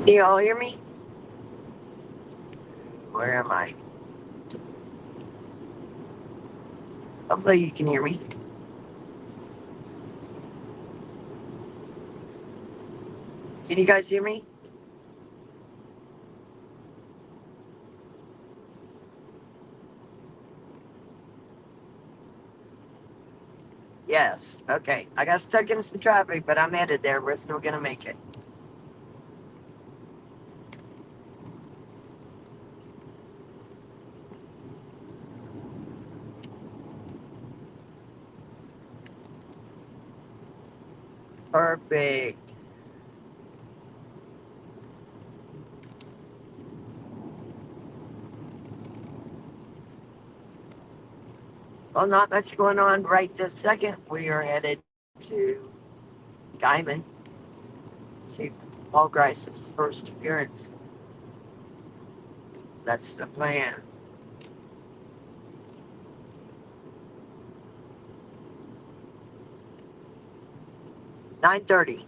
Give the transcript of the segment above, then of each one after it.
Can you all hear me? Where am I? Hopefully you can hear me. Can you guys hear me? Yes. Okay. I got stuck in some traffic, but I'm headed there. We're still going to make it. Perfect. Well, not much going on right this second. We are headed to Guyman. See Paul Grice's first appearance. That's the plan. $9:30.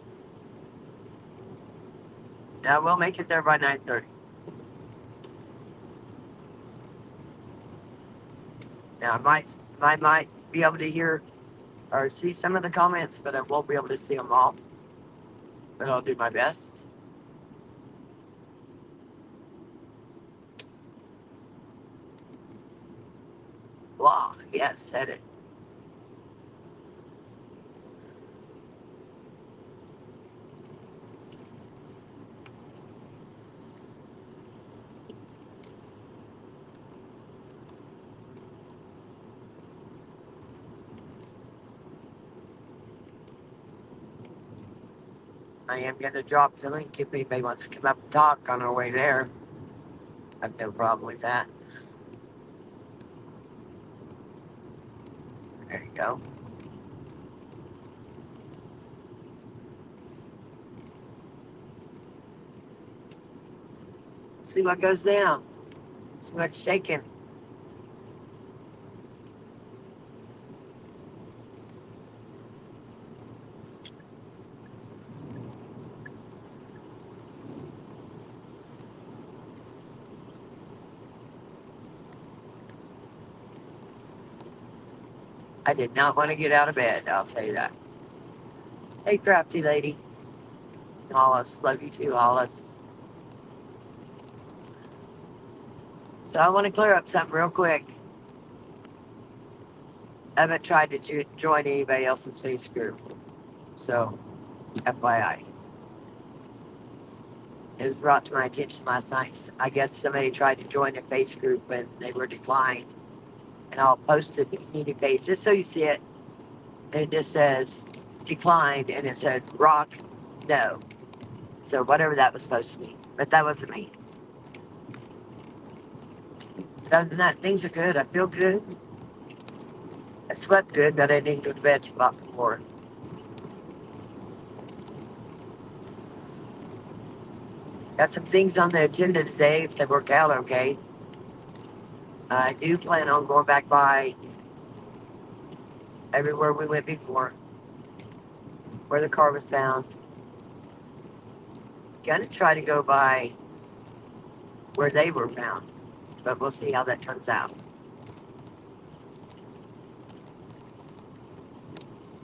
Yeah, we'll make it there by 9:30. Now I might be able to hear or see some of the comments, but I won't be able to see them all. But I'll do my best. Wow, yes, said it. I am going to drop the link if anybody wants to come up and talk on our way there. I have no problem with that. There you go. See what goes down. See what's shaking. I did not want to get out of bed, I'll tell you that. Hey, crafty lady. Hollis, love you too, Hollis. So I want to clear up something real quick. I haven't tried to join anybody else's face group. So, FYI. It was brought to my attention last night. I guess somebody tried to join a face group and they were declined. And I'll post it to the community page just so you see it. And it just says declined and it said rock no. So whatever that was supposed to mean. But that wasn't me. Other than that, things are good. I feel good. I slept good, but I didn't go to bed till about 4. Got some things on the agenda today if they work out okay. I do plan on going back by everywhere we went before, where the car was found. Gonna try to go by where they were found, but we'll see how that turns out.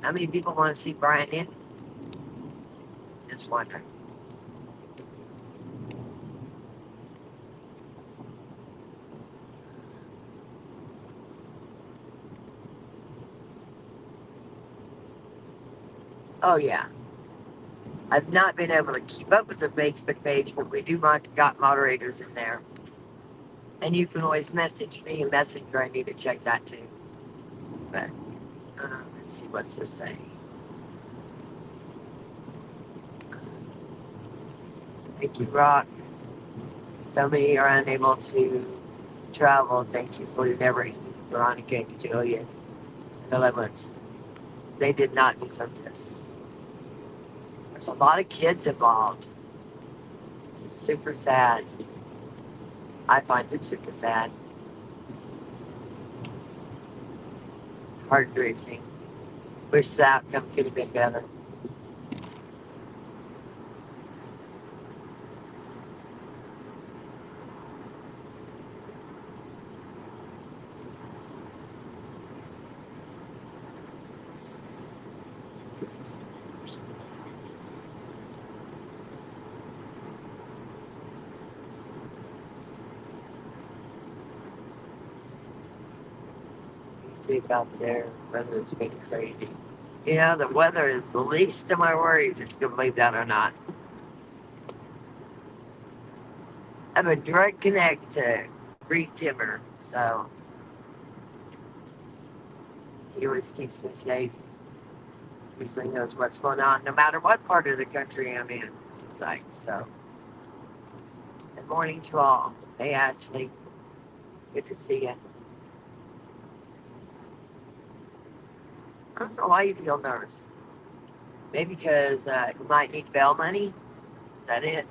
How many people want to see Brian in? Just wondering. Oh yeah. I've not been able to keep up with the Facebook page, but we do got moderators in there. And you can always message me a messenger. I need to check that too. But let's see what's this say. Thank you, Rock. So many are unable to travel. Thank you for your never-ending Veronica, Julia, and Deliverance. They did not deserve this. There's a lot of kids involved. It's super sad. I find it super sad. Heartbreaking. Wish the outcome could have been better. You see about there, whether it's been crazy. You know, the weather is the least of my worries, if you can believe that or not. I have a direct connect to Reed Timmer, so he always keeps me safe. Usually knows what's going on, no matter what part of the country I'm in, it seems like. So, good morning to all. Hey, Ashley. Good to see you. I don't know why you feel nervous. Maybe because you might need bail money. Is that it?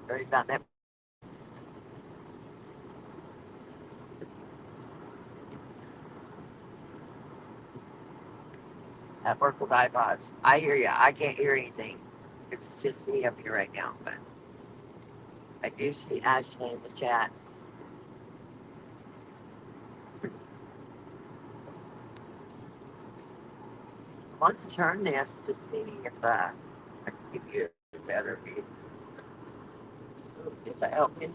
Worried about that. At work with iPods. I hear you. I can't hear anything. It's just me up here right now. But I do see Ashley in the chat. I want to turn this to see if I can give you a better view. Does that help me?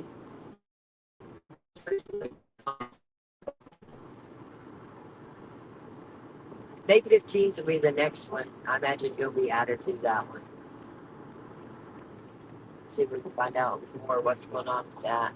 May 15th will be the next one. I imagine you'll be added to that one. See if we can find out more what's going on with that.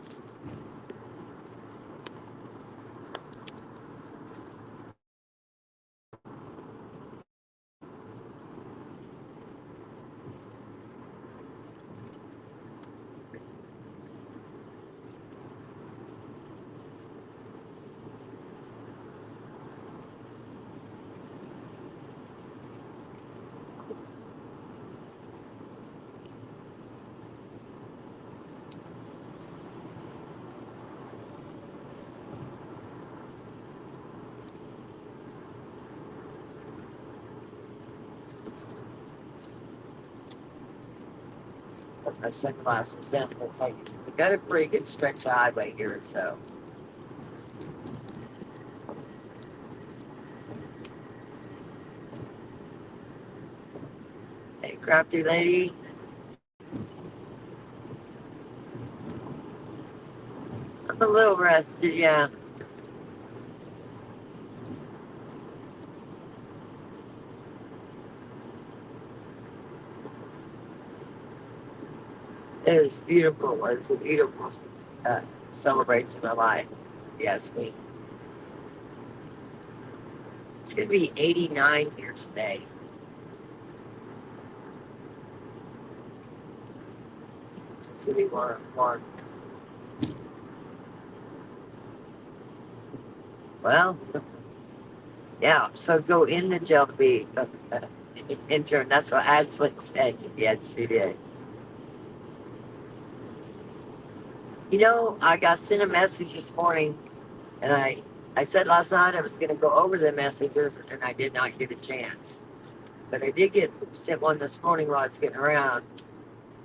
A second class example. It's like we got a pretty good stretch of highway here, so. Hey, crafty lady. I'm a little rested, yeah. It was beautiful. It was a beautiful celebration of life. Yes, me. It's gonna be 89 here today. It's gonna be warm. Well, yeah. So go in the jail to be intern. That's what Ashley said. Yes, she did. You know, I got sent a message this morning, and I said last night I was going to go over the messages, and I did not get a chance. But I did get sent one this morning while I was getting around.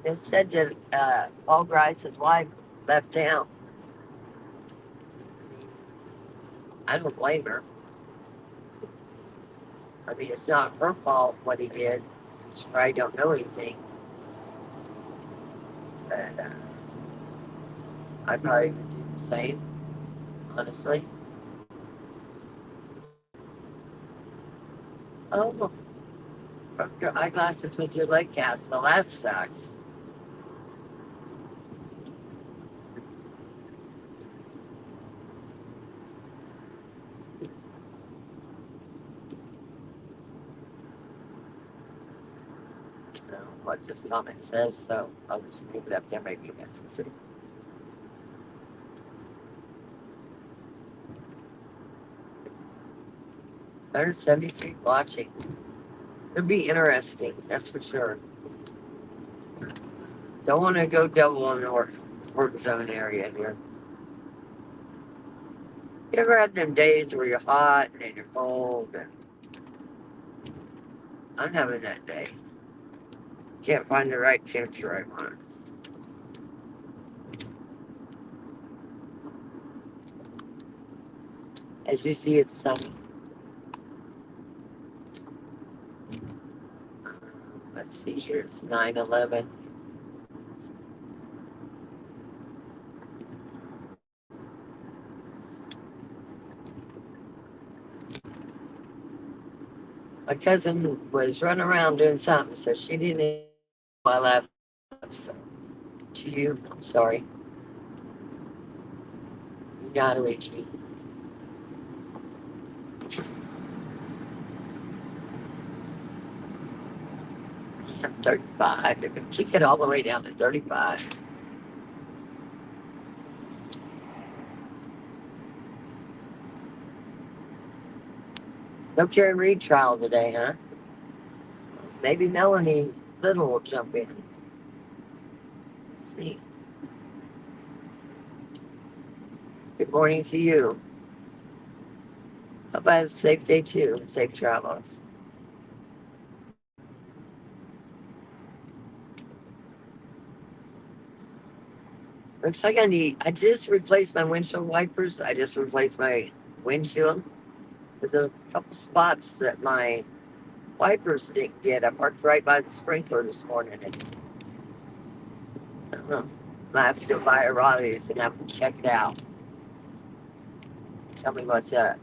It said that Paul Grice's wife left town. I don't blame her. I mean, it's not her fault what he did. She probably don't know anything. But I probably would do the same, honestly. Oh, broke your eyeglasses with your leg cast. So that sucks. So what this comment says, so I'll just move it up there, maybe you guys can see. 173 watching. It'll be interesting, that's for sure. Don't want to go double in the work zone area here. You ever had them days where you're hot and then you're cold? And I'm having that day. Can't find the right temperature I want. As you see, it's sunny. Let's see here. It's 9:11. My cousin was running around doing something, so she didn't even know I left. So, to you, I'm sorry. You know how to reach me. I'm 35. If it kick it all the way down to 35. No Jerry Reed trial today, huh? Maybe Melanie Little will jump in. Let's see. Good morning to you. Hope I have a safe day too. Safe travels. Looks like I just replaced my windshield wipers. I just replaced my windshield. There's a couple spots that my wipers didn't get. I parked right by the sprinkler this morning, and I don't know. I have to go buy a Roddy's and have them check it out. Tell me what's up.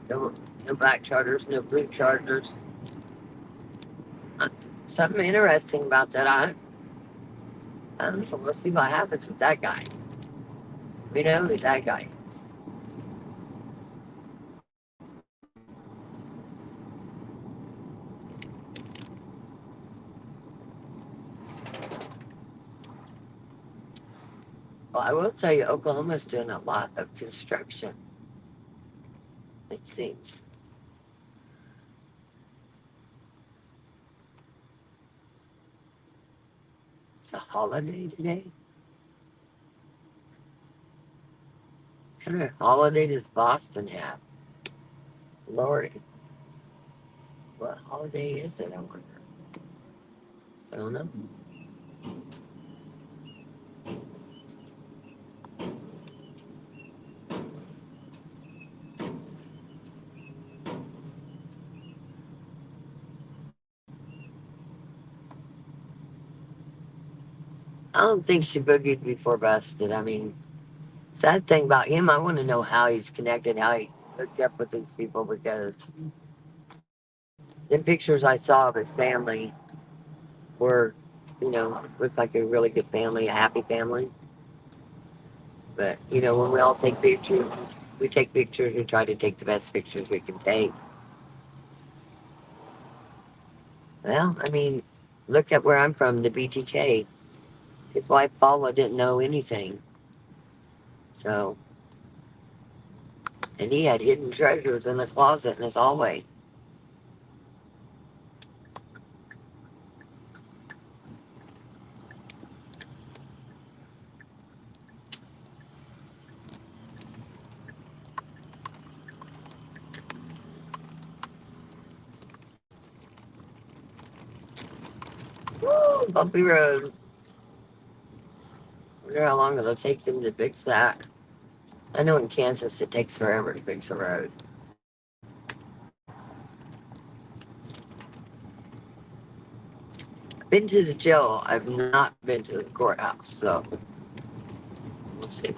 No, no black charters, no blue charters. Something interesting about that. I don't know. We'll see what happens with that guy. We know who that guy is. Well, I will tell you, Oklahoma's doing a lot of construction. It seems. It's a holiday today. What kind of holiday does Boston have? Lordy. What holiday is it, I wonder? I don't know. I don't think she boogied before busted. I mean, sad thing about him, I want to know how he's connected, how he hooked up with these people, because the pictures I saw of his family were, looked like a really good family, a happy family. But, when we all take pictures, we take pictures, we try to take the best pictures we can take. Well, I mean, look at where I'm from, the BTK. His wife Paula didn't know anything. So, and he had hidden treasures in the closet in his hallway. Woo, bumpy road. Wonder how long it'll take them to fix that. I know in Kansas it takes forever to fix a road. I've been to the jail. I've not been to the courthouse, so we'll see.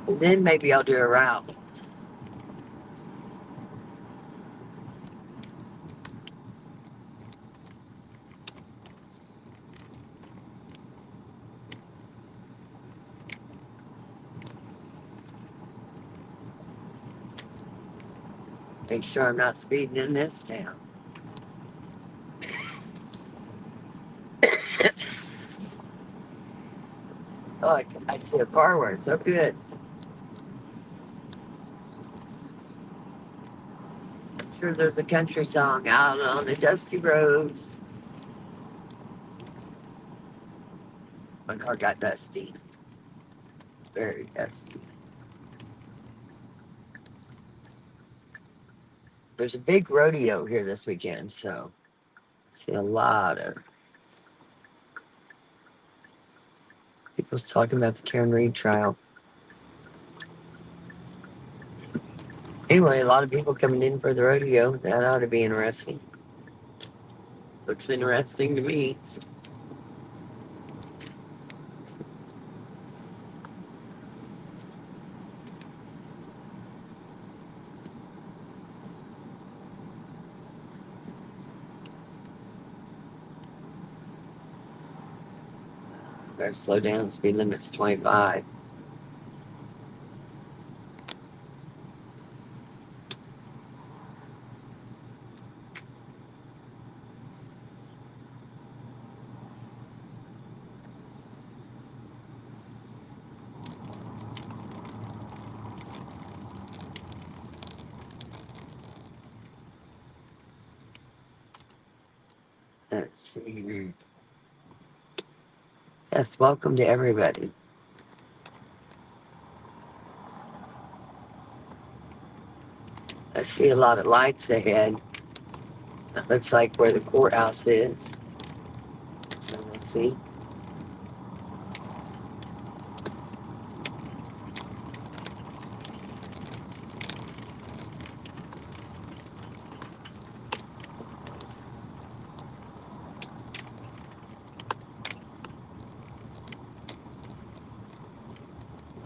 And then maybe I'll do a route. Make sure I'm not speeding in this town. Oh, I see a car where it's so good. I'm sure there's a country song out on the dusty roads. My car got dusty. Very dusty. There's a big rodeo here this weekend, so I see a lot of people talking about the Karen Reed trial. Anyway, a lot of people coming in for the rodeo. That ought to be interesting. Looks interesting to me. Better slow down. Speed limit's 25. Let's see. Yes, welcome to everybody. I see a lot of lights ahead. That looks like where the courthouse is. So let's see.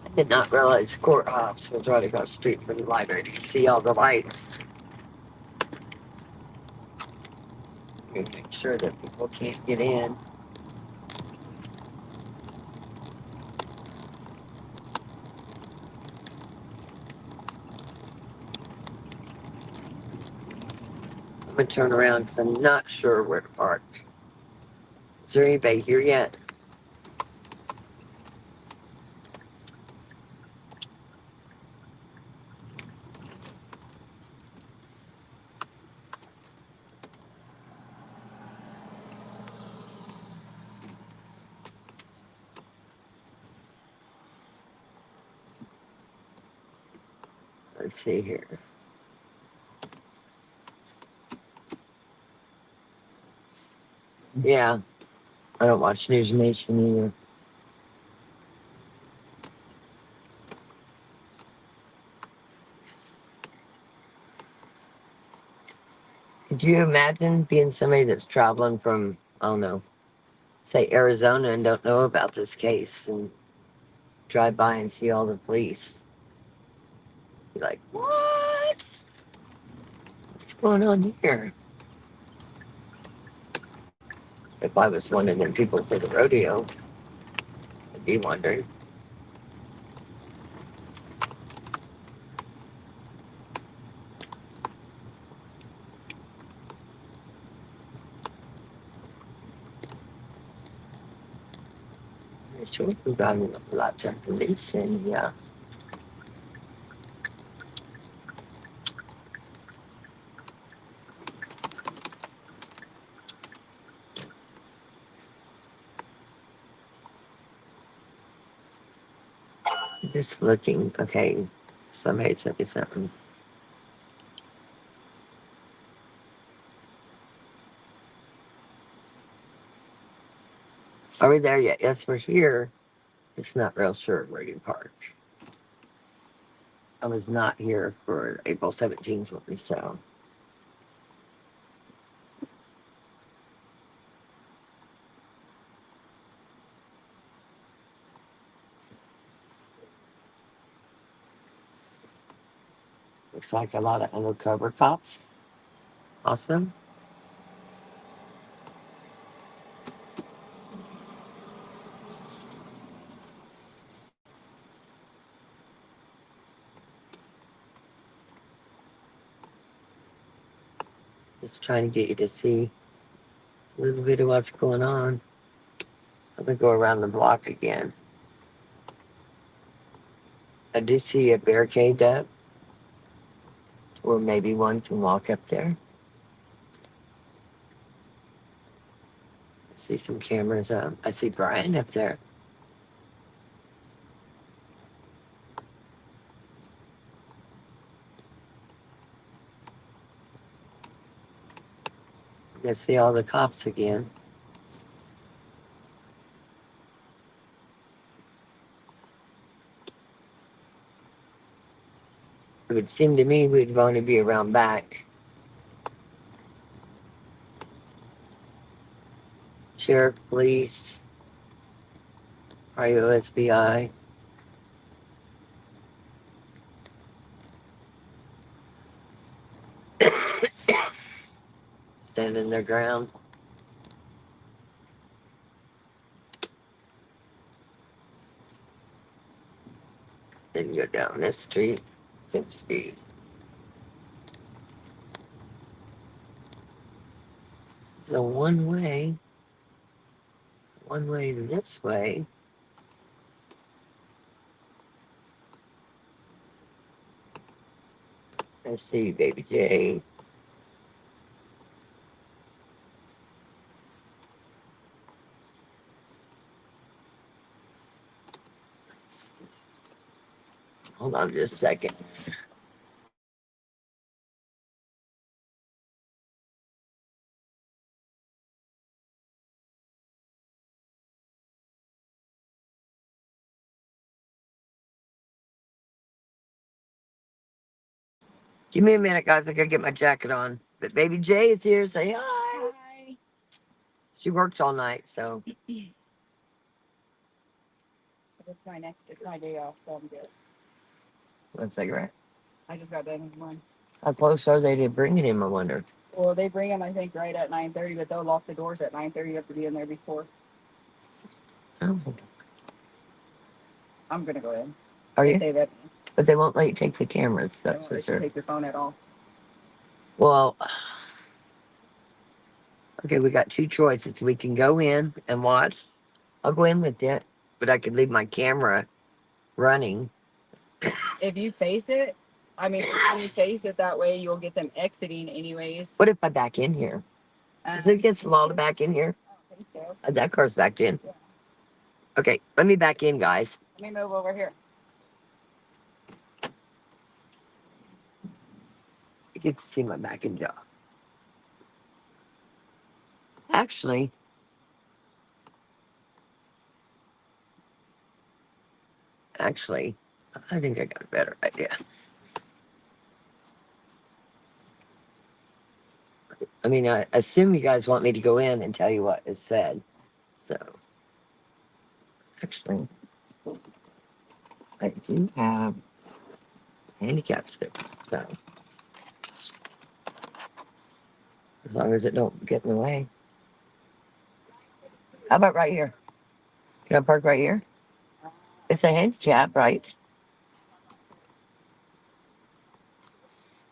I did not realize the courthouse was right across the street from the library. You see all the lights. You make sure that people can't get in. I'm gonna turn around because I'm not sure where to park. Is there anybody here yet? Let's see here. Yeah, I don't watch News Nation either. Could you imagine being somebody that's traveling from, I don't know, say Arizona and don't know about this case and drive by and see all the police? Be like, what? What's going on here? If I was one of them people for the rodeo, I'd be wondering. Sure, we've got lots of police and yeah. Just looking, okay, somebody sent me something. Are we there yet? Yes, we're here. It's not real sure where you park. I was not here for April 17th one, so. Looks like a lot of undercover cops. Awesome. Just trying to get you to see a little bit of what's going on. I'm gonna go around the block again. I do see a barricade up, or maybe one can walk up there. I see some cameras up. I see Brian up there. You see all the cops again. It would seem to me we'd want to be around back. Sheriff, police, RUSBI. Standing their ground. Then go down this street. Seems to be. So one way this way. I see Baby J. Hold on just a second. Give me a minute, guys. I gotta get my jacket on. But Baby J is here. Say hi. Hi. She works all night, so. It's my day off, so I'm good. One second, right? I just got done with mine. How close are they to bringing him, I wonder? Well, they bring them, I think, right at 9:30, but they'll lock the doors at 9:30. You have to be in there before. Oh, I'm gonna go in. are If you? they let me. But they won't let you take the cameras, They that's won't for let you sure. take your phone at all. Well, okay, we got two choices. We can go in and watch. I'll go in with you, but I could leave my camera running. If you face it, I mean, if you face it that way, you'll get them exiting anyways. What if I back in here? Is it against the law to back in here? I don't think so. That car's backed in. Yeah. Okay, let me back in, guys. Let me move over here. You get to see my back and jaw. Actually, I think I got a better idea. I mean, I assume you guys want me to go in and tell you what is said. So, actually, I do have handicap stickers. So, as long as it don't get in the way. How about right here? Can I park right here? It's a handicap, right?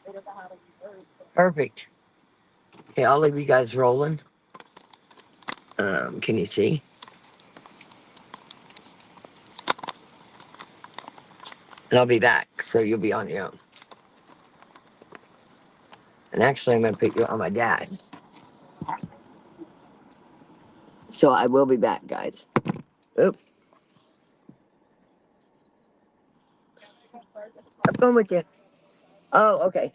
They don't know how to reserve, so. Perfect. Okay, I'll leave you guys rolling. Can you see? And I'll be back, so you'll be on your own. And actually, I'm going to put you on my dad. So I will be back, guys. Oops, I'm going with you. Oh, okay.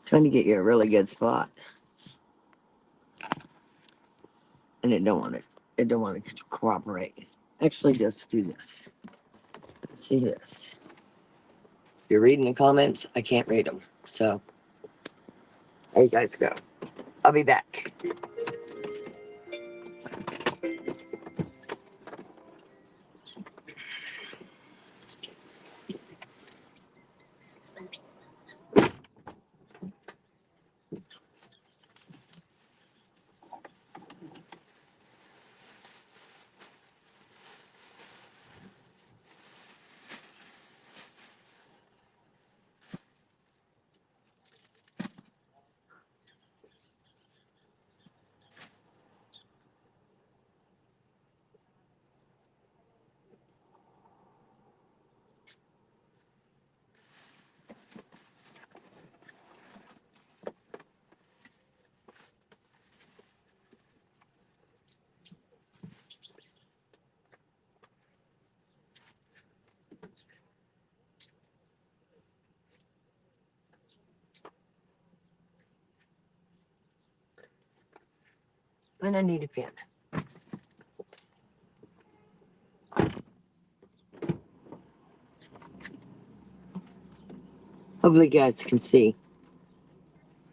Trying to get you a really good spot. And it don't want to cooperate. Actually, just do this. See this. If you're reading the comments, I can't read them. So there you guys go. I'll be back. And I need a pen. Hopefully, you guys can see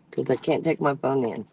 because I can't take my phone in.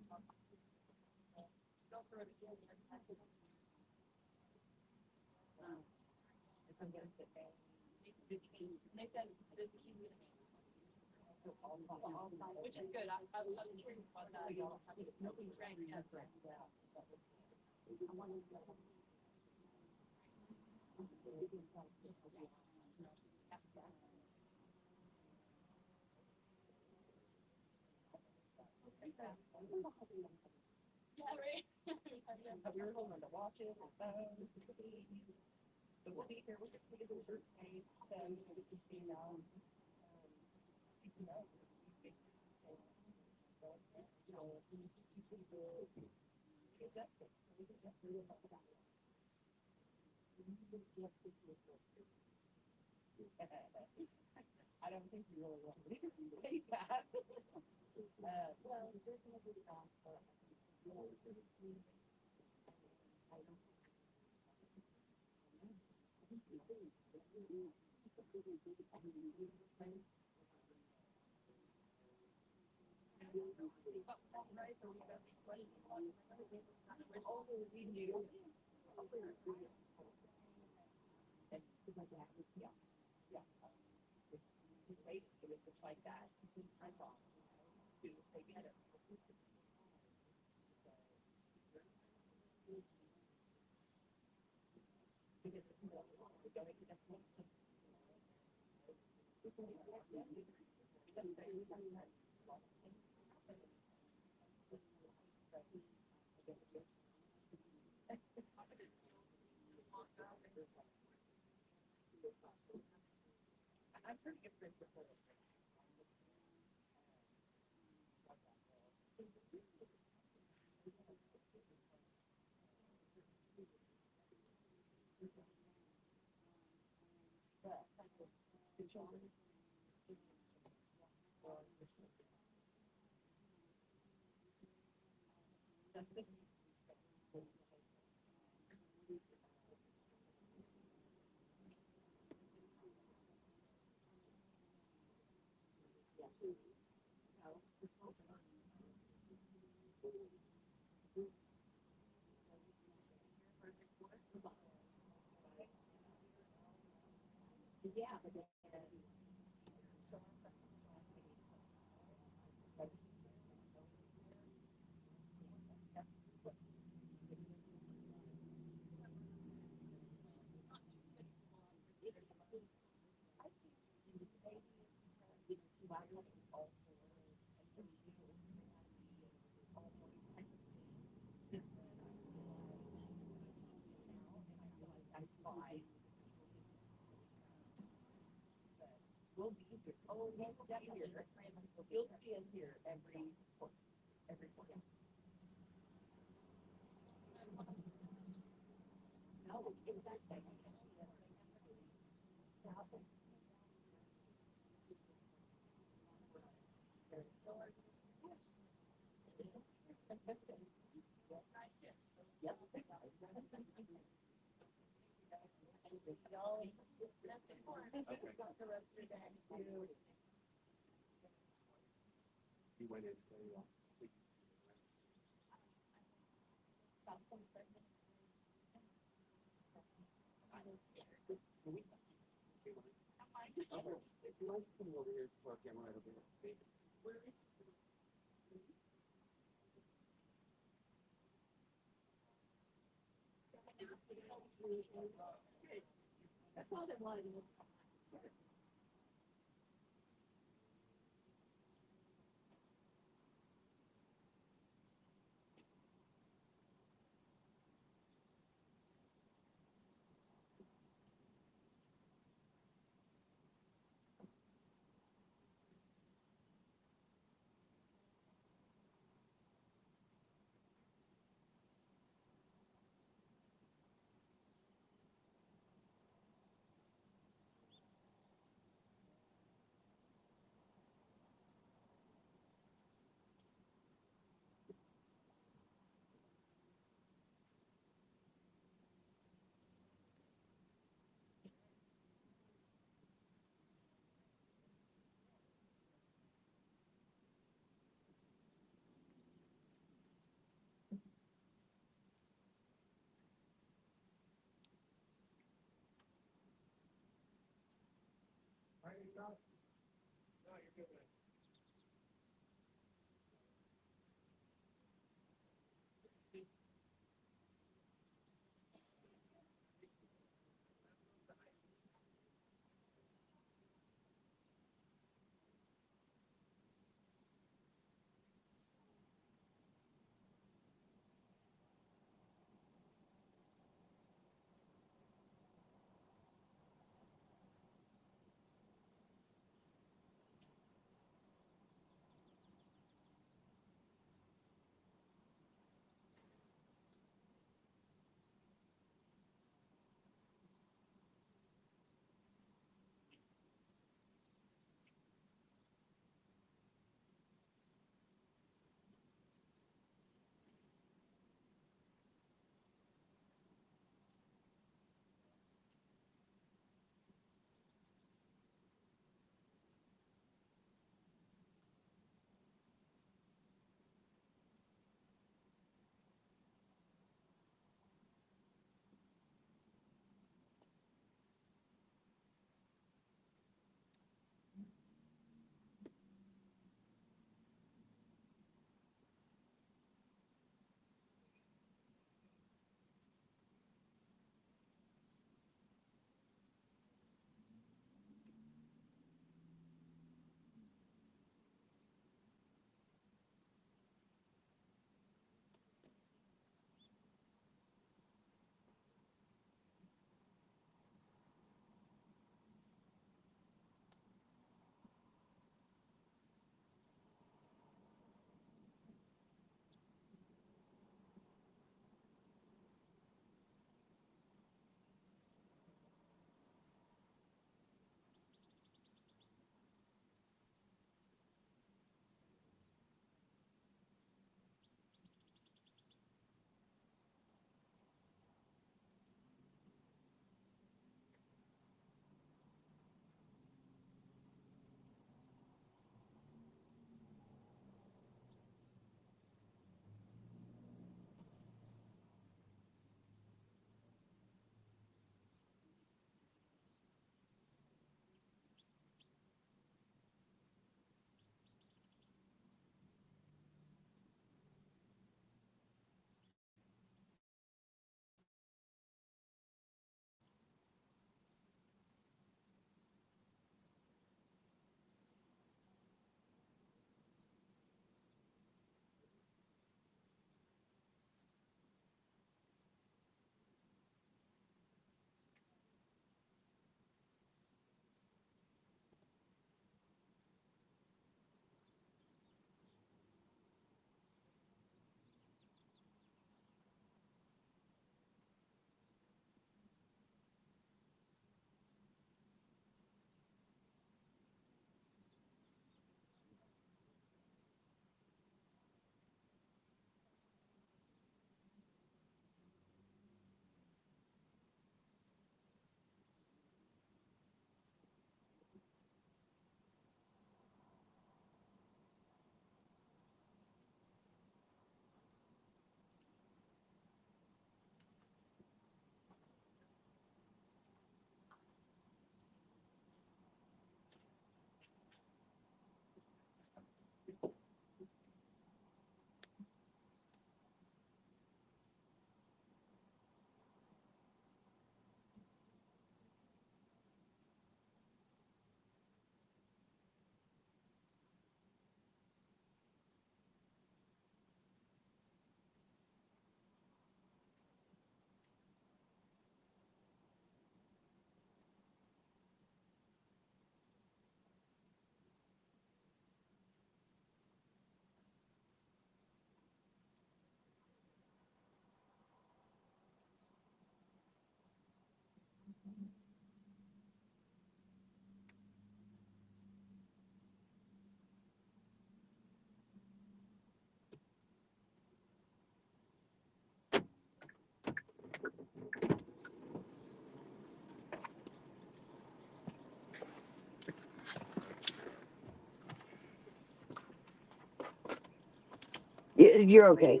You're okay.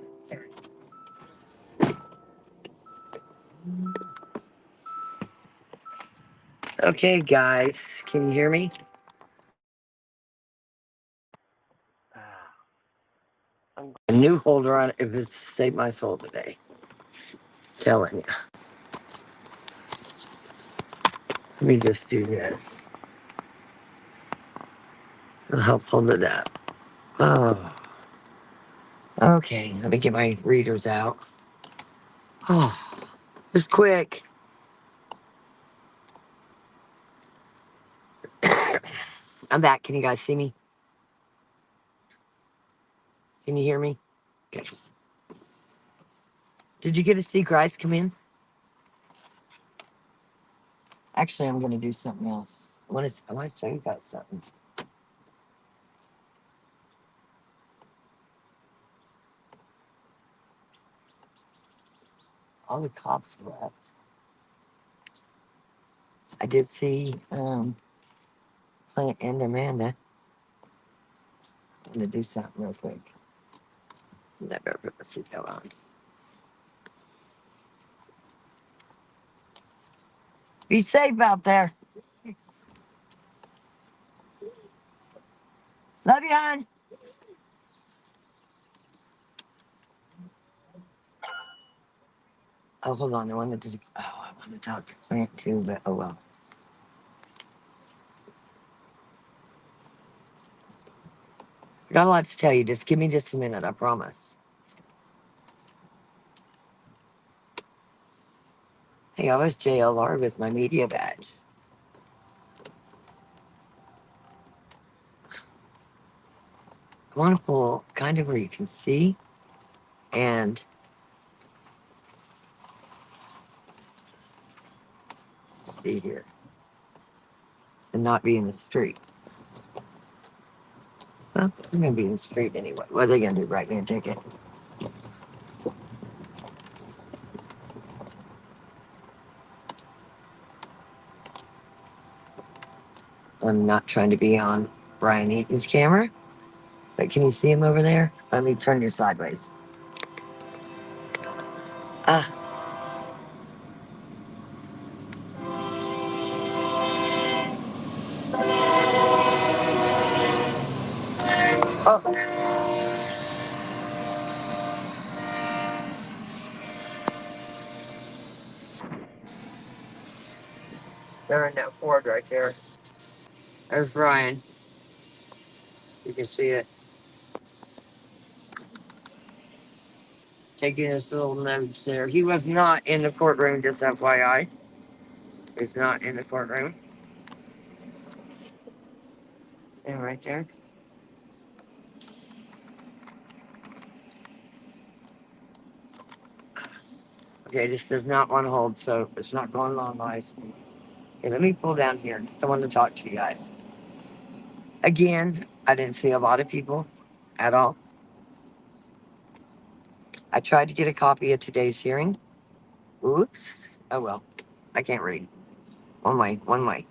Okay, guys, can you hear me? A new holder on it if it's saved my soul today. Telling you. Let me just do this. It'll help hold it up. Oh. Okay, let me get my readers out. Oh, just quick. I'm back. Can you guys see me? Can you hear me? Okay. Did you get to see Grice come in? Actually, I'm going to do something else. I want to show you guys something. All the cops left. I did see Clint and Amanda. I'm going to do something real quick. Never put my seatbelt on. Be safe out there. Love you, hon. Oh, hold on. I wanted to talk to Clint too, but oh well. I got a lot to tell you. Just give me just a minute. I promise. Hey, I was JLR with my media badge. I want to pull kind of where you can see and see here and not be in the street. Well, I'm going to be in the street anyway. What are they going to do? Write me a ticket? I'm not trying to be on Brian Eaton's camera, but can you see him over there? Let me turn you sideways. Ah. Oh. They're in that Ford right there. There's Brian. You can see it. Taking his little notes there. He was not in the courtroom, just FYI. He's not in the courtroom. And right there. Okay, this does not want to hold, so it's not going along nice. Okay, let me pull down here. Someone to talk to you guys. Again, I didn't see a lot of people at all. I tried to get a copy of today's hearing. Oops. Oh well. I can't read. One way, one way.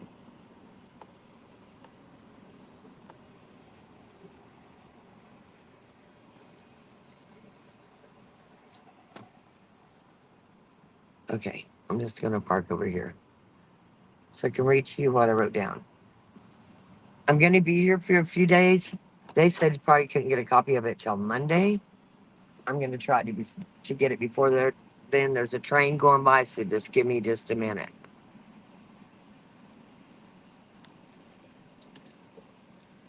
Okay, I'm just gonna park over here so I can read to you what I wrote down. I'm gonna be here for a few days. They said you probably couldn't get a copy of it till Monday. I'm gonna try to get it before there. Then there's a train going by, so just give me just a minute.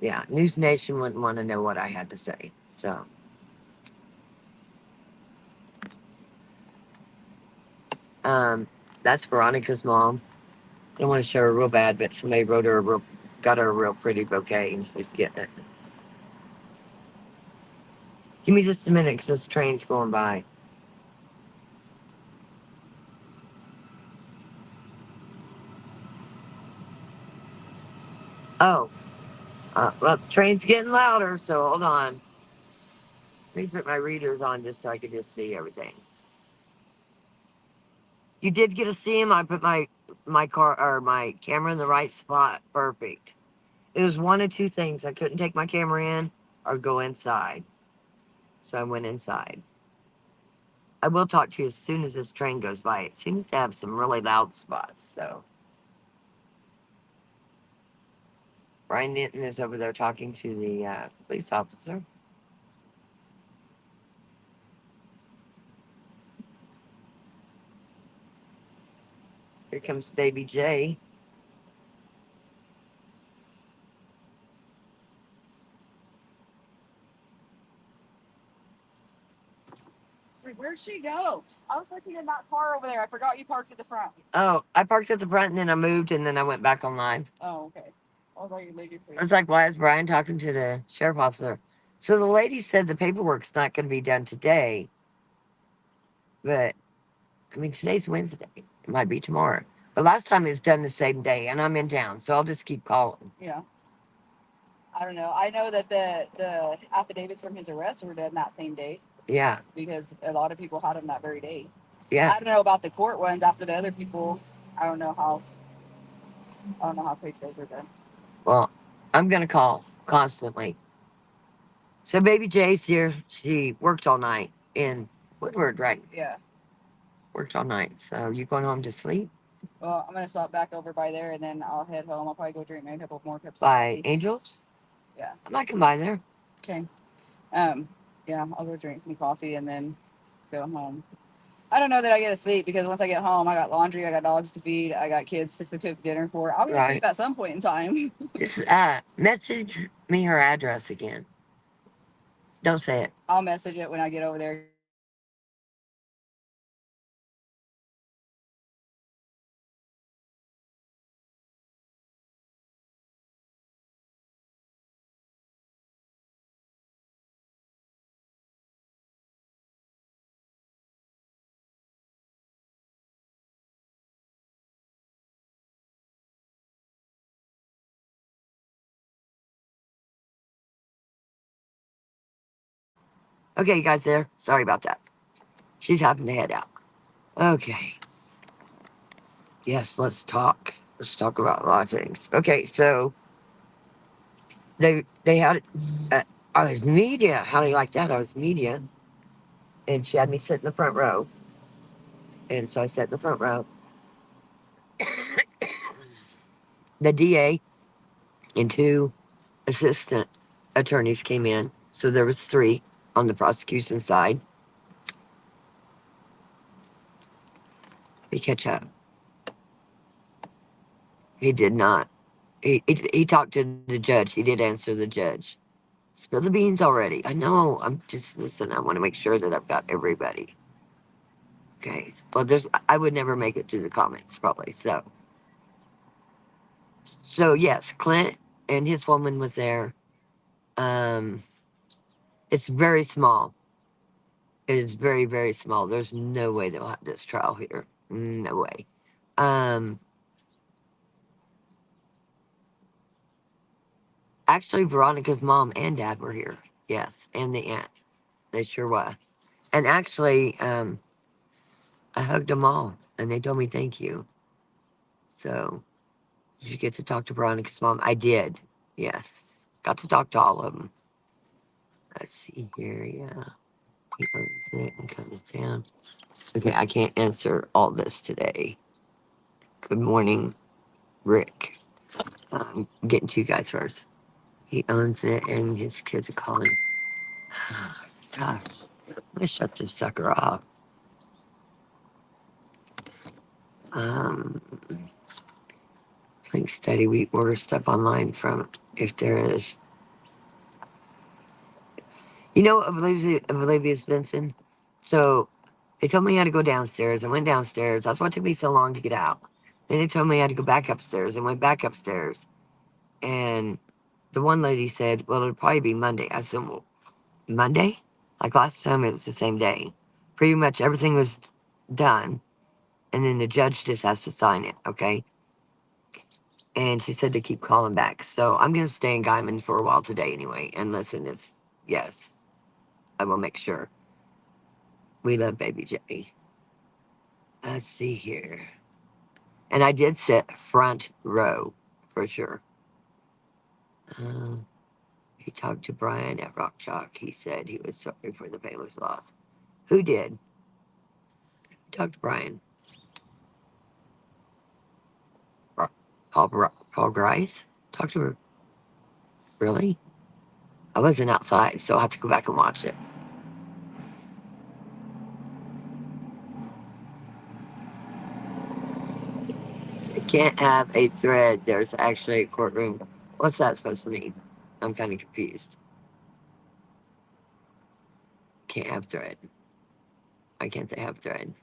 Yeah, News Nation wouldn't want to know what I had to say. So, that's Veronica's mom. I don't want to show her real bad, but somebody wrote her got her a real pretty bouquet, and she's getting it. Give me just a minute, because this train's going by. Oh, well, the train's getting louder, so hold on. Let me put my readers on just so I can just see everything. You did get to see him. I put my car or my camera in the right spot. Perfect. It was one of two things. I couldn't take my camera in or go inside. So I went inside. I will talk to you as soon as this train goes by. It seems to have some really loud spots. So Brian Denton is over there talking to the police officer. Here comes Baby J. It's like, where'd she go? I was looking in that car over there. I forgot you parked at the front. Oh, I parked at the front and then I moved and then I went back online. Oh, okay. I was like, you're leaving for I was like, why is Brian talking to the sheriff officer? So the lady said the paperwork's not going to be done today. But, I mean, today's Wednesday. It might be tomorrow. But last time it was done the same day and I'm in town. So I'll just keep calling. Yeah. I don't know. I know that the affidavits from his arrest were done that same day. Yeah. Because a lot of people had them that very day. Yeah. I don't know about the court ones after the other people. I don't know how quick those are done. Well, I'm going to call constantly. So Baby J's here. She worked all night in Woodward, right? Yeah. Worked all night. So you going home to sleep? Well, I'm gonna stop back over by there and then I'll head home. I'll probably go drink a couple more cups. By Angels? Yeah. I might come by there. Okay. Yeah, I'll go drink some coffee and then go home. I don't know that I get to sleep because once I get home, I got laundry, I got dogs to feed, I got kids to cook dinner for. I'll get to sleep at some point in time. Just message me her address again. Don't say it. I'll message it when I get over there. Okay, you guys there? Sorry about that. She's having to head out. Okay. Yes, let's talk. Let's talk about a lot of things. Okay, so they had I was media. How do you like that? I was media, and she had me sit in the front row, and so I sat in the front row. The DA and two assistant attorneys came in, so there was three on the prosecution side. He catch up. He did not. He talked to the judge. He did answer the judge. Spill the beans already. I know. I'm just listen. I want to make sure that I've got everybody. Okay. Well, I would never make it through the comments probably. So yes, Clint and his woman was there. Um, it's very small. It is very very small. There's no way they'll have this trial here. No way. Um, actually, Veronica's mom and dad were here. Yes, and the aunt. They sure were. And actually, I hugged them all, and they told me thank you. So, did you get to talk to Veronica's mom? I did. Yes, got to talk to all of them. Let's see here. Yeah, he owns it and come to town. Okay, I can't answer all this today. Good morning, Rick. I'm getting to you guys first. He owns it, and his kids are calling. Gosh, let me shut this sucker off. Um, Link Steady, we order stuff online from if there is. You know what Olivia's Vincent? So they told me I had to go downstairs. I went downstairs. That's why it took me so long to get out. Then they told me I had to go back upstairs. I went back upstairs. And the one lady said, well, it'll probably be Monday. I said, well, Monday? Like last time it was the same day. Pretty much everything was done. And then the judge just has to sign it, okay? And she said to keep calling back. So I'm going to stay in Guyman for a while today anyway. And listen, yes, I will make sure. We love Baby J. Let's see here. And I did sit front row for sure. Uh, He talked to Brian at Rock Chalk. He said he was sorry for the family's loss. Who did? Talk to Brian. Paul Grice? Talk to her. Really? I wasn't outside, so I'll have to go back and watch it. You can't have a thread. There's actually a courtroom. What's that supposed to mean? I'm kind of confused. Can't have thread. I can't say have thread.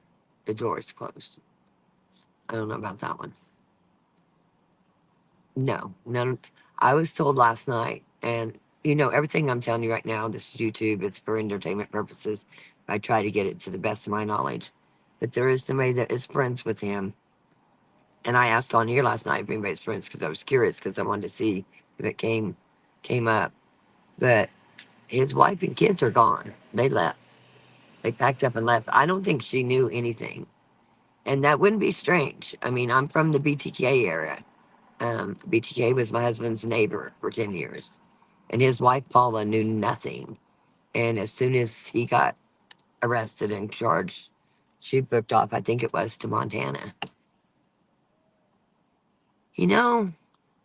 The door is closed. I don't know about that one. No, none. I was told last night, and everything I'm telling you right now, this is YouTube, it's for entertainment purposes. I try to get it to the best of my knowledge. But there is somebody that is friends with him. And I asked on here last night if anybody's friends because I was curious because I wanted to see if it came up. But his wife and kids are gone. They left. They packed up and left. I don't think she knew anything. And that wouldn't be strange. I mean, I'm from the BTK area. BTK was my husband's neighbor for 10 years. And his wife, Paula, knew nothing. And as soon as he got arrested and charged, she booked off, I think it was to Montana.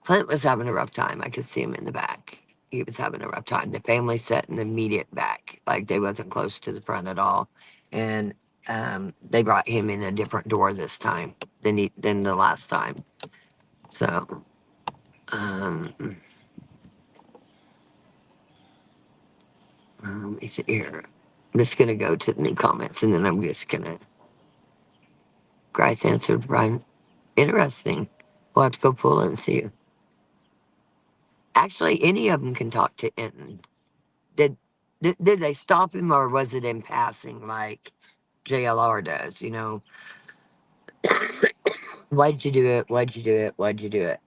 Clint was having a rough time. I could see him in the back. He was having a rough time. The family sat in the immediate back. Like they wasn't close to the front at all. And they brought him in a different door this time than the last time. So let me see here. I'm just gonna go to the new comments and then I'm just gonna Grice answered Brian. Interesting. We'll have to go pull it and see you. Actually, any of them can talk to Enton. Did they stop him or was it in passing like JLR does? Why'd you do it? Why'd you do it? Why'd you do it?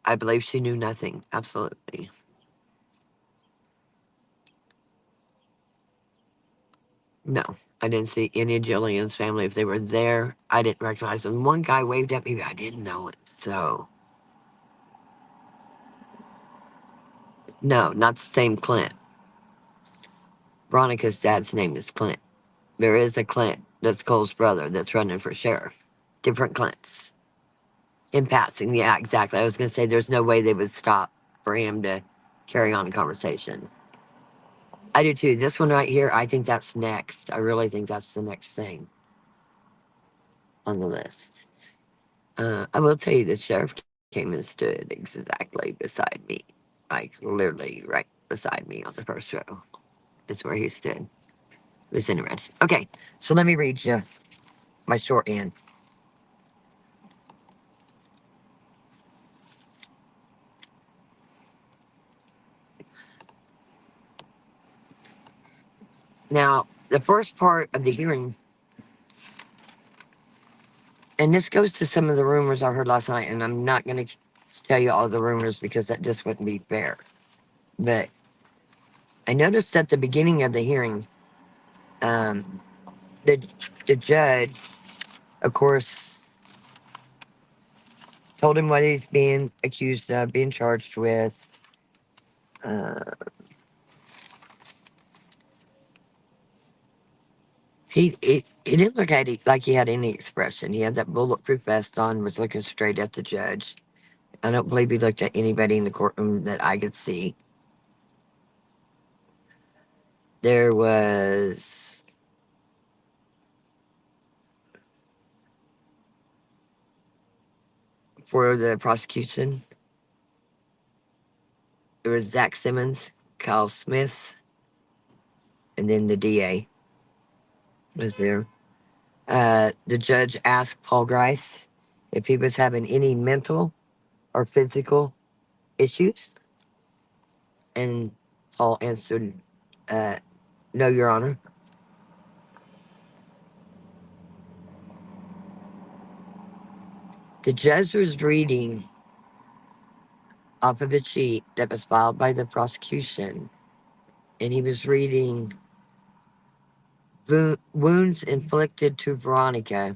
I believe she knew nothing. Absolutely. No, I didn't see any of Jillian's family. If they were there, I didn't recognize them. One guy waved at me, but I didn't know it. So, no, not the same Clint. Veronica's dad's name is Clint. There is a Clint that's Cole's brother that's running for sheriff. Different Clints. In passing, yeah, exactly. I was going to say there's no way they would stop for him to carry on a conversation. I do too. This one right here, I think that's next. I really think that's the next thing on the list. I will tell you, the sheriff came and stood exactly beside me, like literally right beside me on the first row. Is where he stood. It was interesting. Okay, so let me read you my shorthand. Now, the first part of the hearing, and this goes to some of the rumors I heard last night, and I'm not going to tell you all the rumors because that just wouldn't be fair. But I noticed at the beginning of the hearing, um, the the judge, of course, told him what he's being accused of, being charged with. Uh, he didn't look at it like he had any expression. He had that bulletproof vest on, was looking straight at the judge. I don't believe he looked at anybody in the courtroom that I could see. There was for the prosecution. There was Zach Simmons, Kyle Smith, and then the DA was there. The judge asked Paul Grice if he was having any mental or physical issues, and Paul answered, "No, Your Honor." The judge was reading off of a sheet that was filed by the prosecution, and he was reading wounds inflicted to Veronica.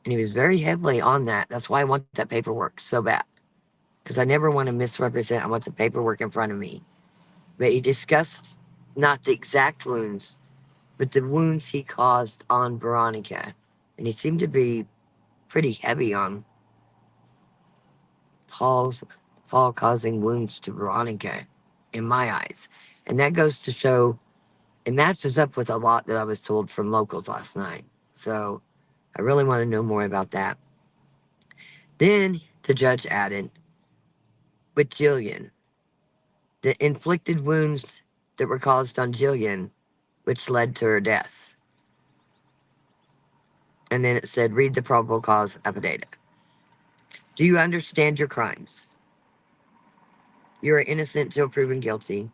And he was very heavily on that. That's why I want that paperwork so bad. Because I never want to misrepresent. I want the paperwork in front of me. But he discussed not the exact wounds, but the wounds he caused on Veronica. And he seemed to be pretty heavy on Paul's Paul causing wounds to Veronica, in my eyes. And that goes to show it matches up with a lot that I was told from locals last night. So I really want to know more about that. Then the judge added, with Jillian, the inflicted wounds that were caused on Jillian, which led to her death. And then it said, read the probable cause affidavit. Do you understand your crimes? You are innocent until proven guilty.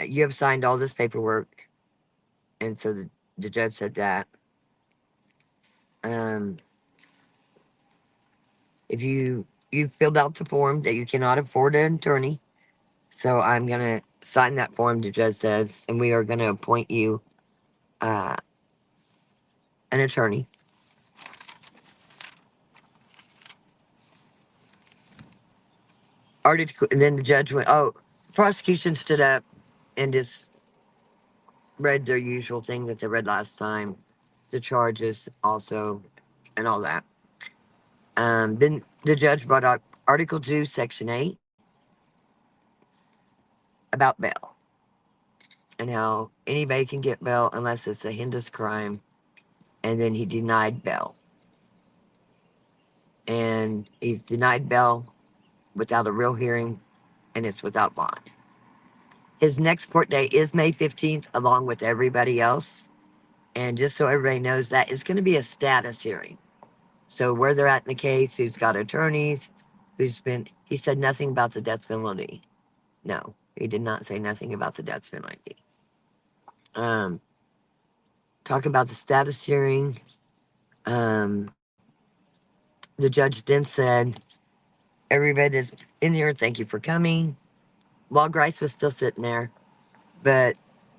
You have signed all this paperwork. And so the judge said that. Um, if you filled out the form that you cannot afford an attorney, so I'm gonna sign that form. The judge says, and we are gonna appoint you uh, an attorney. Article, and then the judge went, oh, prosecution stood up and just read their usual thing that they read last time, the charges also, and all that. Then the judge brought up Article 2, Section 8 about bail and how anybody can get bail unless it's a heinous crime. And then he denied bail. And he's denied bail without a real hearing, and it's without bond. His next court date is May 15th, along with everybody else. And just so everybody knows, that is going to be a status hearing. So where they're at in the case, who's got attorneys, he said nothing about the death penalty. No, he did not say nothing about the death penalty. Um, talk about the status hearing. Um, the judge then said, everybody that's in here, thank you for coming. While Grice was still sitting there, but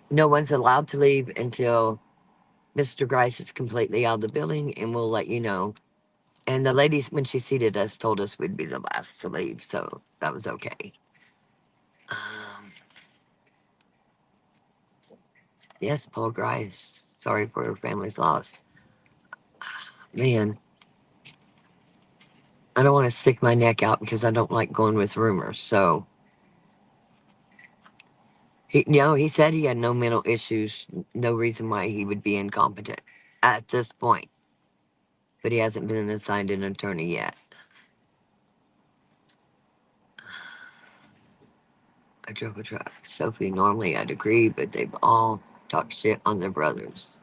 no one's allowed to leave until Mr. Grice is completely out of the building, and we'll let you know. And the ladies, when she seated us, told us we'd be the last to leave, so that was okay. Um, yes, Paul Grice. Sorry for her family's loss. Man, I don't want to stick my neck out because I don't like going with rumors. So, he said he had no mental issues, no reason why he would be incompetent at this point. But he hasn't been assigned an attorney yet. I drove a truck. Sophie, normally I'd agree, but they've all talked shit on their brothers.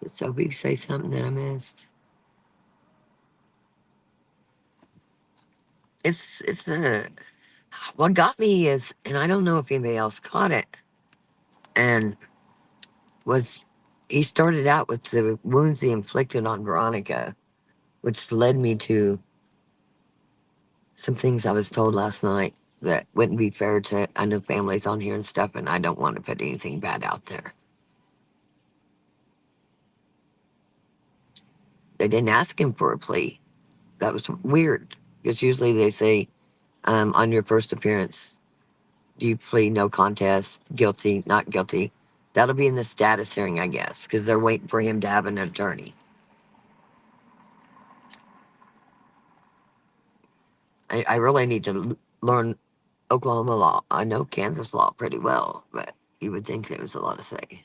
Did Sophie say something that I missed? It's what got me is, and I don't know if anybody else caught it, and was he started out with the wounds he inflicted on Veronica, which led me to some things I was told last night that wouldn't be fair to, I know families on here and stuff, and I don't want to put anything bad out there. They didn't ask him for a plea. That was weird, because usually they say, on your first appearance, do you plead no contest, guilty, not guilty? That'll be in the status hearing, I guess, because they're waiting for him to have an attorney. I really need to learn Oklahoma law. I know Kansas law pretty well, but you would think there was a lot to say.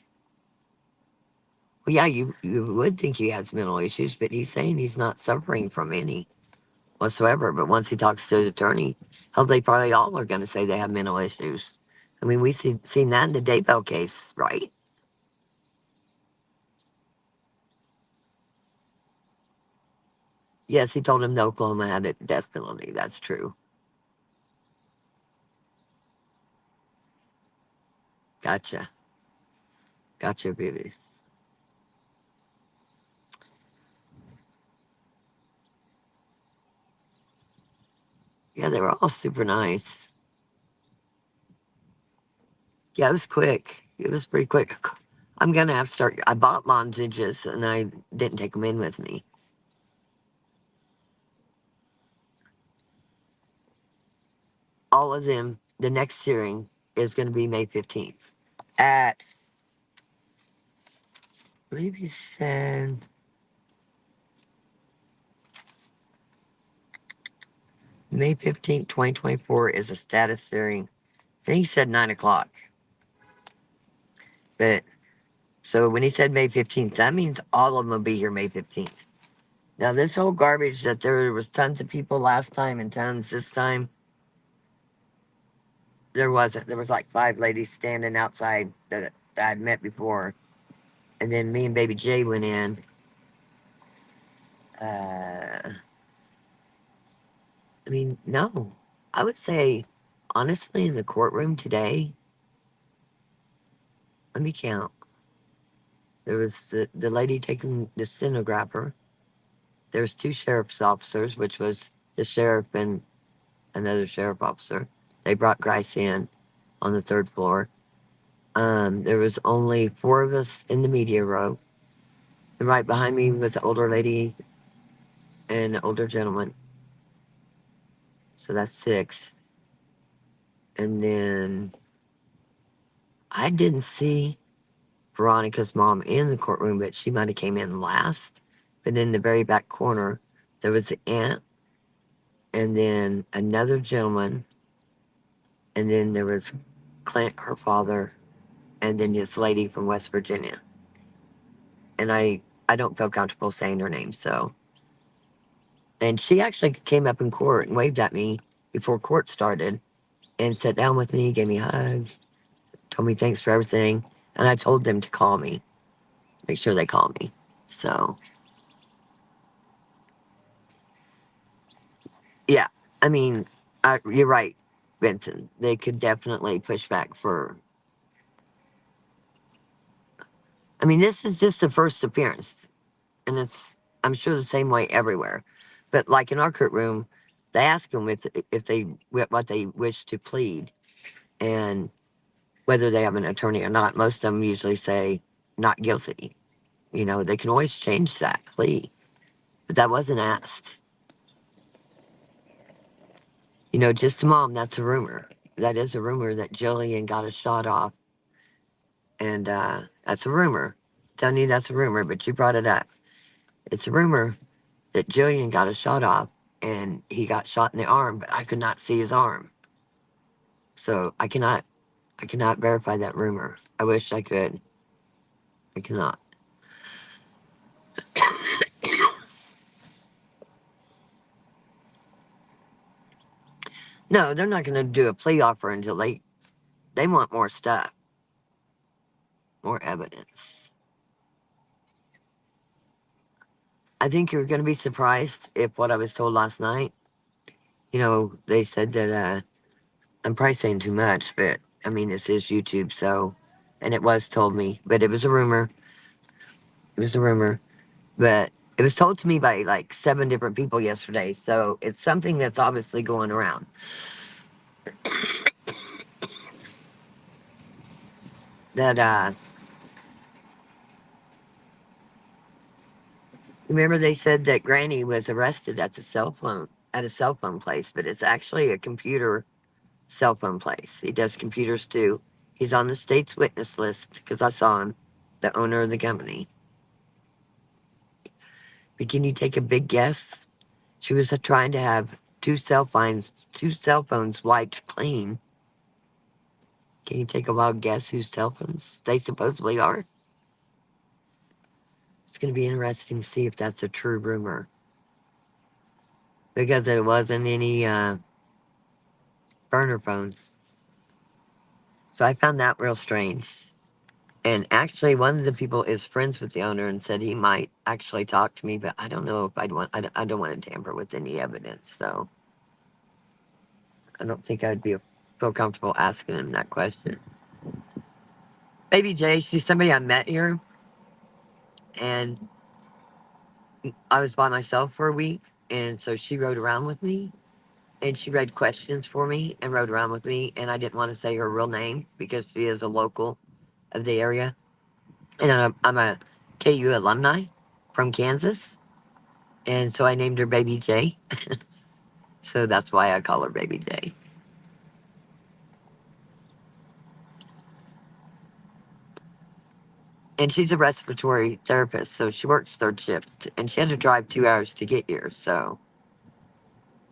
Well, yeah, you would think he has mental issues, but he's saying he's not suffering from any whatsoever. But once he talks to the attorney, hell, they probably all are going to say they have mental issues. I mean, seen that in the Daybell case, right? Yes, he told him that Oklahoma had a death penalty. That's true. Gotcha. Gotcha, babies. Yeah, they were all super nice. Yeah, it was quick. It was pretty quick. I'm gonna have to start. I bought lozenges and I didn't take them in with me. All of them. The next hearing is going to be May 15th at, I believe he said, May 15th, 2024 is a status hearing. I think he said 9 o'clock. But so when he said May 15th, that means all of them will be here May 15th. Now, this whole garbage that there was tons of people last time and tons this time, there wasn't. There was like 5 ladies standing outside that I'd met before. And then me and Baby J went in. I mean, no. I would say, honestly, in the courtroom today, let me count. There was the lady taking the stenographer. There was 2 sheriff's officers, which was the sheriff and another sheriff officer. They brought Grice in on the 3rd floor. There was only 4 of us in the media row. And right behind me was an older lady and an older gentleman. So that's 6. And then I didn't see Veronica's mom in the courtroom, but she might have came in last. But in the very back corner, there was an aunt, and then another gentleman, and then there was Clint, her father, and then this lady from West Virginia. And I don't feel comfortable saying her name, so. And she actually came up in court and waved at me before court started and sat down with me, gave me a hug, told me thanks for everything. And I told them to call me, make sure they call me. So, yeah, I mean, you're right, Vincent. They could definitely push back for. I mean, this is just the first appearance, and it's, I'm sure, the same way everywhere. But like in our courtroom, they ask them if they what they wish to plead, and whether they have an attorney or not. Most of them usually say not guilty. You know, they can always change that plea, but that wasn't asked. You know, just mom, that's a rumor. That is a rumor that Jillian got a shot off. And that's a rumor. Telling you that's a rumor, but you brought it up. It's a rumor that Jillian got a shot off and he got shot in the arm, but I could not see his arm. So I cannot verify that rumor. I wish I could. I cannot. No, they're not going to do a plea offer until they want more stuff, more evidence. I think you're going to be surprised if what I was told last night. You know, they said that I'm probably saying too much, but I mean, this is YouTube, so, and it was told me, but it was a rumor. It was a rumor, but it was told to me by like 7 different people yesterday, so it's something that's obviously going around. That, remember they said that Granny was arrested at a cell phone place, but it's actually a computer cell phone place. He does computers too. He's on the state's witness list because I saw him, the owner of the company. But can you take a big guess? She was trying to have two cell phones wiped clean. Can you take a wild guess whose cell phones they supposedly are? It's going to be interesting to see if that's a true rumor. Because it wasn't any burner phones. So I found that real strange. And actually, one of the people is friends with the owner and said he might actually talk to me, but I don't know if I don't want to tamper with any evidence. So I don't think I'd feel comfortable asking him that question. Baby Jay, she's somebody I met here, and I was by myself for a week, and so she rode around with me, and she read questions for me and rode around with me, and I didn't want to say her real name because she is a local, of the area. And I'm a KU alumni from Kansas. And so I named her Baby J. So that's why I call her Baby J. And she's a respiratory therapist, so she works third shift. And she had to drive 2 hours to get here. So,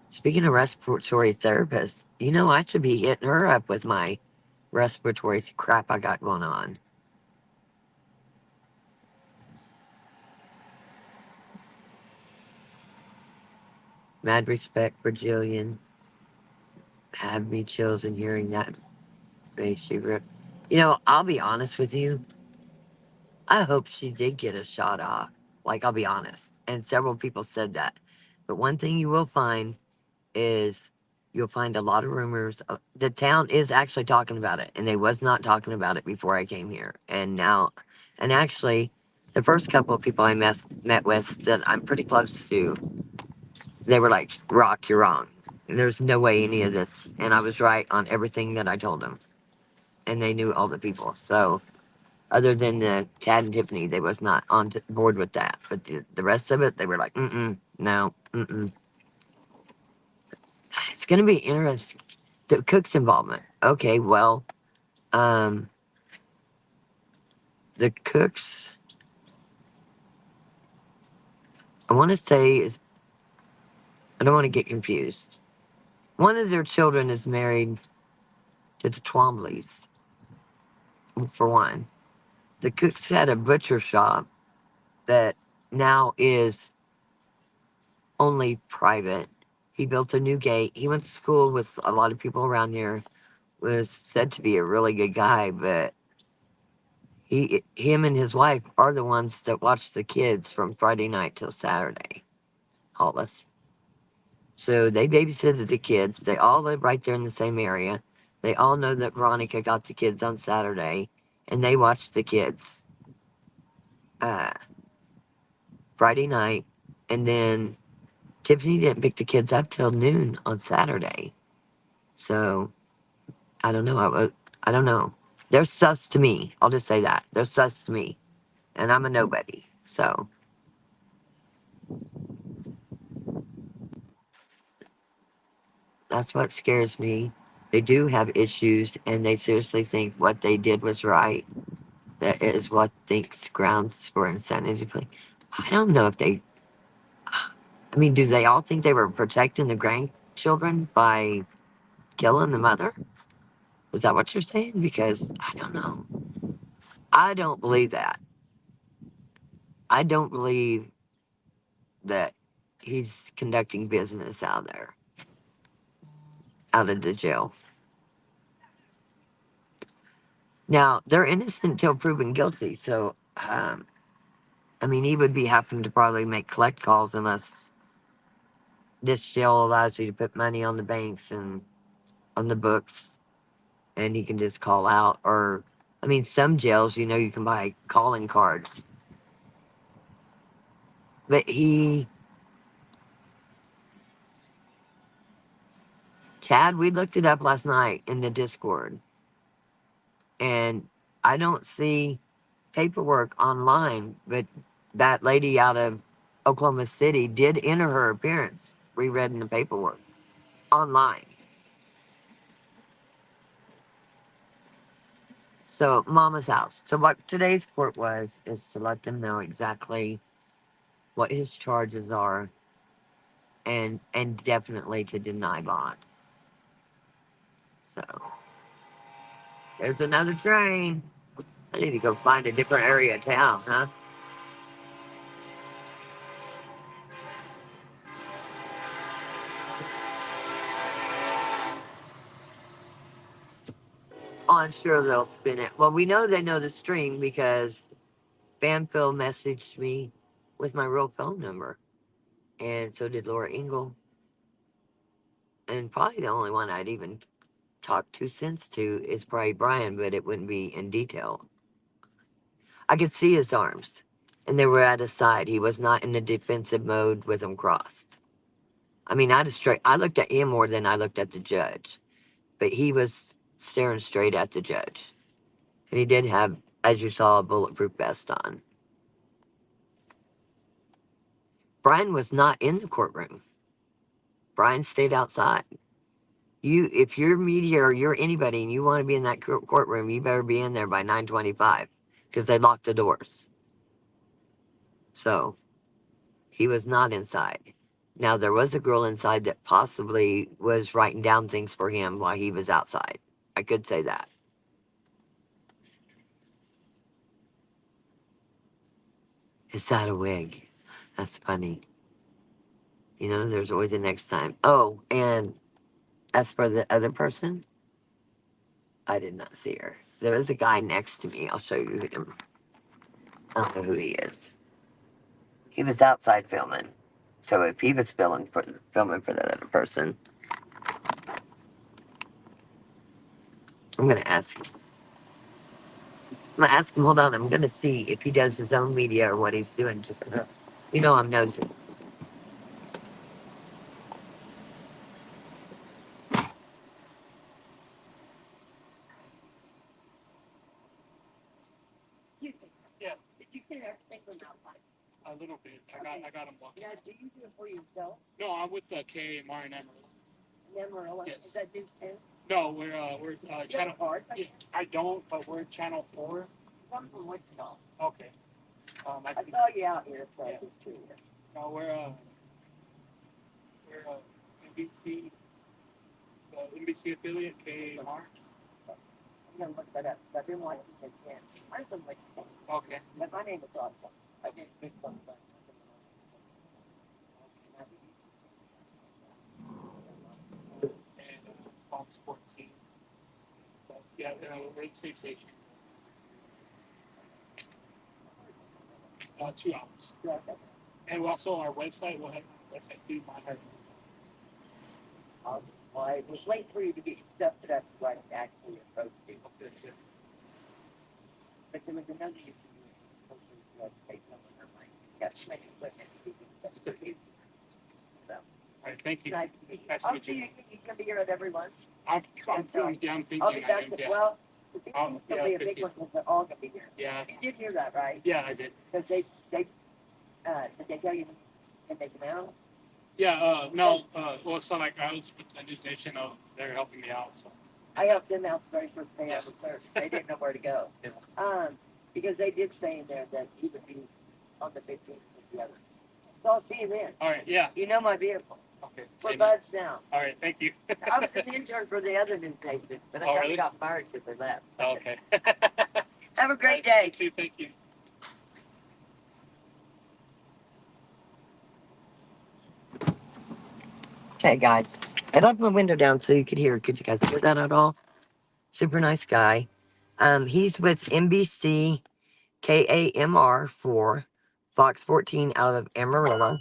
speaking of respiratory therapists, I should be hitting her up with my respiratory crap I got going on. Mad respect for Jillian. Had me chills in hearing that. Makes you rip. I'll be honest with you. I hope she did get a shot off. Like, I'll be honest. And several people said that. But one thing you will find is you'll find a lot of rumors. The town is actually talking about it, and they was not talking about it before I came here. And now, and actually, the first couple of people I met with that I'm pretty close to, they were like, "Rock, you're wrong. There's no way any of this." And I was right on everything that I told them, and they knew all the people. So other than the Tad and Tiffany, they was not on board with that. But the rest of it, they were like, no, It's gonna be interesting. The cook's involvement. Okay, well, um, the cooks, I want to say is, I don't want to get confused. One of their children is married to the Twombleys, for one. The cooks had a butcher shop that now is only private. He built a new gate. He went to school with a lot of people around here. Was said to be a really good guy, but him and his wife are the ones that watch the kids from Friday night till Saturday. Hollis. So they babysit the kids. They all live right there in the same area. They all know that Veronica got the kids on Saturday, and they watch the kids uh, Friday night, and then Tiffany didn't pick the kids up till noon on Saturday. So I don't know. I don't know. They're sus to me. I'll just say that they're sus to me, and I'm a nobody. So that's what scares me. They do have issues, and they seriously think what they did was right. That is what thinks grounds for insanity plea. I don't know if they. I mean, do they all think they were protecting the grandchildren by killing the mother? Is that what you're saying? Because I don't know. I don't believe that. I don't believe that he's conducting business out there, out of the jail. Now, they're innocent till proven guilty. So, I mean, he would be having to probably make collect calls unless this jail allows you to put money on the banks and on the books, and he can just call out. Or, I mean, some jails, you can buy calling cards. But Tad, we looked it up last night in the Discord, and I don't see paperwork online, but that lady out of Oklahoma City did enter her appearance, reread in the paperwork online. So, Mama's house. So, what today's court was is to let them know exactly what his charges are, and definitely to deny bond. So, there's another train. I need to go find a different area of town, huh? Oh, I'm sure they'll spin it. Well, we know they know the stream because Banfield messaged me with my real phone number, and so did Laura Ingle. And probably the only one I'd even talk 2 cents to is probably Brian, but it wouldn't be in detail. I could see his arms, and they were at his side. He was not in the defensive mode with them crossed. I mean, I looked at him more than I looked at the judge, but he was staring straight at the judge, and he did have as you saw, a bulletproof vest on. Brian was not in the courtroom. Brian stayed outside. If you're media or you're anybody and you want to be in that courtroom, you better be in there by 9:25 because they locked the doors. So he was not inside. Now there was a girl inside that possibly was writing down things for him while he was outside. I could say that. Is that a wig? That's funny. You know, there's always a next time. Oh, and as for the other person, I did not see her. There is a guy next to me. I'll show you him. I don't know who he is. He was outside filming. So if he was filming for that other person, I'm gonna ask him. I'm gonna ask him. Hold on. I'm gonna see if he does his own media or what he's doing. Just you know, I'm nosy. Yeah. Did you get everything from outside? A little bit. I got them walking. Yeah. Do you do it for yourself? No, I'm with Kay, Mara, and Amarillo. Yes. Is that news 10? No, we're channel. Hard, yeah, I don't, but we're channel 4. I'm from Wichita. Okay. I saw you out here, so yeah. It's true. No, we're NBC, NBC affiliate KMR. I'm gonna look that up. I've been watching it again. I'm from Wichita. Okay. But my name is Roscoe. I didn't think something. And Fox 14. But yeah, rate safe station. 2 hours. Yeah, okay. And also our website, we'll have a website too. Well, I was waiting for you to get your stuff set up so I can actually approach people. Okay, yeah. But there was another issue with the website number. Got too many equipment. So. All right, thank you. Nice to meet you. Nice to meet you. You can be here at every lunch. I'm thinking. I'll be back to, well, the big one's going to be a big one because they're all going to be here. Yeah. You did hear that, right? Yeah, I did. Because did they tell you when they come out? Yeah, no, well, it's not like I was with the News Nation, they're helping me out, so. I helped them out the very first day I was there. They didn't know where to go. Yeah. Because they did say in there that he would be on the 15th with the others. So I'll see you then. All right, yeah. You know my vehicle. Okay. We're buds now. All right, thank you. I was an intern for the other news station, but I really? Got fired because they left. Oh, okay. Have a great day. You too, thank you. Okay, guys. I left my window down so you could hear. Could you guys hear that at all? Super nice guy. He's with NBC KAMR for Fox 14 out of Amarillo.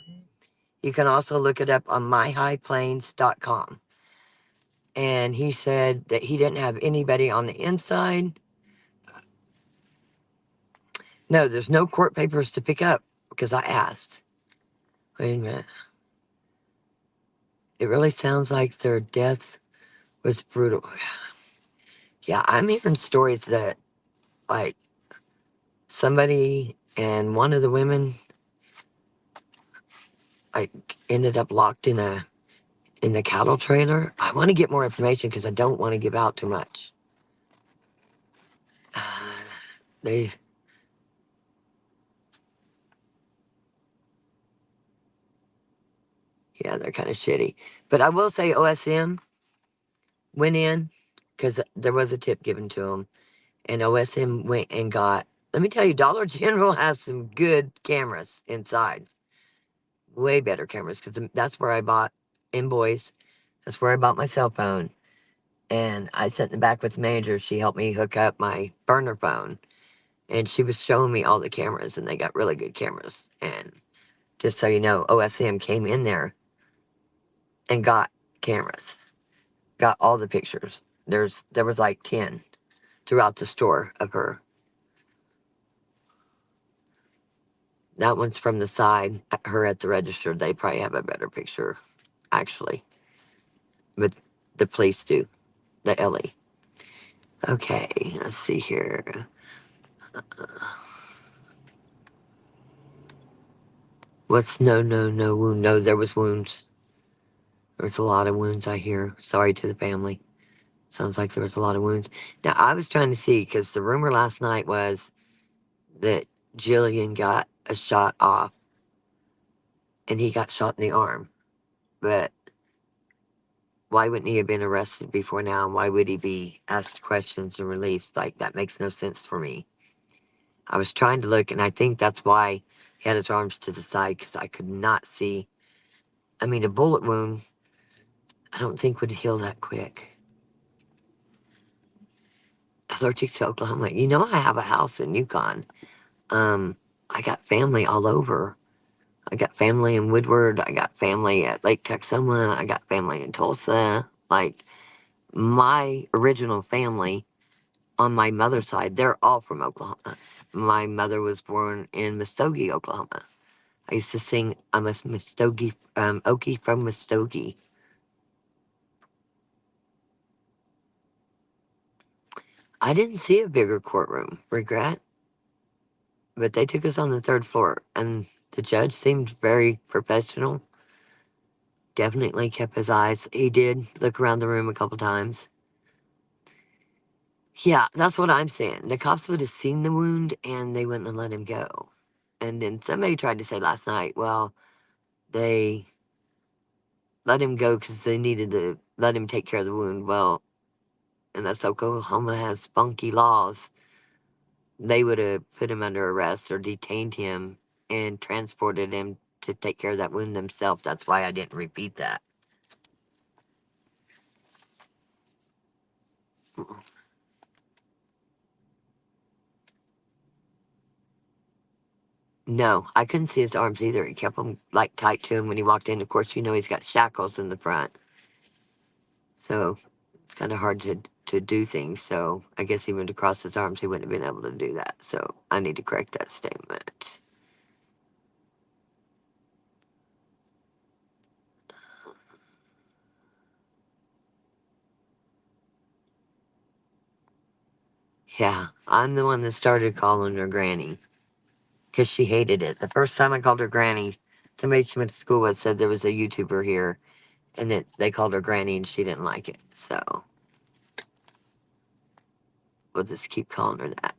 You can also look it up on myhighplains.com. And he said that he didn't have anybody on the inside. No, there's no court papers to pick up because I asked. Wait a minute. It really sounds like their death was brutal. Yeah, I'm hearing stories that, like, somebody and one of the women, like, ended up locked in the cattle trailer. I want to get more information because I don't want to give out too much. They Yeah, they're kind of shitty. But I will say OSM went in because there was a tip given to them. And OSM went and got, let me tell you, Dollar General has some good cameras inside. Way better cameras because that's where I bought, in Boise, that's where I bought my cell phone. And I sat in the back with the manager. She helped me hook up my burner phone. And she was showing me all the cameras, and they got really good cameras. And just so you know, OSM came in there and got cameras, got all the pictures. There was like 10 throughout the store of her. That one's from the side. Her at the register. They probably have a better picture, actually. But the police do. The Ellie. Okay, let's see here. What's no wound? No, there was wounds. There was a lot of wounds, I hear. Sorry to the family. Sounds like there was a lot of wounds. Now, I was trying to see, because the rumor last night was that Jillian got a shot off and he got shot in the arm. But why wouldn't he have been arrested before now? And why would he be asked questions and released? Like, that makes no sense for me. I was trying to look, and I think that's why he had his arms to the side, because I could not see. I mean, a bullet wound, I don't think would heal that quick. Allergic to Oklahoma. You know, I have a house in Yukon. I got family all over. I got family in Woodward. I got family at Lake Texoma. I got family in Tulsa. Like, my original family on my mother's side, they're all from Oklahoma. My mother was born in Muskogee, Oklahoma. I used to sing, I'm a Muskogee, Okie from Muskogee. I didn't see a bigger courtroom, regret, but they took us on the third floor, and the judge seemed very professional. Definitely kept his eyes. He did look around the room a couple times. Yeah, that's what I'm saying. The cops would have seen the wound and they wouldn't have let him go. And then somebody tried to say last night, well, they let him go because they needed to let him take care of the wound. Well, unless Oklahoma has funky laws, they would have put him under arrest or detained him and transported him to take care of that wound themselves. That's why I didn't repeat that. No, I couldn't see his arms either. He kept them like tight to him when he walked in. Of course, you know he's got shackles in the front, so it's kind of hard to do things. So I guess even to cross his arms, he wouldn't have been able to do that. So I need to correct that statement. Yeah, I'm the one that started calling her Granny because she hated it. The first time I called her Granny, somebody she went to school with said there was a YouTuber here, and that they called her Granny, and she didn't like it. So we'll just keep calling her that.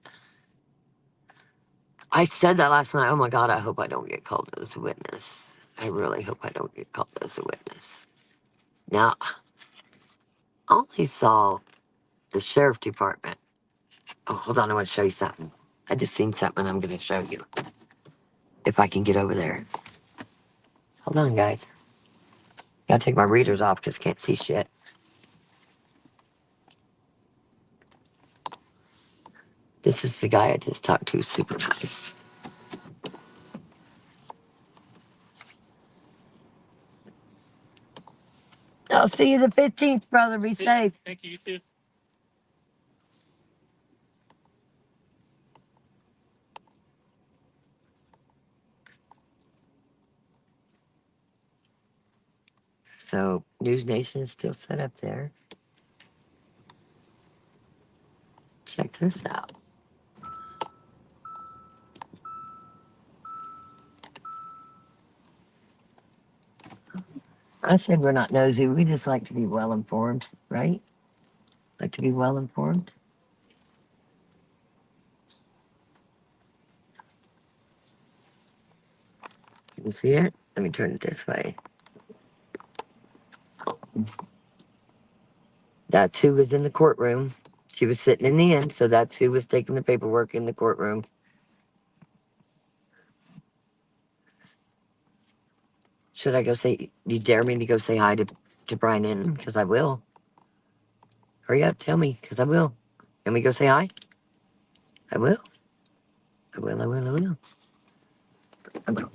I said that last night. Oh my God, I hope I don't get called as a witness. I really hope I don't get called as a witness. Now, I only saw the sheriff department. Oh, hold on, I want to show you something. I just seen something I'm going to show you. If I can get over there. Hold on, guys. Gotta take my readers off because I can't see shit. This is the guy I just talked to, super nice. I'll see you the 15th, brother. Be safe. Thank you, you too. So, News Nation is still set up there. Check this out. I said we're not nosy. We just like to be well informed, right? Like to be well informed. Can you see it? Let me turn it this way. That's who was in the courtroom. She was sitting in the end, so that's who was taking the paperwork in the courtroom. Should I go say, you dare me to go say hi to Brian Inton? Because I will. Hurry up, tell me, because I will. Can we go say hi? I will. I will, I will, I will. I will.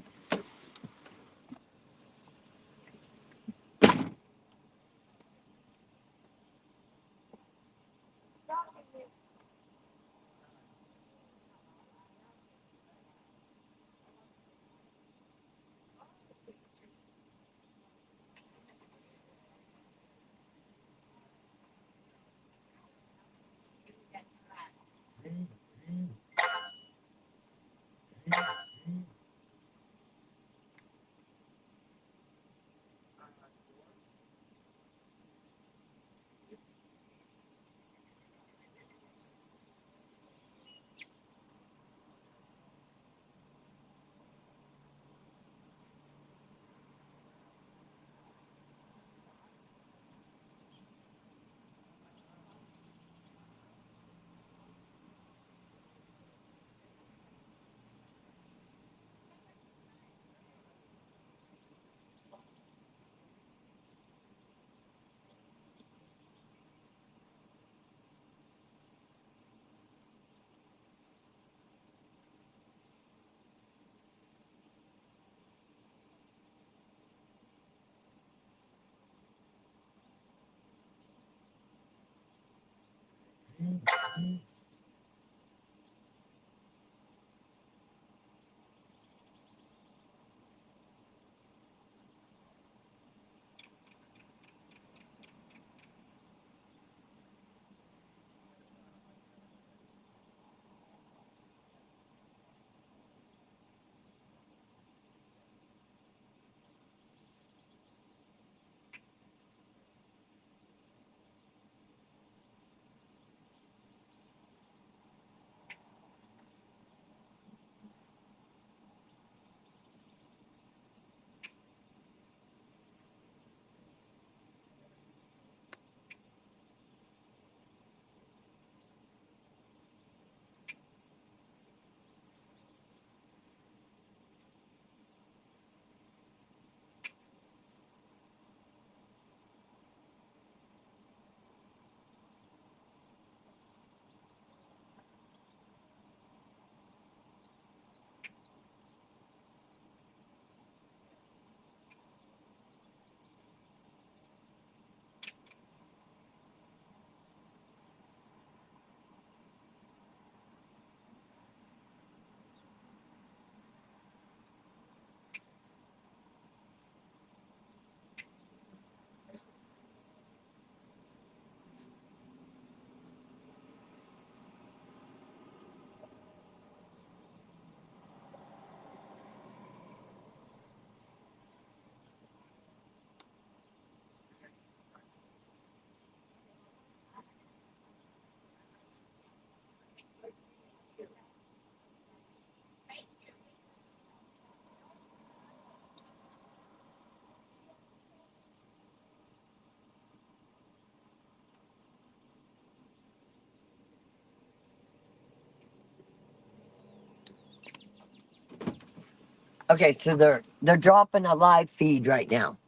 Okay, so they're dropping a live feed right now.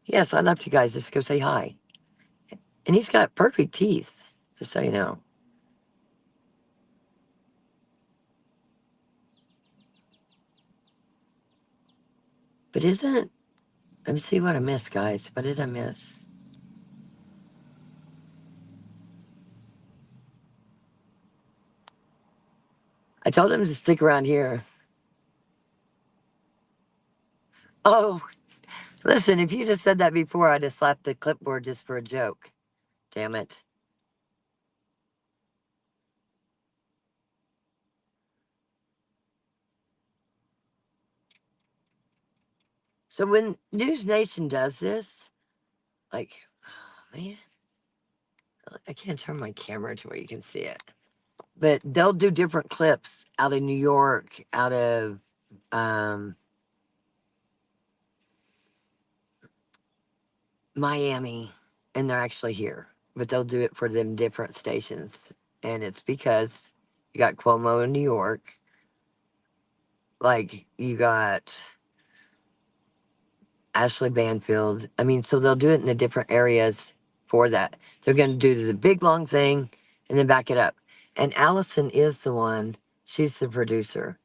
Yes, I left you guys. Just go say hi. And he's got perfect teeth, just so you know. But isn't, let me see what I missed, guys. What did I miss? I told him to stick around here. Oh, listen, if you just said that before, I'd have slapped the clipboard just for a joke. Damn it. So when News Nation does this, like, oh, man, I can't turn my camera to where you can see it. But they'll do different clips out of New York, out of um, Miami, and they're actually here. But they'll do it for them different stations. And it's because you got Cuomo in New York, like you got Ashley Banfield. I mean, so they'll do it in the different areas for that. They're going to do the big long thing and then back it up. And Allison is the one, she's the producer.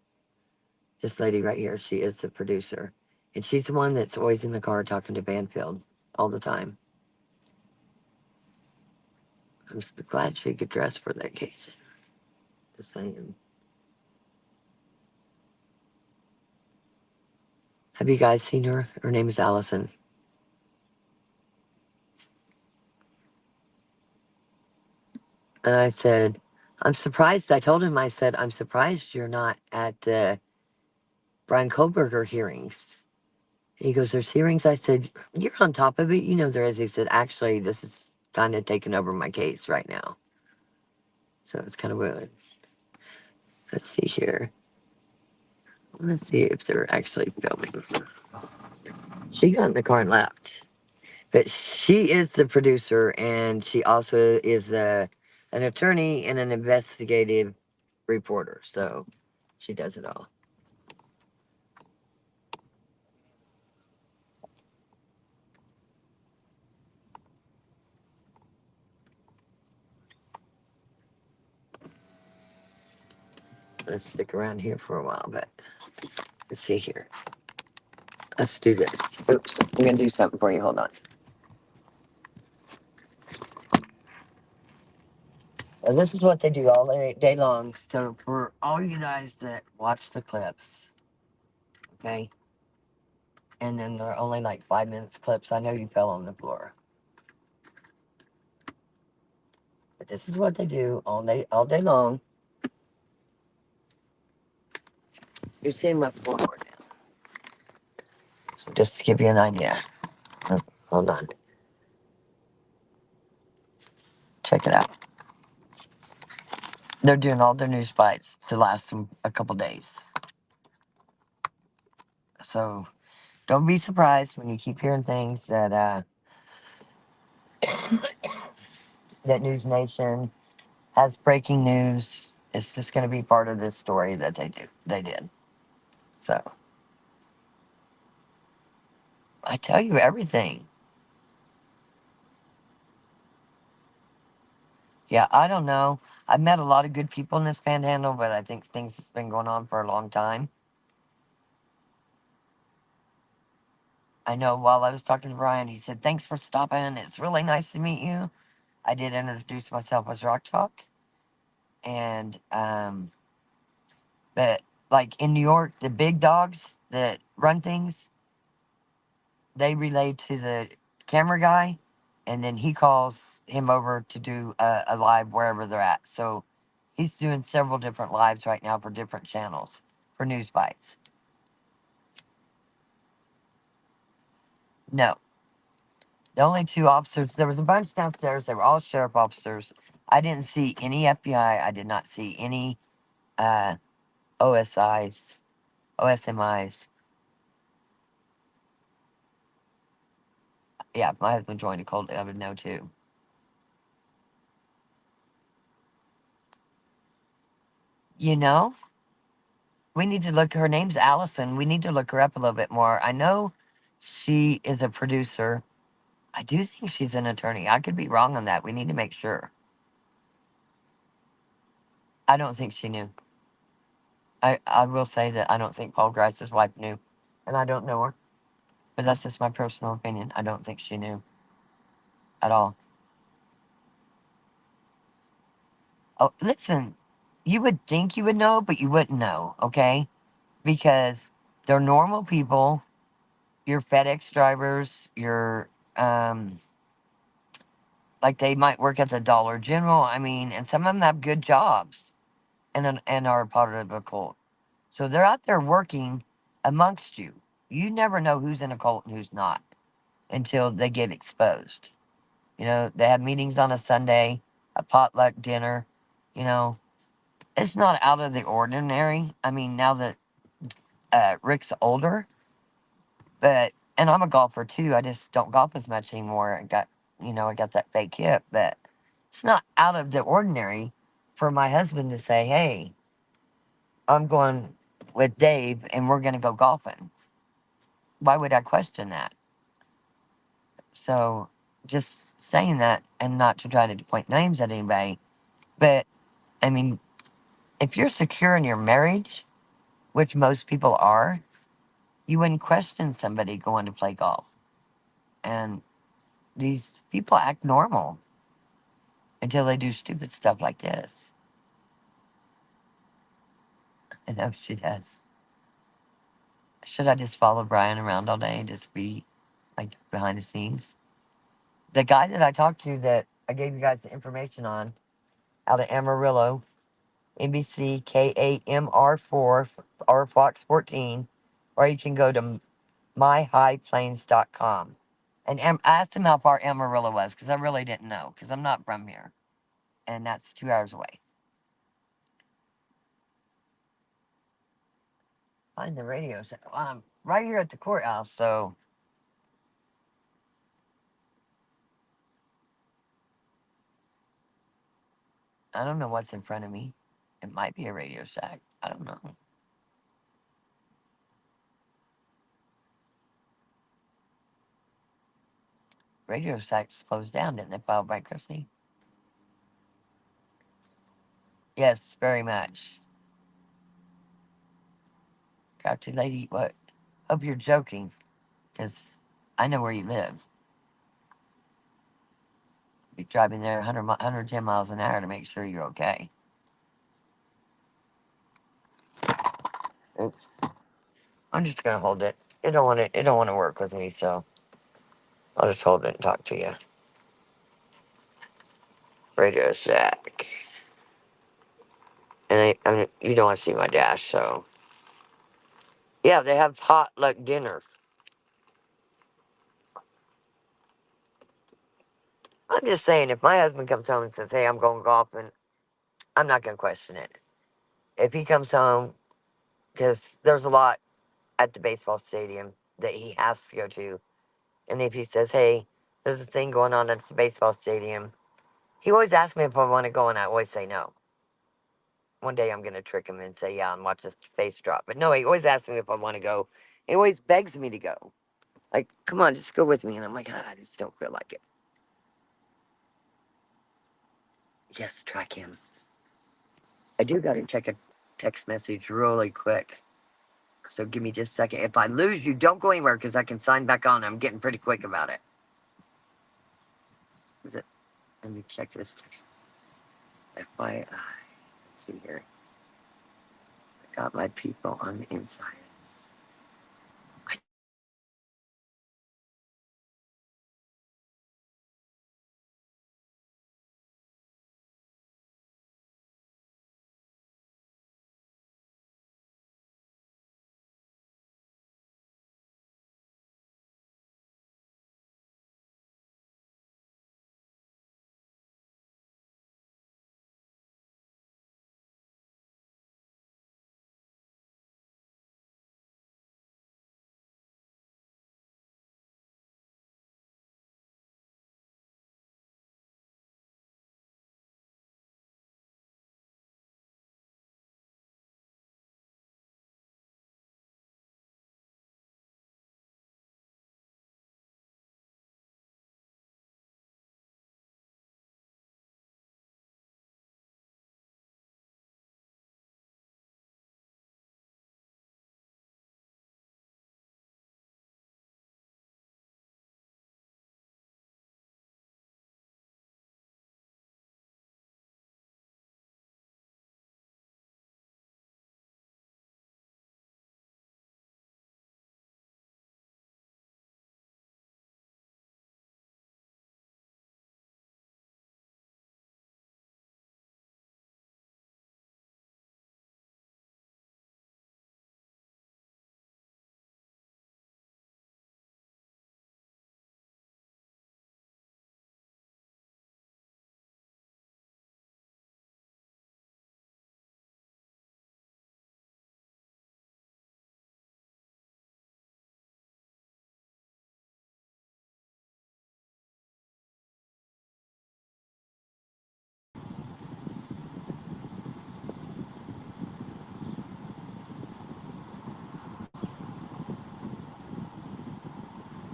This lady right here, she is the producer. And she's the one that's always in the car talking to Banfield all the time. I'm just glad she could dress for the occasion. Just saying. Have you guys seen her? Her name is Allison. And I said, I'm surprised. I told him, I said, I'm surprised you're not at the Brian Kohlberger hearings. He goes, there's hearings. I said, you're on top of it. You know there is. He said, actually, this is kind of taking over my case right now. So it's kind of weird. Let's see here. I want to see if they're actually filming. She got in the car and left. But she is the producer, and she also is an attorney and an investigative reporter. So she does it all. I'm going to stick around here for a while, but let's see here. Let's do this. Oops, I'm going to do something for you. Hold on. And this is what they do all day long. So for all you guys that watch the clips, okay, and then they're only like 5 minutes clips, I know you fell on the floor. But this is what they do all day long. You're seeing my floor now. So just to give you an idea. Oh, hold on. Check it out. They're doing all their news bites to last them a couple days. So don't be surprised when you keep hearing things that News Nation has breaking news. It's just going to be part of this story that they did. So I tell you everything. Yeah, I don't know. I've met a lot of good people in this panhandle, but I think things has been going on for a long time. I know while I was talking to Brian, he said, "Thanks for stopping. It's really nice to meet you." I did introduce myself as Rock Chalk. And, but like in New York, the big dogs that run things, they relay to the camera guy, and then he calls him over to do a live wherever they're at. So he's doing several different lives right now for different channels for news bites. No, the only two officers, there was a bunch downstairs. They were all sheriff officers. I didn't see any FBI. I did not see any uh, OSIs, OSMIs. Yeah, if my husband joined a cult, I would know too. You know, we need to look. Her name's Allison. We need to look her up a little bit more. I know she is a producer. I do think she's an attorney. I could be wrong on that. We need to make sure. I don't think she knew. I will say that I don't think Paul Grice's wife knew, and I don't know her. But that's just my personal opinion. I don't think she knew at all. Oh, listen, you would think you would know, but you wouldn't know, okay? Because they're normal people. Your FedEx drivers, your like they might work at the Dollar General. I mean, and some of them have good jobs and are part of a cult. So they're out there working amongst you. You never know who's in a cult and who's not until they get exposed. You know, they have meetings on a Sunday, a potluck dinner. You know, it's not out of the ordinary. I mean, now that Rick's older, but and I'm a golfer too. I just don't golf as much anymore. I got that fake hip, but it's not out of the ordinary for my husband to say, "Hey, I'm going with Dave, and we're going to go golfing." Why would I question that? So, just saying that, and not to try to point names at anybody, but I mean, if you're secure in your marriage, which most people are, you wouldn't question somebody going to play golf. And these people act normal until they do stupid stuff like this. I know she does. Should I just follow Brian around all day and just be like behind the scenes? The guy that I talked to that I gave you guys the information on out of Amarillo, NBC KAMR4 or Fox 14, or you can go to myhighplains.com. And I asked him how far Amarillo was because I really didn't know because I'm not from here. And that's 2 hours away. Find the radio station. Well, I'm right here at the courthouse, so I don't know what's in front of me. It might be a Radio Shack. I don't know. Radio Shack's closed down, didn't they? File bankruptcy? Yes, very much. Grouchy lady, what? Hope you're joking, because I know where you live. Be driving there 110 miles an hour to make sure you're okay. Oops. I'm just gonna hold it. It don't want to. It don't want to work with me, so I'll just hold it and talk to you. Radio Shack. And you don't want to see my dash, so yeah, they have potluck dinner. I'm just saying, if my husband comes home and says, "Hey, I'm going golfing," I'm not gonna question it. If he comes home, because there's a lot at the baseball stadium that he has to go to, and if he says, "Hey, there's a thing going on at the baseball stadium," he always asks me if I want to go, and I always say no. One day I'm gonna trick him and say yeah and watch his face drop. But no, he always asks me if I want to go. He always begs me to go. Like, come on, just go with me. And I'm like, I just don't feel like it. Yes, track him. I do gotta check a text message really quick. So give me just a second. If I lose you, don't go anywhere because I can sign back on. I'm getting pretty quick about it. Is it? Let me check this text. FYI. Let's see here. I got my people on the inside.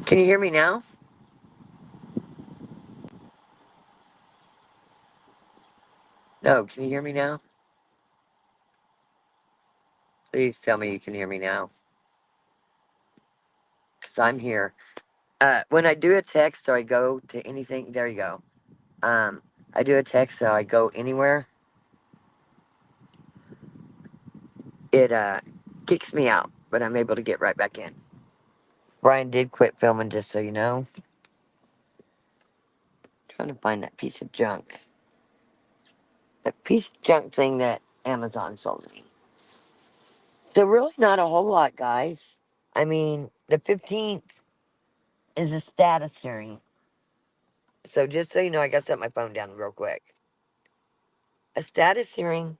Can you hear me now? No, can you hear me now? Please tell me you can hear me now. Because I'm here. When I do a text or I go to anything, there you go. I do a text so I go anywhere. It kicks me out, but I'm able to get right back in. Brian did quit filming, just so you know. Trying to find that piece of junk. That piece of junk thing that Amazon sold me. So really not a whole lot, guys. I mean, the 15th is a status hearing. So just so you know, I gotta set my phone down real quick. A status hearing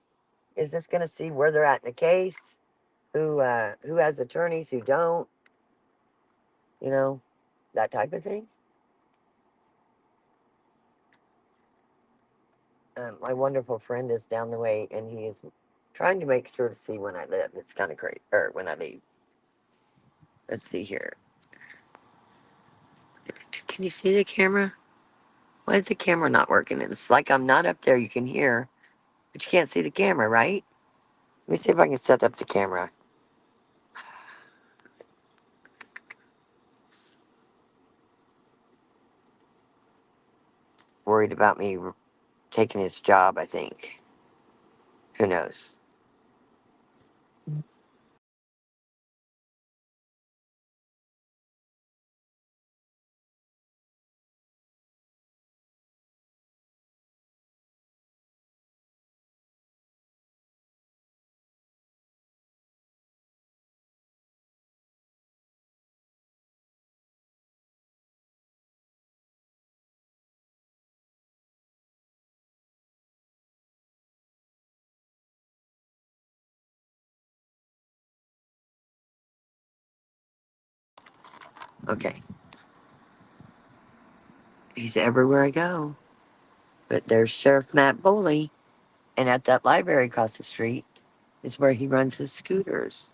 is just gonna see where they're at in the case, who has attorneys, who don't, you know, that type of thing. My wonderful friend is down the way, and he is trying to make sure to see when I live. It's kind of crazy, or when I leave. Let's see here. Can you see the camera? Why is the camera not working? It's like I'm not up there. You can hear, but you can't see the camera, right? Let me see if I can set up the camera. worried about me taking his job, I think. Who knows? Okay. He's everywhere I go. But there's Sheriff Matt Boley, and at that library across the street is where he runs his scooters.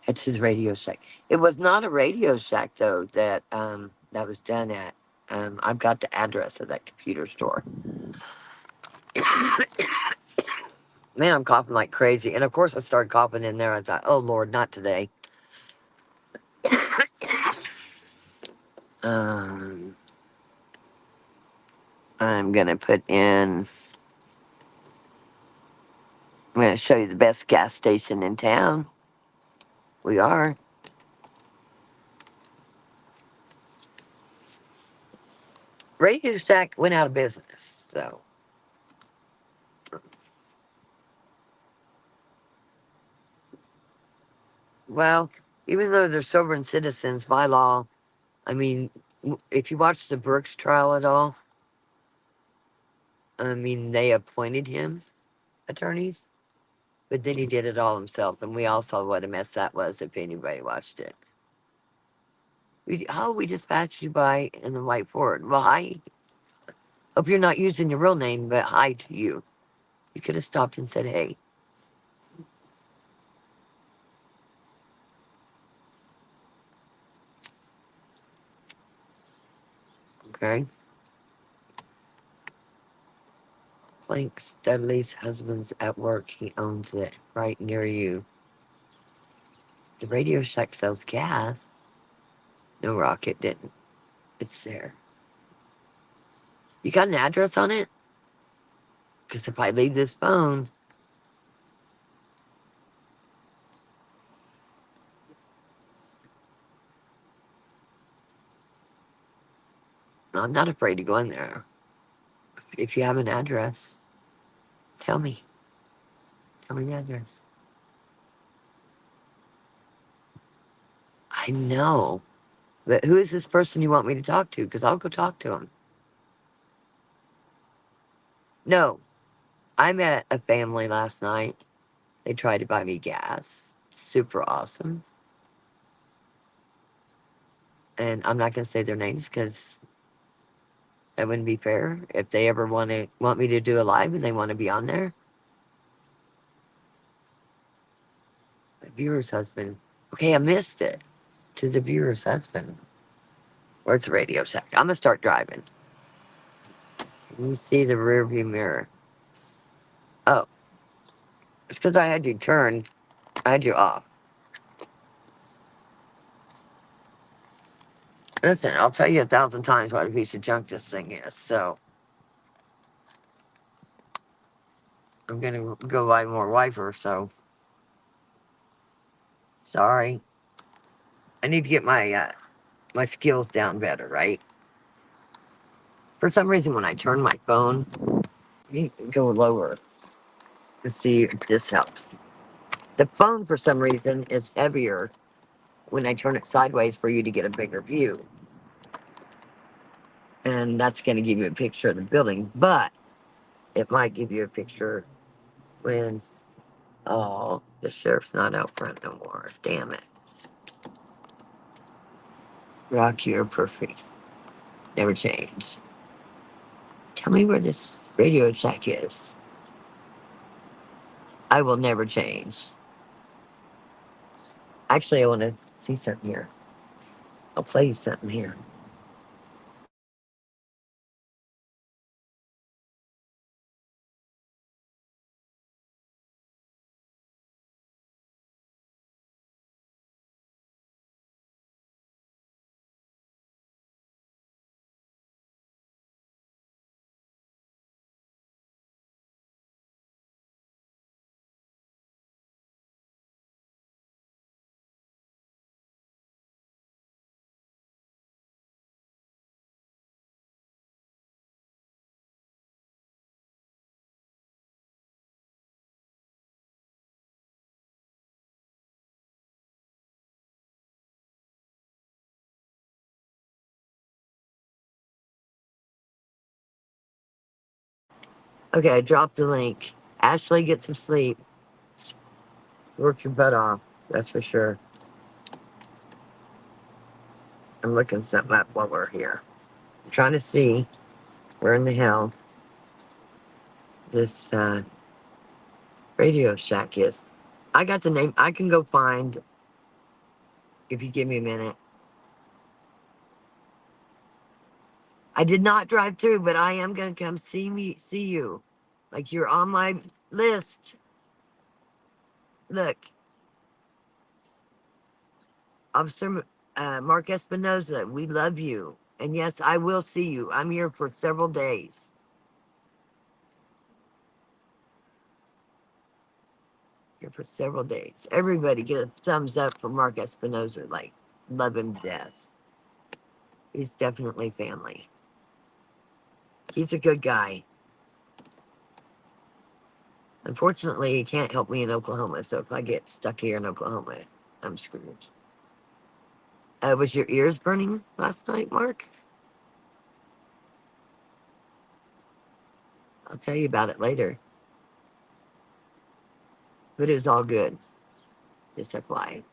It's his Radio Shack. It was not a Radio Shack though that was done at. I've got the address of that computer store. Man, I'm coughing like crazy, and of course I started coughing in there. I thought, oh Lord, not today. Um, I'm gonna put in. I'm gonna show you the best gas station in town. We are. Radio Shack went out of business, so. Well, even though they're sovereign citizens by law, I mean, if you watch the Brooks trial at all, I mean, they appointed him attorneys, but then he did it all himself, and we all saw what a mess that was if anybody watched it. We just passed you by in the white Ford. Well, hi. Hope you're not using your real name, but hi to you. You could have stopped and said, hey. Okay? Plank Studley's husband's at work. He owns it right near you. The Radio Shack sells gas. No, Rocket didn't. It's there. You got an address on it? Because if I leave this phone, I'm not afraid to go in there. If you have an address, tell me. Tell me the address. I know. But who is this person you want me to talk to? Because I'll go talk to him. No. I met a family last night. They tried to buy me gas. Super awesome. And I'm not going to say their names because that wouldn't be fair. If they ever want me to do a live and they want to be on there. My viewer's husband. Okay, I missed it. To the viewer's husband. Where's the Radio Shack? I'm going to start driving. Can you see the rear view mirror? Oh, it's because I had you turn. I had you off. Listen, I'll tell you 1,000 times what a piece of junk this thing is. So I'm going to go buy more wipers. So sorry. I need to get my skills down better, right? For some reason, when I turn my phone, you can go lower and see if this helps. The phone, for some reason, is heavier when I turn it sideways for you to get a bigger view. And that's going to give you a picture of the building, but it might give you a picture when, oh, the sheriff's not out front no more. Damn it. Rock, you're perfect. Never change. Tell me where this Radio Shack is. I will never change. Actually, I want to see something here. I'll play you something here. Okay, I dropped the link. Ashley, get some sleep. Work your butt off. That's for sure. I'm looking something up while we're here. I'm trying to see where in the hell this Radio Shack is. I got the name. I can go find if you give me a minute. I did not drive through, but I am gonna come see you. Like you're on my list. Look, Officer Mark Espinoza, we love you. And yes, I will see you. I'm here for several days. Here for several days. Everybody get a thumbs up for Mark Espinoza. Like, love him to death. He's definitely family. He's a good guy. Unfortunately, he can't help me in Oklahoma. So if I get stuck here in Oklahoma, I'm screwed. Was your ears burning last night, Mark? I'll tell you about it later. But it was all good. Just FYI.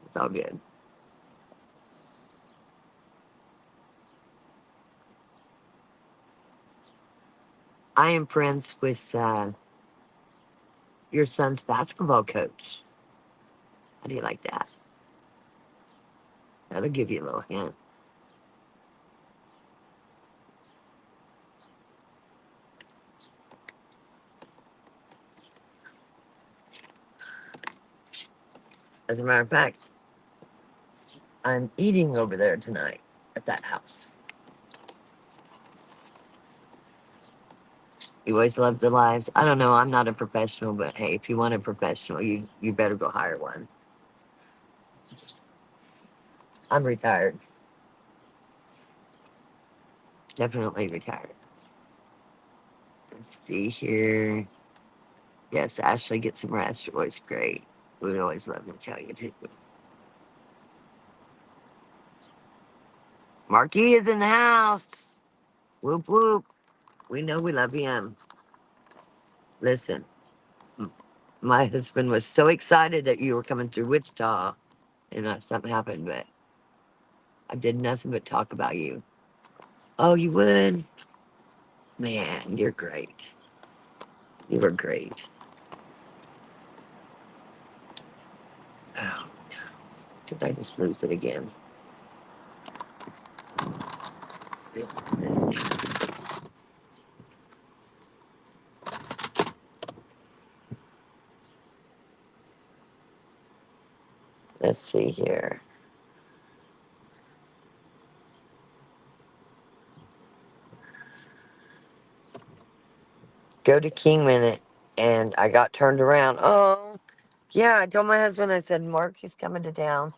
It's all good. I am friends with your son's basketball coach. How do you like that? That'll give you a little hint. As a matter of fact, I'm eating over there tonight at that house. You always love the lives. I don't know. I'm not a professional, but hey, if you want a professional, you better go hire one. I'm retired. Definitely retired. Let's see here. Yes, Ashley, get some rest. You're always great. We always love to tell you too. Marquis is in the house. Whoop whoop. We know we love him. Listen, my husband was so excited that you were coming through Wichita and something happened, but I did nothing but talk about you. Oh, you would? Man, you're great. You were great. Oh, did I just lose it again? Let's see here. Go to Kingman and I got turned around. Oh, yeah, I told my husband, I said, Mark, he's coming to town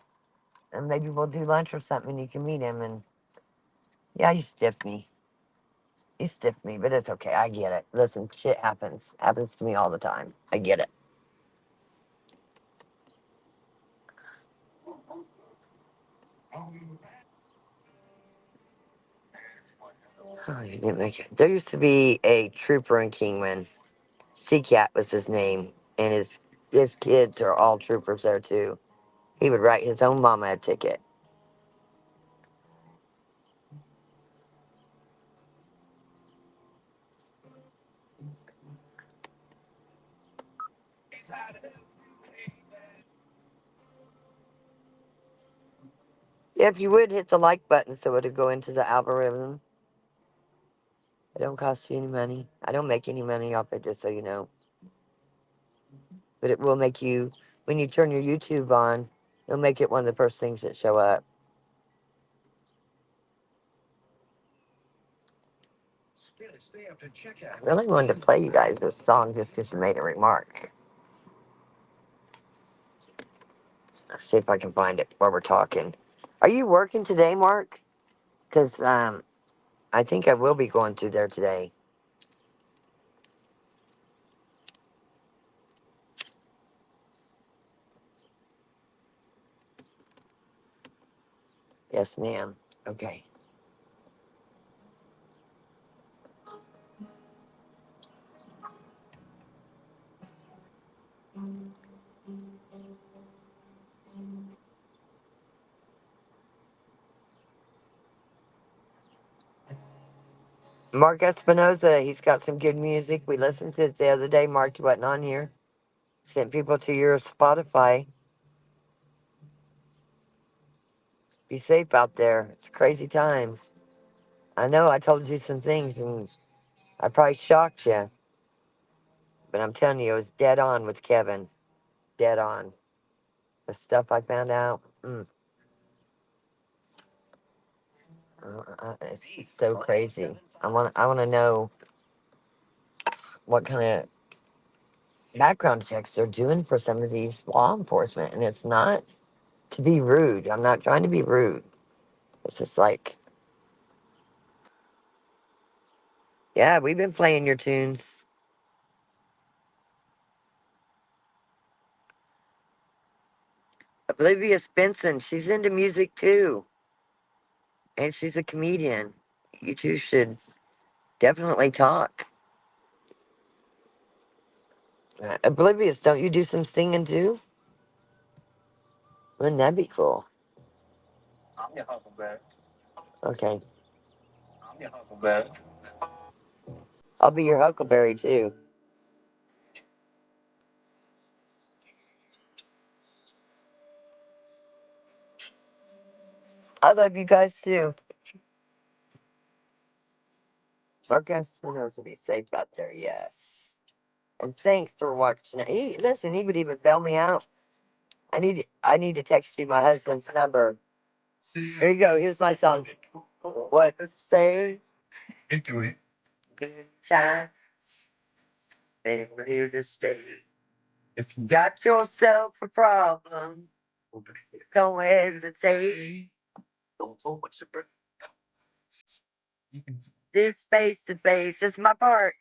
and maybe we'll do lunch or something and you can meet him. And yeah, you stiffed me. You stiffed me, but it's okay. I get it. Listen, shit happens. Happens to me all the time. I get it. Oh, you didn't make it. There used to be a trooper in Kingman. Seacat was his name, and his kids are all troopers there too. He would write his own mama a ticket. Yeah, if you would hit the like button so it would go into the algorithm. It don't cost you any money. I don't make any money off it, just so you know. But it will make you, when you turn your YouTube on, it'll make it one of the first things that show up. I really wanted to play you guys this song just because you made a remark. Let's see if I can find it while we're talking. Are you working today, Mark? Because I think I will be going through there today. Yes, ma'am. Okay. Mark Espinoza, he's got some good music. We listened to it the other day. Mark, you wasn't on here. Sent people to your Spotify. Be safe out there. It's crazy times. I know I told you some things and I probably shocked you, but I'm telling you, it was dead on with Kevin. Dead on. The stuff I found out. It's just so crazy. I want to know what kind of background checks they're doing for some of these law enforcement, and it's not to be rude. I'm not trying to be rude. It's just like, yeah, we've been playing your tunes. Olivia Benson, she's into music too, and she's a comedian. You two should definitely talk. Oblivious, don't you do some singing too? Wouldn't that be cool? I'm your huckleberry. Okay, I'm your huckleberry. I'll be your huckleberry too. I love you guys too. Marcus knows to be safe out there, yes. And thanks for watching. Listen, he would even bail me out. I need to text you my husband's number. Here you go. Here's my song. What say? Into it. Good time. They were here to stay. If you got yourself a problem, don't hesitate. Don't so much. This face to face is my part.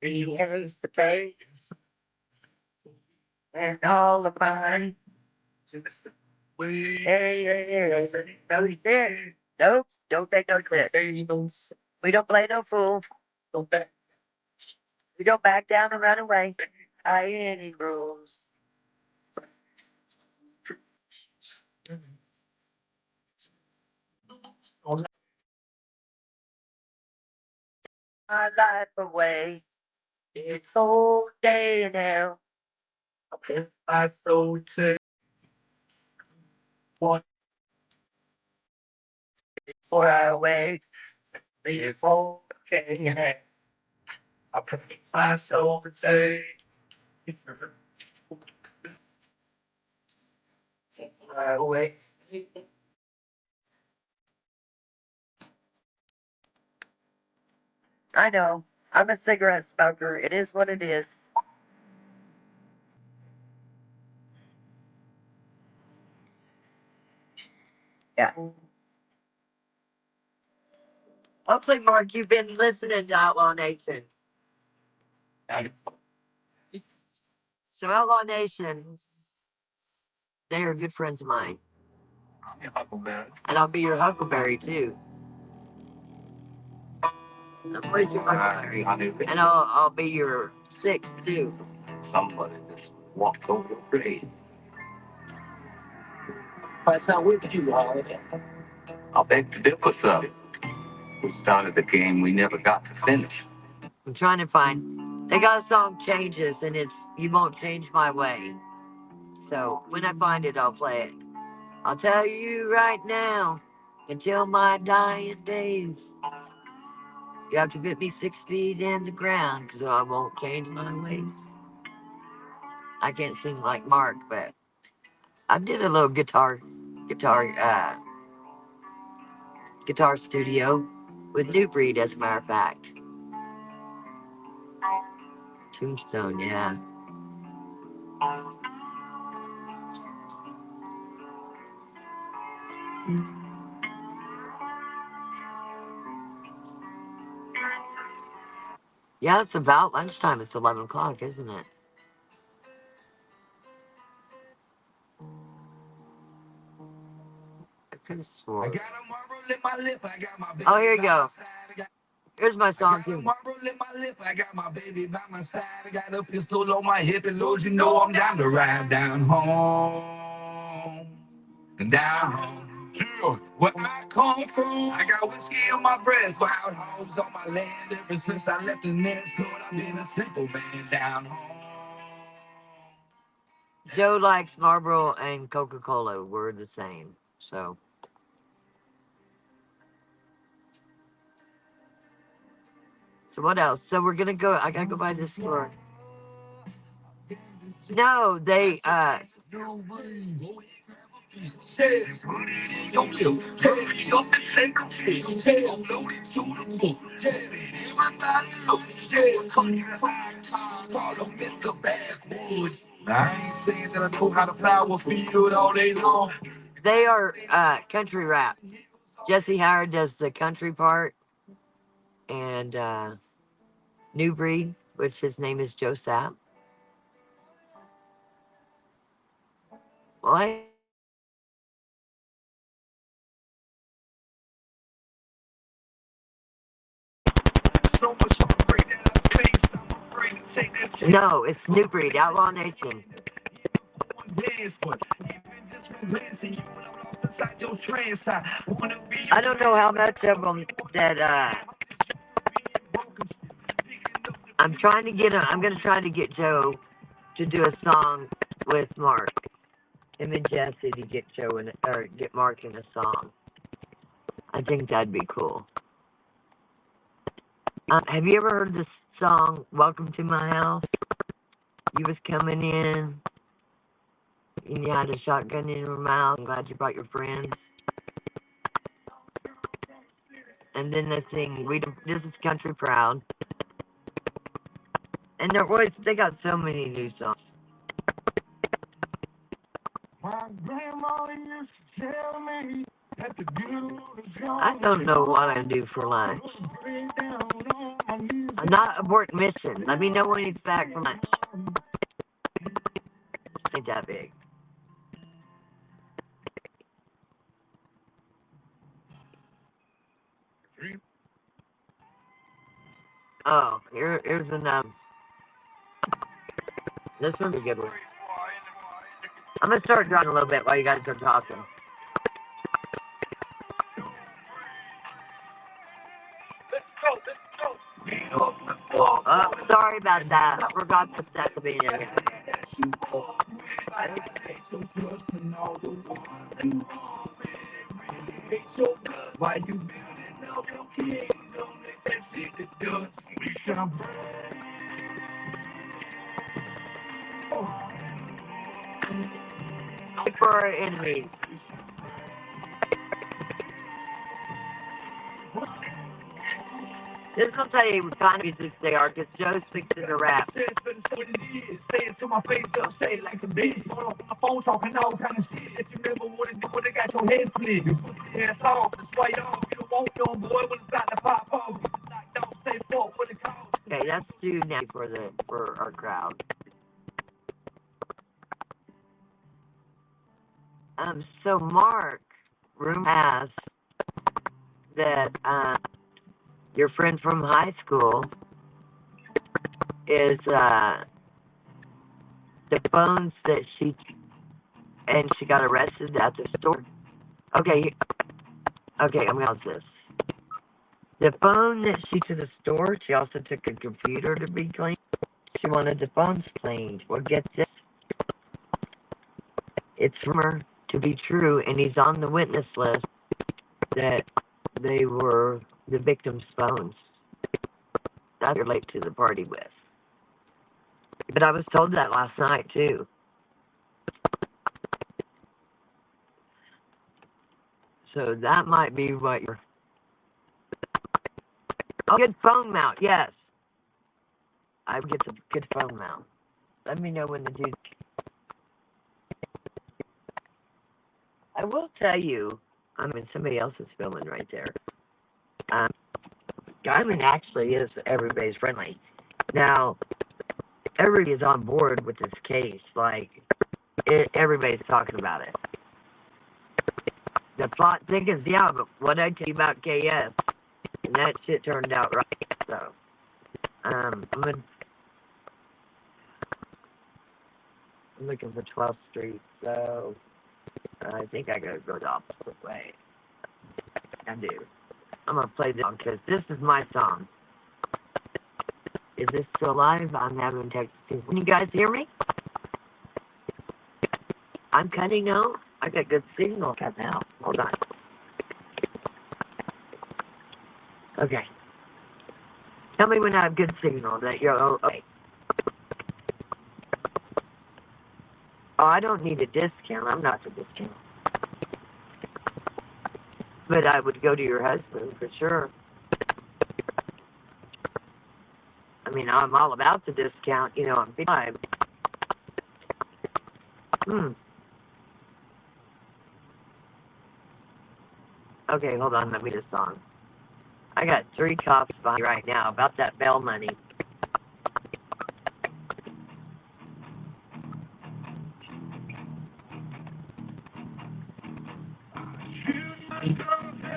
He has to pay. And all of mine. Hey, hey, hey, hey. No, he did. Nope, don't take no tricks. We don't play no fool. We don't back down and run away. By any rules. My life away. It's whole day in hell. I so take one for our way. Live whole day in hell. I put my soul to say. Right away. I know. I'm a cigarette smoker. It is what it is. Yeah. Hopefully, Mark, you've been listening to Outlaw Nation. So, Outlaw Nation, they are good friends of mine. I'm your huckleberry. And I'll be your huckleberry, too. I'm always your huckleberry. And I'll be your six, too. Somebody just walked over the grave. Pass out with you, Holiday. I beg to differ, sir. We started the game we never got to finish. I'm trying to find. They got a song Changes, and it's You Won't Change My Way. So, when I find it, I'll play it. I'll tell you right now, until my dying days, you have to put me 6 feet in the ground, 'cause I won't change my ways. I can't sing like Mark, but I did a little guitar, guitar studio with New Breed, as a matter of fact. Tombstone, yeah. Yeah, it's about lunchtime. It's 11 o'clock, isn't it? I could have sworn. Oh, here you go. Here's my I song got a too. marble in my lip, I got my baby by my side. I got a pistol on my hip, and Lord, you know I'm down to ride down home. Down home. Yeah, where I come from, I got whiskey on my breath, wild hogs on my land. Ever since I left the nest, Lord, I've been a simple man down home. Joe likes Marlboro and Coca-Cola. We're the same. So what else? So we're gonna go. I gotta go by this store. No, they I ain't saying that I know how to plow a field all day long. they are country rap. Jesse Howard does the country part, and New Breed, which his name is Joe Sapp. Well, no, it's New Breed, Outlaw Nation. I don't know how much of them that I'm trying to get. I'm gonna try to get Joe to do a song with Mark. Him and Jesse to get Joe in, or get Mark in a song. I think that'd be cool. Have you ever heard this song, Welcome to My House? You was coming in, and you had a shotgun in your mouth. I'm glad you brought your friends. And then they sing, this is Country Proud. And they got so many new songs. My grandma used to tell me that the good is gone. I don't know what I do for lunch. I'm not abort mission. Let me know when he's back from lunch. Ain't that big. Oh, here's another. This one's a good one. I'm gonna start driving a little bit while you guys are talking. Oh, sorry about that. I forgot to set the video. Why you building up your kids? Don't let that shit to dust. We shall For our enemies. This will tell you what kind of music they are, because Joe speaks in the rap. Say it to my face up, say it like a bitch. Hold on my phone talking all kind of shit. That you never would have done, they got your head split. You put your ass off, it's white off. You don't want no boy when it's about to pop off. Don't stay fuck for the call. Okay, that's too nasty for our crowd. So Mark, room has that your friend from high school is the phones that she got arrested at the store. Okay, I'm gonna use this. The phone that she took to the store, she also took a computer to be cleaned. She wanted the phones cleaned. Well, get this. It's rumor to be true, and he's on the witness list that they were the victim's phones. That's relate to the party with. But I was told that last night, too. So that might be what you're... Oh, good phone mount, yes. I would get the good phone mount. Let me know when the dude... I will tell you, I mean, somebody else is filming right there. Diamond actually is everybody's friendly. Now, everybody is on board with this case. Like, everybody's talking about it. The plot thickens, yeah, but what I tell you about KS, And that shit turned out right. So, I'm looking for 12th Street. So, I think I gotta go the opposite way. I do. I'm gonna play this song because this is my song. Is this still live? I'm having texting. Can you guys hear me? I'm cutting out. I got good signal cutting out. Hold on. Okay. Tell me when I have good signal that you're okay. Oh, I don't need a discount. I'm not the discount. But I would go to your husband for sure. I mean, I'm all about the discount, you know, on big time. Okay, hold on, let me do a song. I got 3 cops behind me right now about that bail money. In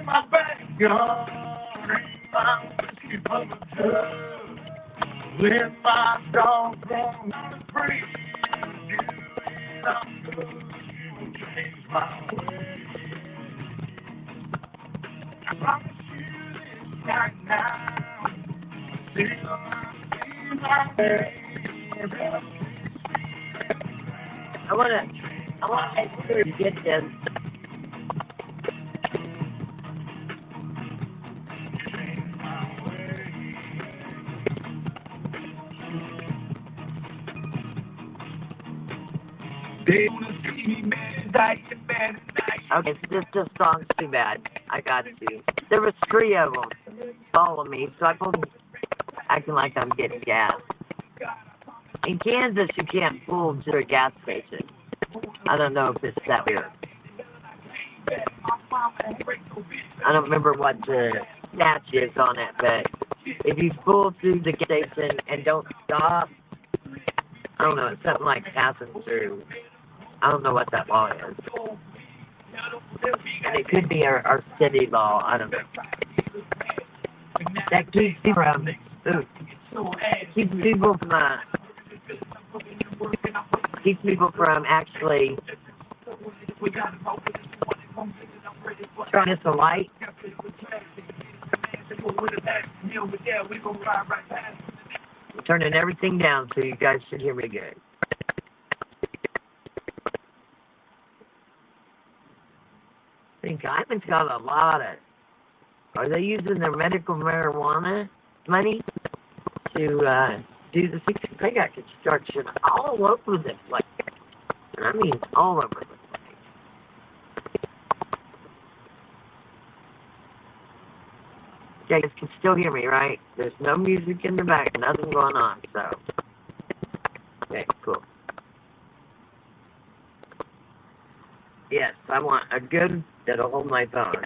my backyard, my whiskey from a jug. Let my dog run on the free. You and I'm good. You will change my way. I promise you this right now. Still I see my way. I wanna make sure you get this. They wanna see me mad, die, bad at night. Okay, so this song's too bad. I got to. There was 3 of them follow me, so I pulled acting like I'm getting gas. In Kansas, you can't pull to a gas station. I don't know if it's that weird. I don't remember what the statute is on it, but if you pull through the gas station and don't stop, I don't know, it's something like passing through. I don't know what that law is. And it could be our city law, I don't know. That keeps people from actually trying to miss a light. I'm turning everything down so you guys should hear me good. I think Ivan's got a lot of... Are they using their medical marijuana money to do the things? They got construction all over the place. And I mean all over the place. You guys can still hear me, right? There's no music in the back, nothing going on, so... Okay, cool. Yes, I want a good that'll hold my phone.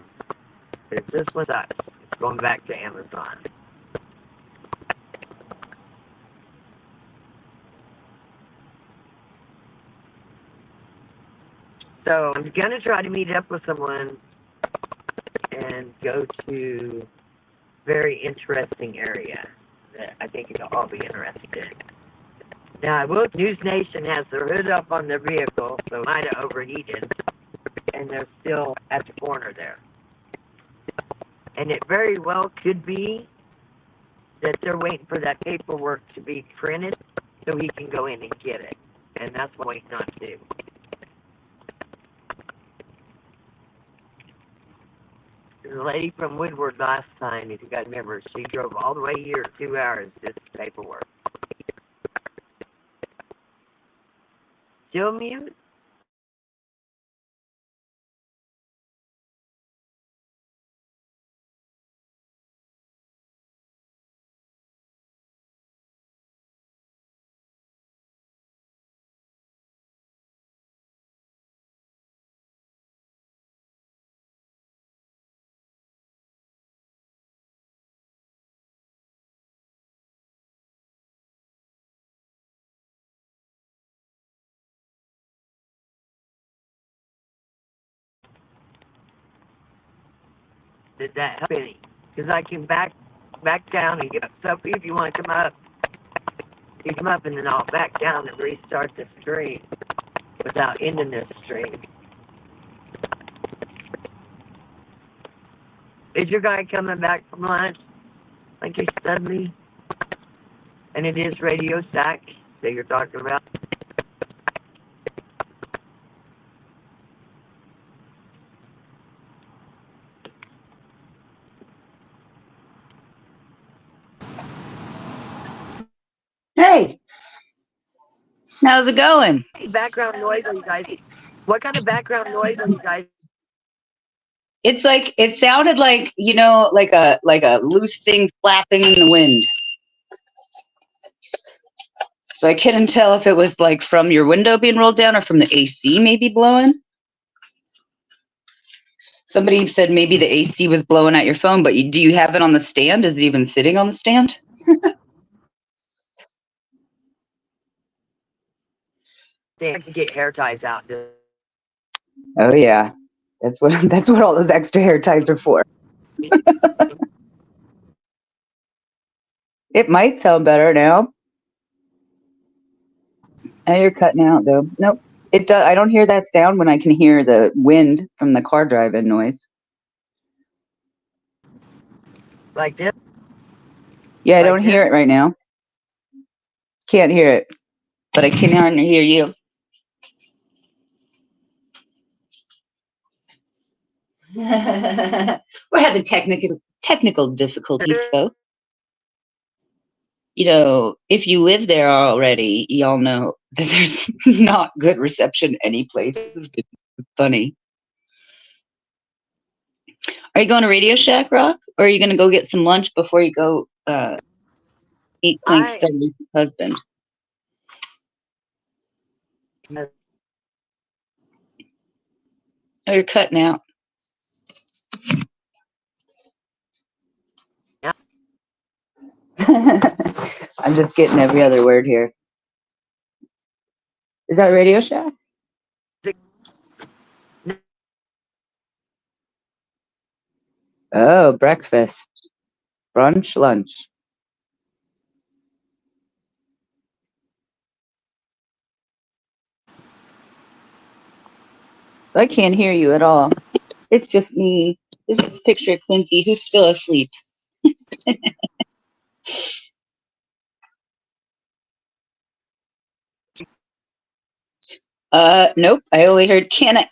If this was us, it's going back to Amazon. So I'm gonna try to meet up with someone and go to a very interesting area that I think you'll all be interested in. Now, I will. News Nation has their hood up on their vehicle, so it might have overheated, and they're still at the corner there. And it very well could be that they're waiting for that paperwork to be printed so he can go in and get it. And that's what we're waiting on to do. The lady from Woodward last time, if you guys remember, she drove all the way here 2 hours just paperwork. Still mute? Did that help any? Because I can back down and get up. So if you want to come up, you come up and then I'll back down and restart the stream without ending this stream. Is your guy coming back from lunch? Like he said me? And it is Radio Shack that you're talking about? Hey, how's it going? Background noise on you guys. What kind of background noise on you guys? It's like it sounded like, you know, like a loose thing flapping in the wind. So I couldn't tell if it was like from your window being rolled down or from the AC maybe blowing. Somebody said maybe the AC was blowing at your phone, but do you have it on the stand? Is it even sitting on the stand? I can get hair ties out. Oh yeah, that's what all those extra hair ties are for. It might sound better now. Now you're cutting out though. Nope, it does. I don't hear that sound when I can hear the wind from the car driving noise. Like this? Yeah, I don't hear it right now. Can't hear it, but I can hear you. We're having technical difficulties, folks. You know, if you live there already, y'all know that there's not good reception anyplace. This is funny. Are you going to Radio Shack, Rock? Or are you going to go get some lunch before you go eat plank stuff with your husband? Oh, you're cutting out. I'm just getting every other word here. Is that Radio Shack? Oh, breakfast, brunch, lunch. I can't hear you at all. It's just me. There's this picture of Quincy who's still asleep. Nope. I only heard can I.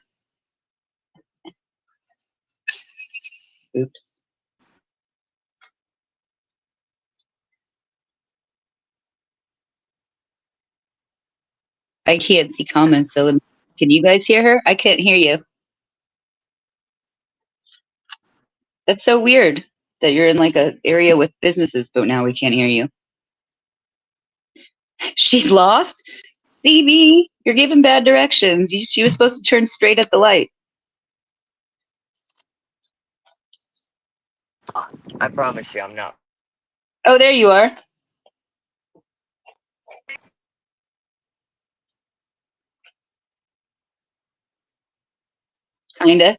Oops. I can't see comments, so can you guys hear her? I can't hear you. That's so weird that you're in like an area with businesses, but now we can't hear you. She's lost? CB, you're giving bad directions. She was supposed to turn straight at the light. I promise you I'm not. Oh, there you are. Kinda.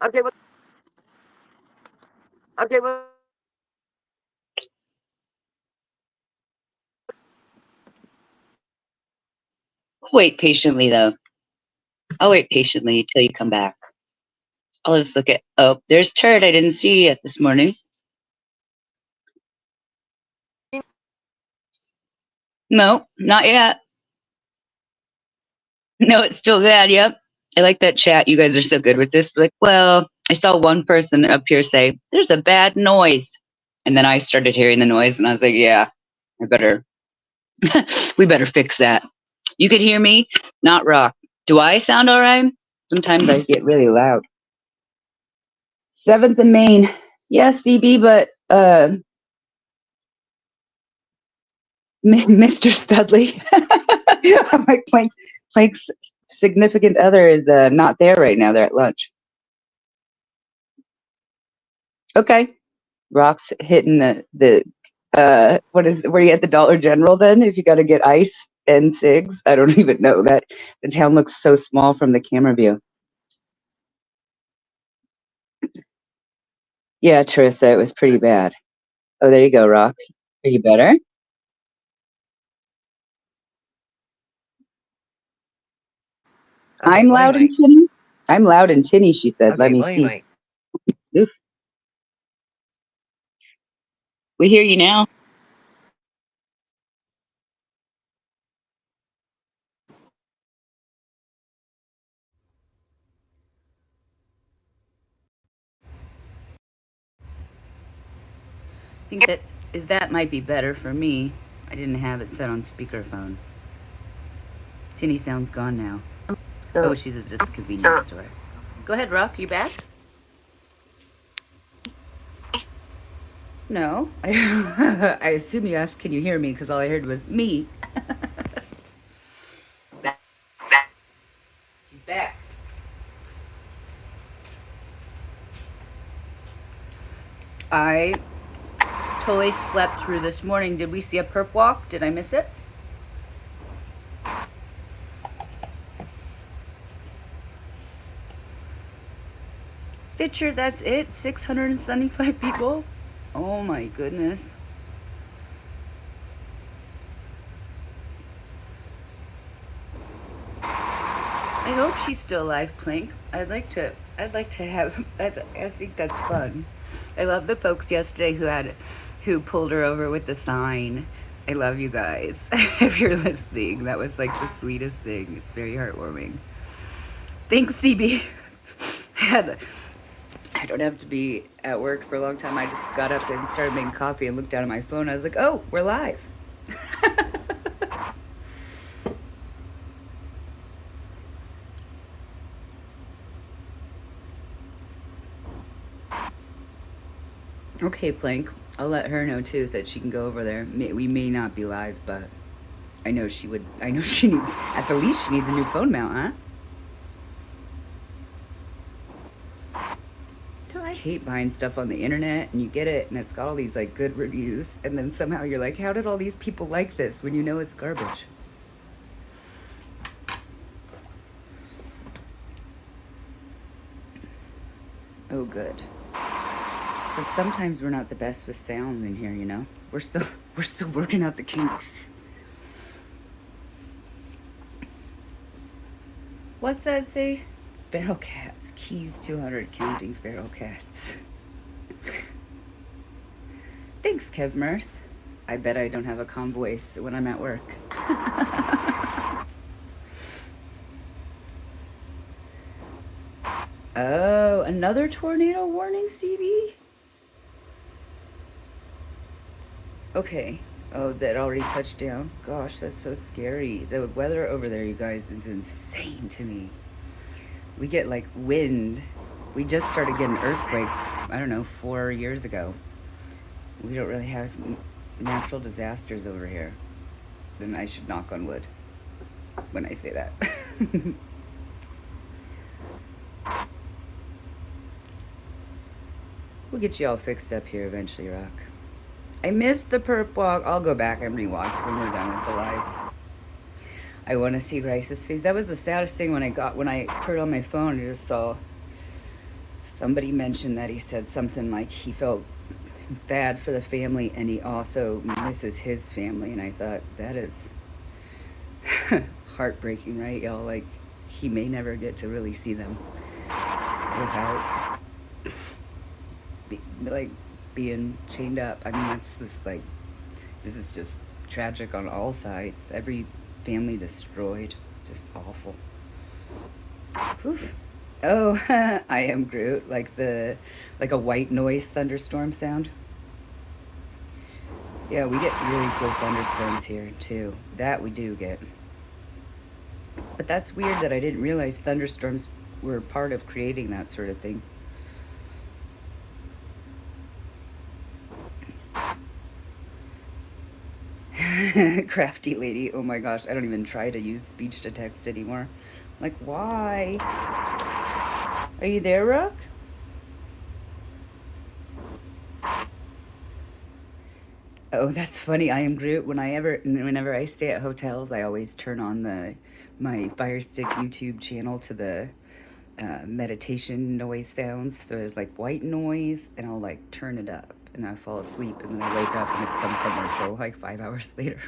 Okay, well. Wait patiently, though. I'll wait patiently until you come back. I'll just look at. Oh, there's Turd. I didn't see you yet this morning. No, not yet. No, it's still bad. Yep. I like that chat. You guys are so good with this. Like, well, I saw one person up here say, there's a bad noise. And then I started hearing the noise and I was like, yeah, we better fix that. You could hear me, not Rock. Do I sound all right? Sometimes I get really loud. 7th and Main. Yes, CB, but Mr. Studley, my Plank's significant other is not there right now. They're at lunch. Okay. Rock's hitting the were you at the Dollar General then? If you got to get ice and cigs, I don't even know that the town looks so small from the camera view. Yeah, Teresa, it was pretty bad. Oh, there you go, Rock. Are you better? Okay, I'm well, loud and anyway. tinny. I'm loud and tinny, she said. Let Okay, me well, see. anyway. Oof. We hear you now. I think that might be better for me. I didn't have it set on speakerphone. Tinny sound's gone now. Oh, she's at just a convenience store. Go ahead, Rock. You back? No. I assume you asked, can you hear me? Because all I heard was me. She's back. I totally slept through this morning. Did we see a perp walk? Did I miss it? Fisher, that's it? 675 people? Oh my goodness. I hope she's still alive, Plank. I'd like to have, I think that's fun. I love the folks yesterday who pulled her over with the sign. I love you guys. If you're listening, that was like the sweetest thing. It's very heartwarming. Thanks, CB. I don't have to be at work for a long time. I just got up and started making coffee and looked down at my phone. I was like, oh, we're live. Okay, Plank. I'll let her know too, so that she can go over there. We may not be live, but I know she would. I know she needs, at the least, she needs a new phone mount, huh? I hate buying stuff on the internet and you get it and it's got all these like good reviews and then somehow you're like, how did all these people like this when you know it's garbage? Oh, good. Because sometimes we're not the best with sound in here, you know? We're still working out the kinks. What's that say? Feral cats. Keys 200 counting feral cats. Thanks, Kev Mirth. I bet I don't have a calm voice when I'm at work. Oh, another tornado warning, CB? Okay. Oh, that already touched down. Gosh, that's so scary. The weather over there, you guys, is insane to me. We get like wind. We just started getting earthquakes, I don't know, 4 years ago. We don't really have natural disasters over here. Then I should knock on wood when I say that. We'll get you all fixed up here eventually, Rock. I missed the perp walk. I'll go back and rewatch when we're done with the live. I want to see Grice's face. That was the saddest thing when I turned on my phone. I just saw somebody mention that he said something like he felt bad for the family and he also misses his family. And I thought, that is heartbreaking, right, y'all? Like, he may never get to really see them without being chained up. I mean, that's just like, this is just tragic on all sides. Every family destroyed. Just awful. Oof. Oh, I am Groot. Like a white noise thunderstorm sound. Yeah, we get really cool thunderstorms here too. That we do get. But that's weird that I didn't realize thunderstorms were part of creating that sort of thing. Crafty lady. Oh my gosh, I don't even try to use speech to text anymore. Like, why? Are you there, Rook? Oh, that's funny. I am Groot. Whenever I stay at hotels, I always turn on my Fire Stick YouTube channel to the meditation noise sounds. So there's like white noise, and I'll like turn it up, and I fall asleep, and then I wake up, and it's some commercial like 5 hours later.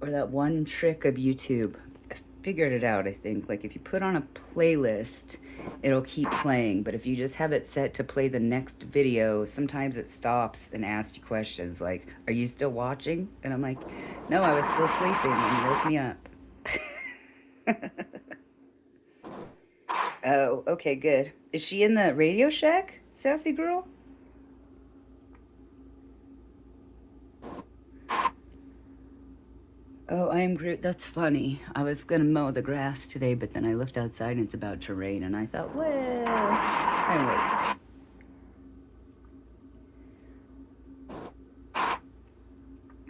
Or that one trick of YouTube. I figured it out, I think. Like if you put on a playlist, it'll keep playing. But if you just have it set to play the next video, sometimes it stops and asks you questions like, are you still watching? And I'm like, no, I was still sleeping and you woke me up. Oh, okay, good. Is she in the Radio Shack, Sassy Girl? Oh, I am Groot. That's funny. I was going to mow the grass today, but then I looked outside and it's about to rain, and I thought, well, I wait.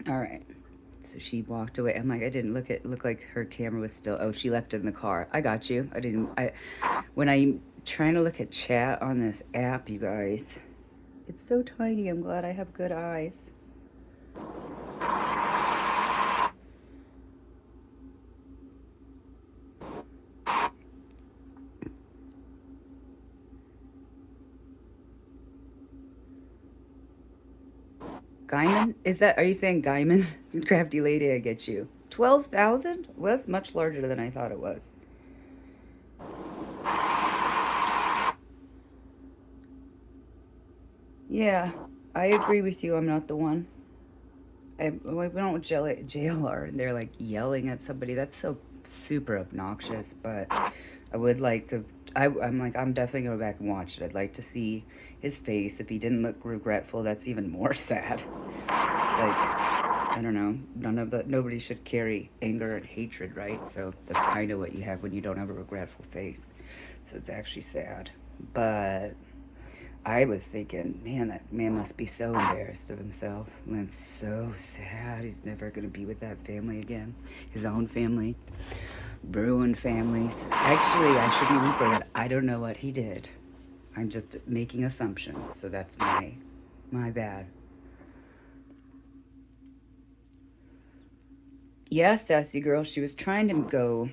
All right. So she walked away. I'm like, I didn't look like her camera was still, oh, she left it in the car. I got you. When I'm trying to look at chat on this app, you guys, it's so tiny. I'm glad I have good eyes. Gaiman? Are you saying Gaiman? Crafty lady, I get you. 12,000? Well, that's much larger than I thought it was. Yeah, I agree with you. I'm not the one. We don't jail her, and they're like yelling at somebody. That's so super obnoxious. But I would like. I'm definitely gonna go back and watch it. I'd like to see his face. If he didn't look regretful, that's even more sad. Like, I don't know. Nobody should carry anger and hatred, right? So that's kind of what you have when you don't have a regretful face. So it's actually sad. But I was thinking, man, that man must be so embarrassed of himself. And that's so sad. He's never going to be with that family again. His own family. Ruined families. Actually, I shouldn't even say it. I don't know what he did. I'm just making assumptions. So that's my bad. Yeah, Sassy Girl, she was trying to go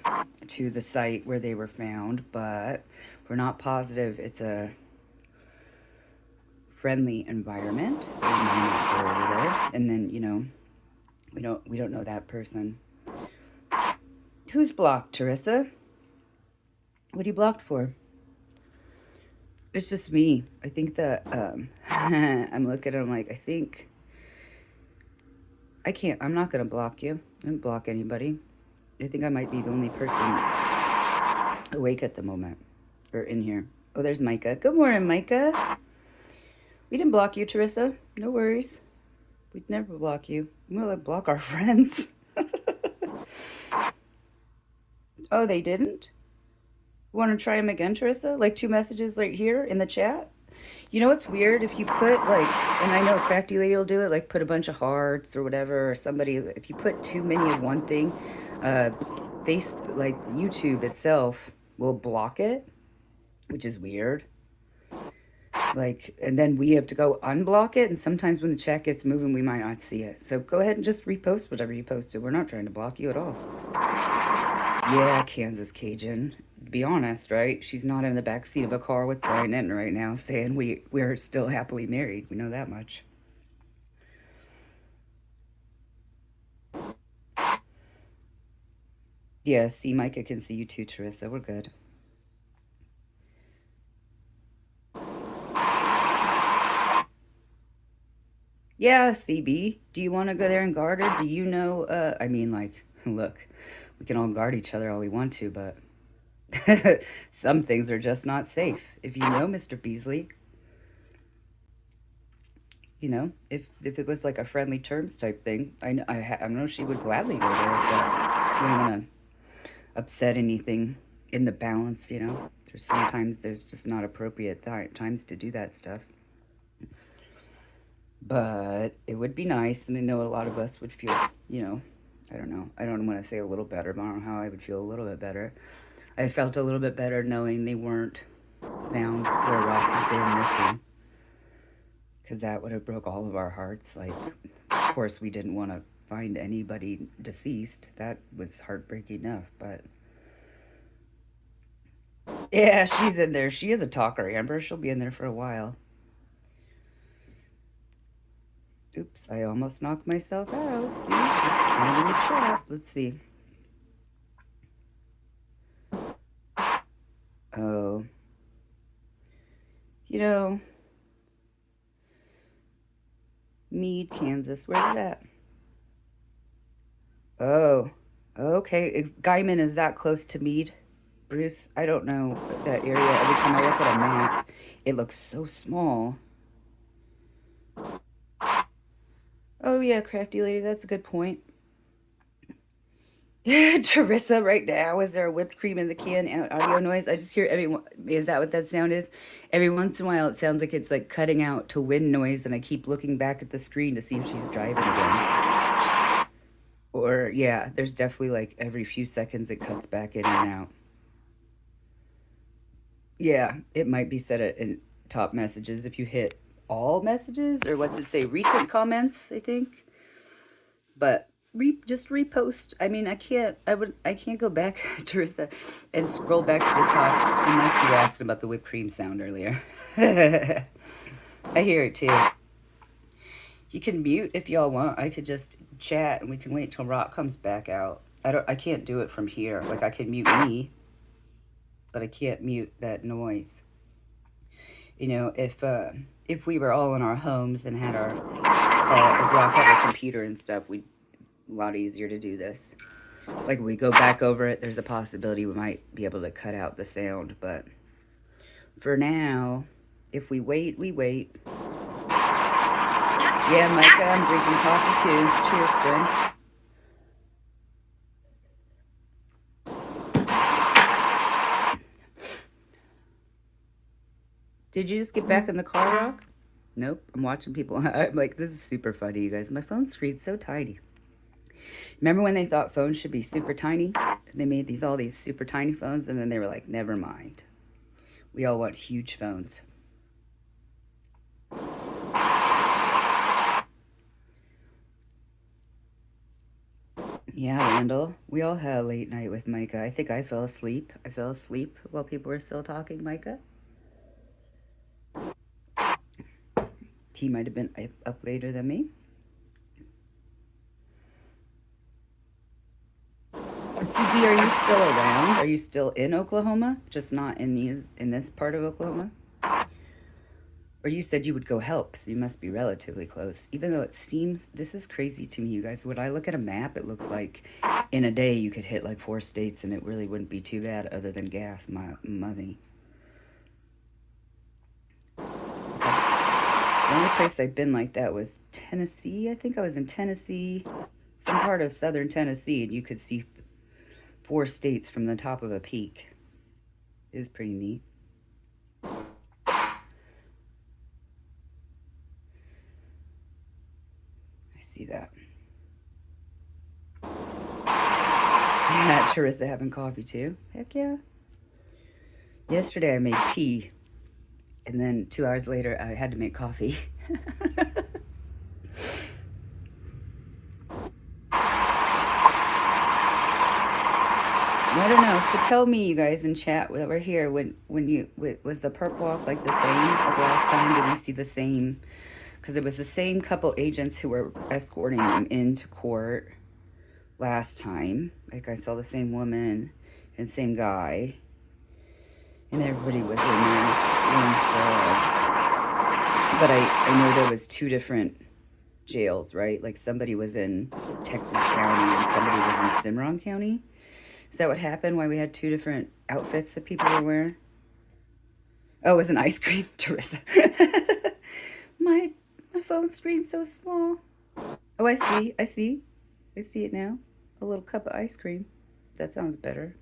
to the site where they were found, but we're not positive it's a friendly environment, so we might not go over there. And then, we don't know that person. Who's blocked, Teresa? What are you blocked for? It's just me. I think that I'm looking at him like, I think I can't. I'm not gonna block you. I don't block anybody. I think I might be the only person awake at the moment, or in here. Oh, there's Micah. Good morning, Micah. We didn't block you, Teresa. No worries. We'd never block you. We'll like block our friends. Oh, they didn't? Want to try them again, Teresa? Like 2 messages right here in the chat? You know what's weird? If you put and I know Crafty Lady will do it, like put a bunch of hearts or whatever, or somebody, if you put too many of one thing, YouTube itself will block it, which is weird. And then we have to go unblock it, and sometimes when the chat gets moving, we might not see it. So go ahead and just repost whatever you posted. We're not trying to block you at all. Yeah, Kansas Cajun. To be honest, right? She's not in the backseat of a car with Brian Enton right now saying we're still happily married. We know that much. Yeah, see, Micah can see you too, Teresa. We're good. Yeah, CB. Do you want to go there and guard her? Do you know, look, we can all guard each other all we want to, but some things are just not safe. If you know, Mr. Beasley. If it was like a friendly terms type thing, I know she would gladly go there, but we don't want to upset anything in the balance, Sometimes there's just not appropriate times to do that stuff. But it would be nice, and I know a lot of us would feel, I don't know. I don't want to say a little better, but I don't know how I would feel a little bit better. I felt a little bit better knowing they weren't found where Rock had been looking. Because that would have broke all of our hearts. Of course, we didn't want to find anybody deceased. That was heartbreaking enough, but yeah, she's in there. She is a talker, Amber. She'll be in there for a while. Oops, I almost knocked myself out. See? Trying to chat. Let's see. Oh. You know, Meade, Kansas. Where's that? Oh. Okay. Guyman is that close to Meade? Bruce, I don't know that area. Every time I look at a map, it looks so small. Oh, yeah, crafty lady. That's a good point. Teresa, right now, is there a whipped cream in the can audio noise? I just hear everyone. Is that what that sound is? Every once in a while, it sounds like it's like cutting out to wind noise, and I keep looking back at the screen to see if she's driving again. Or, yeah, there's definitely like every few seconds it cuts back in and out. Yeah, it might be set in top messages if you hit all messages, or what's it say? Recent comments, I think. But just repost. I mean, I can't go back, Teresa, and scroll back to the top unless you asked about the whipped cream sound earlier. I hear it too. You can mute if y'all want. I could just chat and we can wait till Rock comes back out. I can't do it from here. Like, I can mute me, but I can't mute that noise. You know, if we were all in our homes and had our Rock had a computer and stuff, we'd a lot easier to do this. Like, we go back over it, there's a possibility we might be able to cut out the sound, but for now, if we wait, we wait. Yeah, Micah, I'm drinking coffee too. Cheers, friend. Did you just get back in the car, Rock? Nope, I'm watching people. I'm like, this is super funny, you guys. My phone screen's so tiny. Remember when they thought phones should be super tiny? They made all these super tiny phones, and then they were like, never mind. We all want huge phones. Yeah, Randall. We all had a late night with Micah. I think I fell asleep. I fell asleep while people were still talking, Micah. He might have been up later than me. CB, are you still around? Are you still in Oklahoma? Just not in this part of Oklahoma? Or you said you would go help, so you must be relatively close. Even though it seems, this is crazy to me, you guys. When I look at a map, it looks like in a day you could hit like 4 states and it really wouldn't be too bad other than gas money. The only place I've been like that was Tennessee. I think I was in Tennessee, some part of southern Tennessee, and you could see 4 states from the top of a peak. It was pretty neat. I see that. Yeah, Teresa having coffee too. Heck yeah. Yesterday I made tea, and then 2 hours later I had to make coffee. I don't know. So tell me, you guys in chat that we're here. Was the perp walk like the same as last time? Did we see the same? Because it was the same couple agents who were escorting them into court last time. Like, I saw the same woman and same guy, and everybody was in there orange glove. But I know there was 2 different jails, right? Like, somebody was in Texas County and somebody was in Cimarron County. Is that what happened? Why we had 2 different outfits that people were wearing? Oh, it was an ice cream, Teresa. my phone screen's so small. Oh, I see it now. A little cup of ice cream. That sounds better.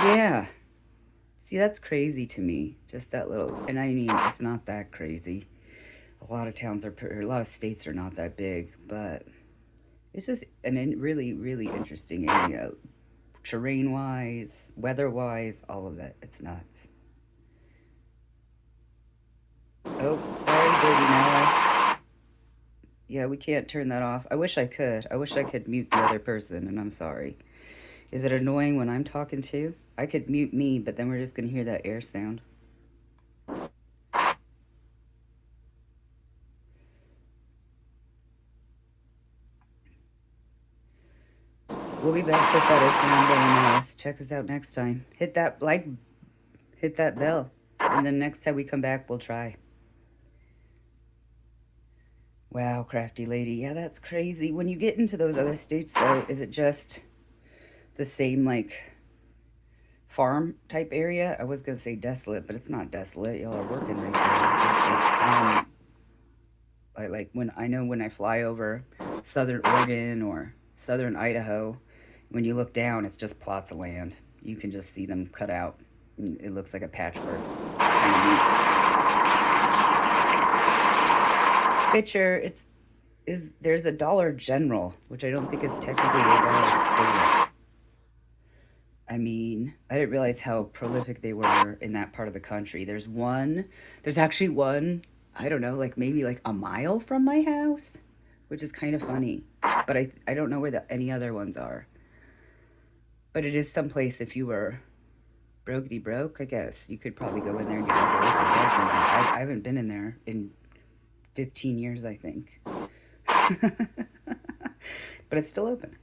Yeah. See, that's crazy to me. Just that little, and I mean, it's not that crazy. A lot of towns a lot of states are not that big, but it's just a really, really interesting area. Terrain-wise, weather-wise, all of that. It's nuts. Oh, sorry, Dirty Nellis. Yeah, we can't turn that off. I wish I could. I wish I could mute the other person, and I'm sorry. Is it annoying when I'm talking too? I could mute me, but then we're just going to hear that air sound. We'll be back with better sound, Dirty Nellis. Check us out next time. Hit that hit that bell. And then next time we come back, we'll try. Wow, crafty lady. Yeah, that's crazy. When you get into those other states, though, is it just the same, like, farm type area? I was going to say desolate, but it's not desolate. Y'all are working right there. It's just farm. Like when I fly over southern Oregon or southern Idaho, when you look down, it's just plots of land. You can just see them cut out. It looks like a patchwork. Kind of neat. Fisher, there's a Dollar General, which I don't think is technically a dollar store. I mean, I didn't realize how prolific they were in that part of the country. There's actually one, I don't know, like maybe like a mile from my house, which is kind of funny. But I don't know where any other ones are. But it is someplace if you were brokety broke, I guess. You could probably go in there and get like a list of I haven't been in there in 15 years, I think. But it's still open.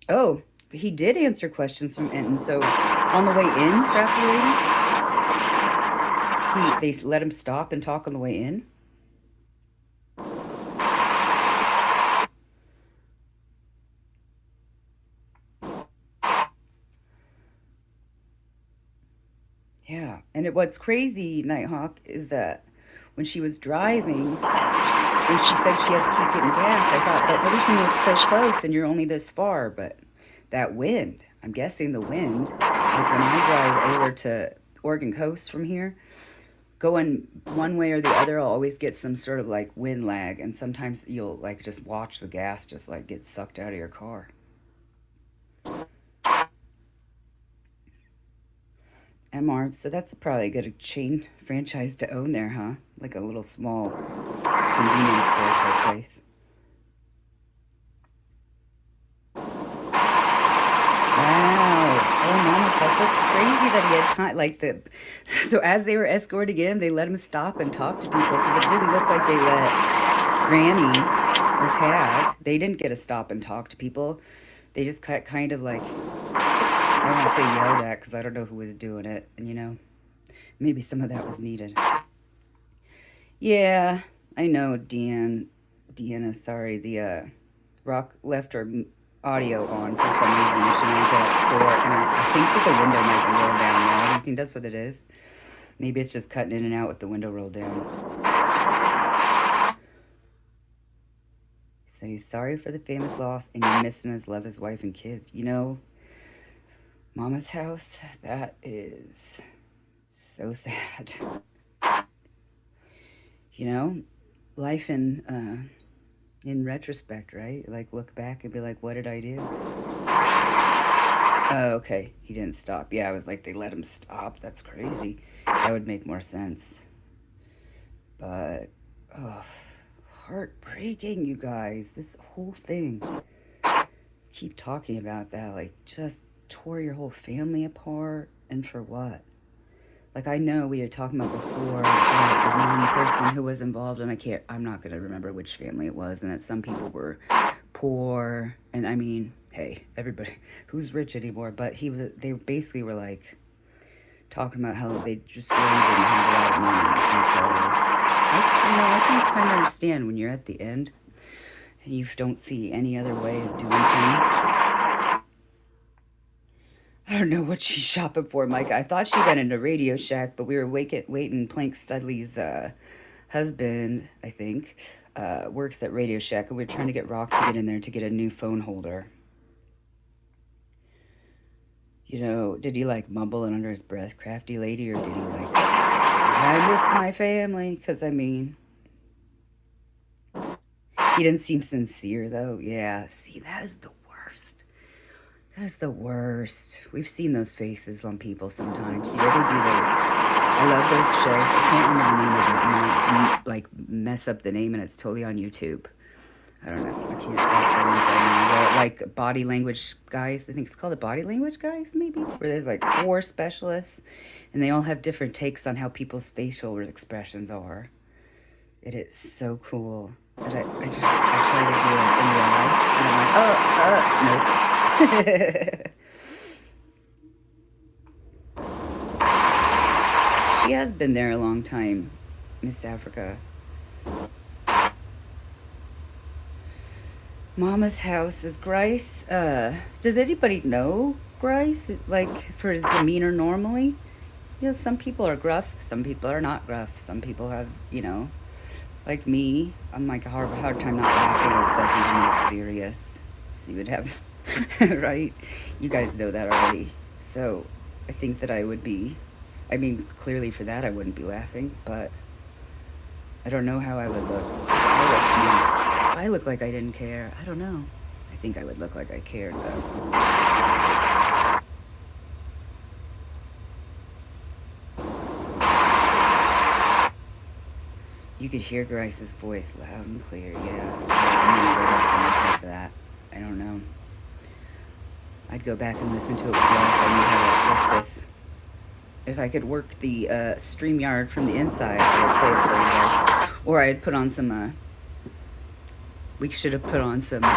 Oh, he did answer questions from Enton. So on the way in, crafty lady, they let him stop and talk on the way in. Yeah, and what's crazy, Nighthawk, is that when she was driving and she said she had to keep getting gas, I thought, but everything looks so close and you're only this far. But that wind, I'm guessing the wind, like when I drive over to Oregon Coast from here, going one way or the other, I'll always get some sort of like wind lag. And sometimes you'll like just watch the gas just like get sucked out of your car. MR, so that's probably a good chain franchise to own there, huh? Like a little small convenience store type place. Wow. Oh, Mama's house. That's crazy that he had time. Like so as they were escorting in, they let him stop and talk to people because it didn't look like they let Granny or Tad. They didn't get to stop and talk to people. They just kind of like, I don't want to say yelled at because I don't know who was doing it. And, you know, maybe some of that was needed. Yeah, I know, Deanna, sorry. The Rock left her audio on for some reason when she went into that store. And I think that the window might be rolled down now. I don't think that's what it is. Maybe it's just cutting in and out with the window rolled down. So he's sorry for the famous loss and you're missing his love, his wife, and kids. You know, Mama's house, that is so sad. You know, life in retrospect, right? Like look back and be like, what did I do? Oh, okay. He didn't stop. Yeah, I was like, they let him stop. That's crazy. That would make more sense. But, oh, heartbreaking, you guys. This whole thing. Keep talking about that. Like, just tore your whole family apart. And for what? Like, I know we were talking about before the one person who was involved, and I'm not going to remember which family it was, and that some people were poor, and I mean, hey, everybody, who's rich anymore? But they basically were like, talking about how they just really didn't have a lot of money, and so, I can kind of understand when you're at the end, and you don't see any other way of doing things. I don't know what she's shopping for, Mike. I thought she went into Radio Shack, but we were waiting. Plank Studley's husband, I think, works at Radio Shack, and we were trying to get Rock to get in there to get a new phone holder. You know, did he like mumble it under his breath, crafty lady, or did he like, I miss my family? Because, I mean, he didn't seem sincere, though. Yeah, see, that is the worst. That is the worst. We've seen those faces on people sometimes. Yeah, they do those. I love those shows. I can't remember the name of it. And I like mess up the name, and it's totally on YouTube. I don't know. I can't think of anything. Like body language guys. I think it's called the body language guys, maybe. Where there's like 4 specialists, and they all have different takes on how people's facial expressions are. It is so cool. But I try to do it in real life, and I'm like, nope. She has been there a long time, Miss Africa. Mama's house is Grice. Does anybody know Grice? Like, for his demeanor normally? You know, some people are gruff, some people are not gruff. Some people have, you know, like me, I'm like a hard time not laughing and stuff even when it's serious. So you would have, right? You guys know that already. So I think that I would be, I mean, clearly for that I wouldn't be laughing, but I don't know how I would look. If I look like I didn't care, I don't know. I think I would look like I cared though. You could hear Grice's voice loud and clear, yeah. I'm gonna go back and listen to that. I don't know. I'd go back and listen to it with y'all if I knew how to work this. If I could work the StreamYard from the inside, I would play it for you guys. Or I'd put on some, we should have put on some Mark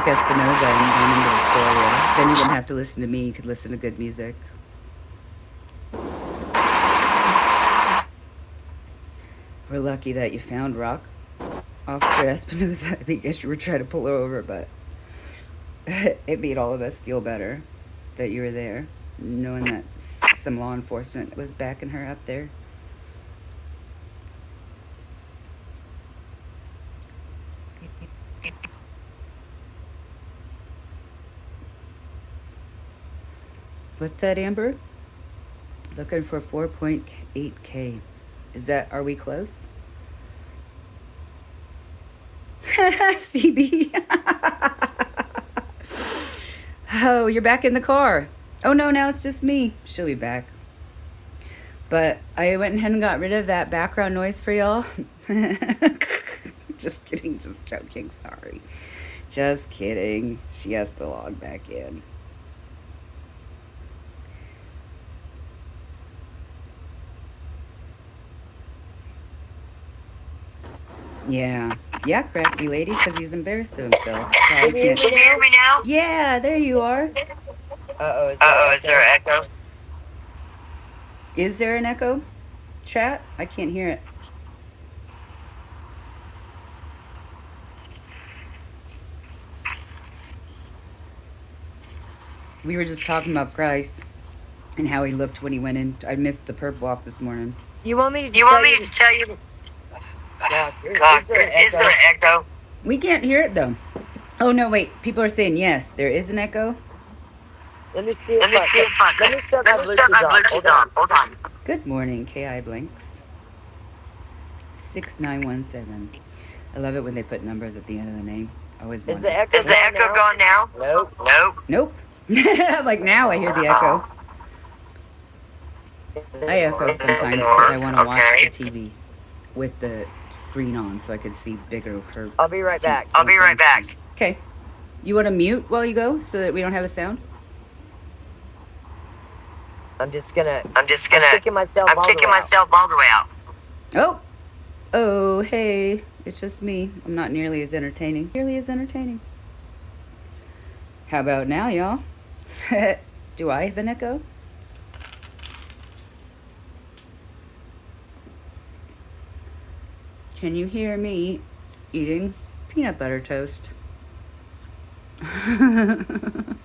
Espinoza and gone into the story. Then you wouldn't have to listen to me, you could listen to good music. We're lucky that you found Rock, Officer Espinoza. I guess you were trying to pull her over, but it made all of us feel better that you were there, knowing that some law enforcement was backing her up there. What's that, Amber? Looking for 4.8K. Is that, are we close? CB. Oh, you're back in the car. Oh no, now it's just me. She'll be back. But I went ahead and got rid of that background noise for y'all. Just kidding, just joking, sorry. Just kidding. She has to log back in. Yeah, crafty lady, because he's embarrassed of himself. So Can you hear me now? Yeah, there you are. Is there an echo? Is there an echo? Chat? I can't hear it. We were just talking about Grice and how he looked when he went in. I missed the perp walk this morning. You want me to tell you? God, is there an echo? We can't hear it though. Oh no, wait. People are saying yes. There is an echo. Let me see if let me start my Bluetooth on. Hold on. Good morning, KI Blinks. 6917. I love it when they put numbers at the end of the name. Always wonder. Is the echo gone now? Nope. I'm like, now I hear the echo. I echo sometimes because I want to watch the TV with the screen on so I can see bigger curves. I'll be right back. Okay. You want to mute while you go so that we don't have a sound? I'm kicking myself all the way out. Oh, hey. It's just me. I'm not nearly as entertaining. How about now, y'all? Do I have an echo? Can you hear me eating peanut butter toast? I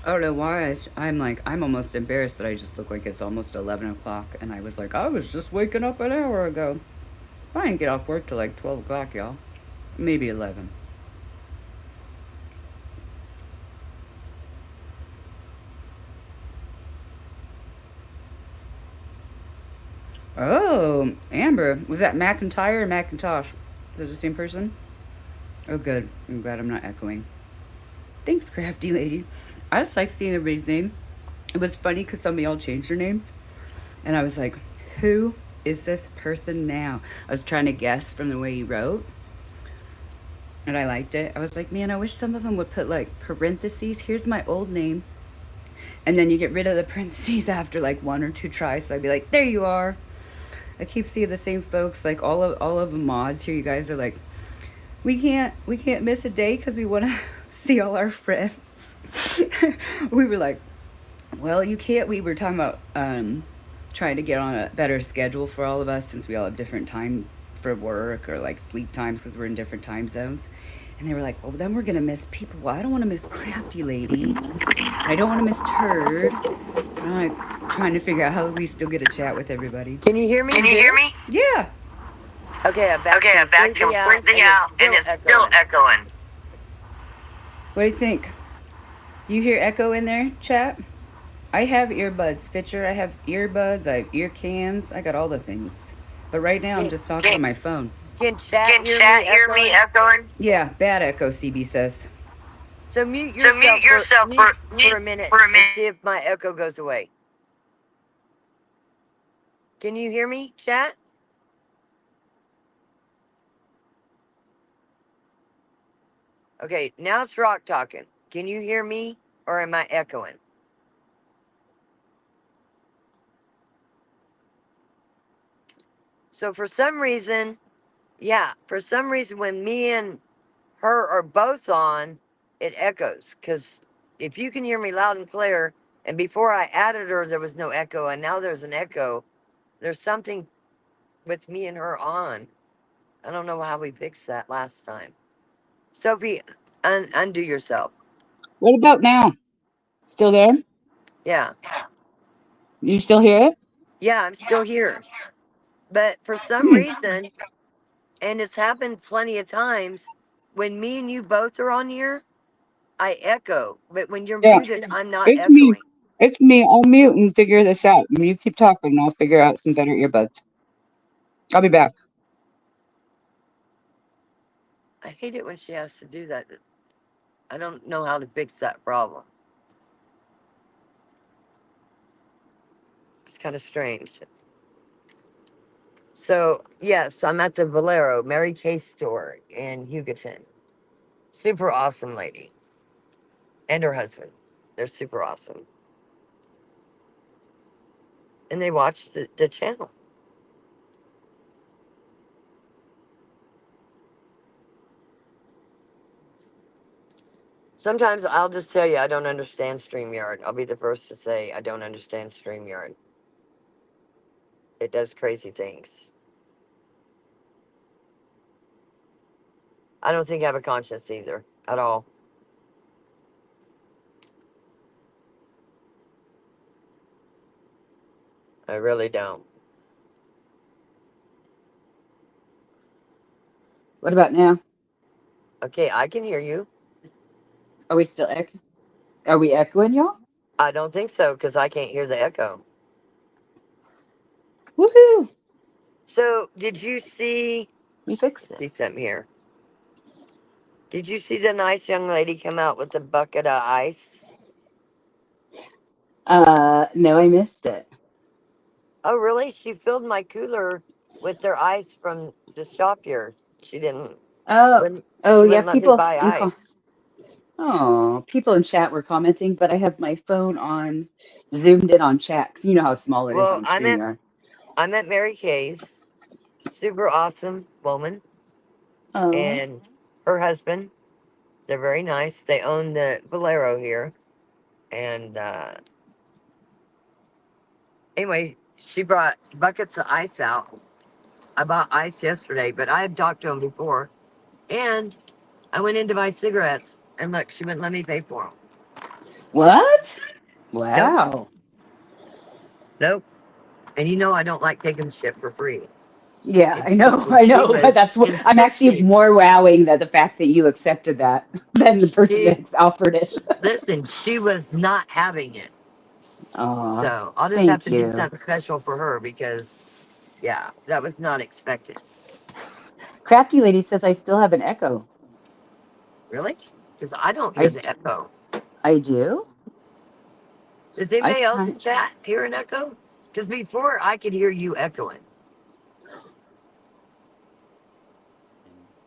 don't know why I'm almost embarrassed that I just look like it's almost 11 o'clock. And I was like, I was just waking up an hour ago. I didn't get off work till like 12 o'clock, y'all. Maybe 11. Oh, Amber. Was that McIntyre or Macintosh? Is that the same person? Oh, good. I'm glad I'm not echoing. Thanks, crafty lady. I just like seeing everybody's name. It was funny because some of y'all changed their names. And I was like, who is this person now? I was trying to guess from the way you wrote. And I liked it. I was like, man, I wish some of them would put like parentheses. Here's my old name. And then you get rid of the parentheses after like one or two tries. So I'd be like, there you are. I keep seeing the same folks, like all of the mods here. You guys are like, we can't miss a day because we want to see all our friends. We were like, well, you can't. We were talking about trying to get on a better schedule for all of us since we all have different time for work or like sleep times because we're in different time zones. And they were like, well, then we're going to miss people. Well, I don't want to miss Crafty Lady. I don't want to miss Turd. I'm like trying to figure out how we still get a chat with everybody. Can you hear me? Can you hear me? Yeah. Okay, I'm back Okay, I'm back completely out and it's still echoing. What do you think? You hear echo in there, chat? I have earbuds, Fitcher. I have earbuds. I have ear cans. I got all the things. But right now I'm just talking on my phone. Can chat Can chat hear me echoing? Yeah, bad echo, CB says. So mute yourself for a minute for a and minute. see if my echo goes away. Can you hear me, chat? Okay, now it's Rock talking. Can you hear me or am I echoing? So for some reason, when me and her are both on, it echoes. Because if you can hear me loud and clear, and before I added her, there was no echo, and now there's an echo, there's something with me and her on. I don't know how we fixed that last time. Sophie, undo yourself. What about now? Still there? Yeah. You still hear it? Yeah, I'm still here. But for some Hmm. reason, and it's happened plenty of times, when me and you both are on here, I echo. But when you're Yeah, muted, I'm not it's me. echoing. It's me. I'll mute and figure this out. You keep talking and I'll figure out some better earbuds. I'll be back. I hate it when she has to do that. I don't know how to fix that problem. It's kind of strange. So, yes, I'm at the Valero Mary Kay store in Hugoton. Super awesome lady. And her husband. They're super awesome. And they watch the channel. Sometimes I'll just tell you I don't understand StreamYard. I'll be the first to say I don't understand StreamYard. It does crazy things. I don't think I have a conscience either, at all. I really don't. What about now? Okay, I can hear you. Are we still echo? Are we echoing, y'all? I don't think so because I can't hear the echo. Woohoo! So, did you see? We fixed See this. something here. Did you see the nice young lady come out with the bucket of ice? No, I missed it. Oh, really? She filled my cooler with their ice from the shop here. She didn't. Oh, Wouldn't, oh she yeah. wouldn't let me People buy in ice. people in chat were commenting, but I have my phone on, zoomed in on chat 'cause you know how small it is Well, on I'm at StreamYard. I'm at Mary Kay's. Super awesome woman Oh, and her husband. They're very nice. They own the Valero here. And anyway, she brought buckets of ice out. I bought ice yesterday, but I had talked to him before. And I went in to buy cigarettes, and look, she wouldn't let me pay for them. what? Nope, Wow. nope. And you know I don't like taking shit for free. Yeah, And I know, and I she know. was That's what I'm actually insisting. more wowing that the fact that you accepted that than the person She that offered it. listen. She was not having it. Aw, So I'll just have thank to do you. something special for her because, yeah, that was not expected. Crafty Lady says I still have an echo. Really? Because I don't hear the echo. I do. Does I anybody else can. in chat hear an echo? Because before I could hear you echoing.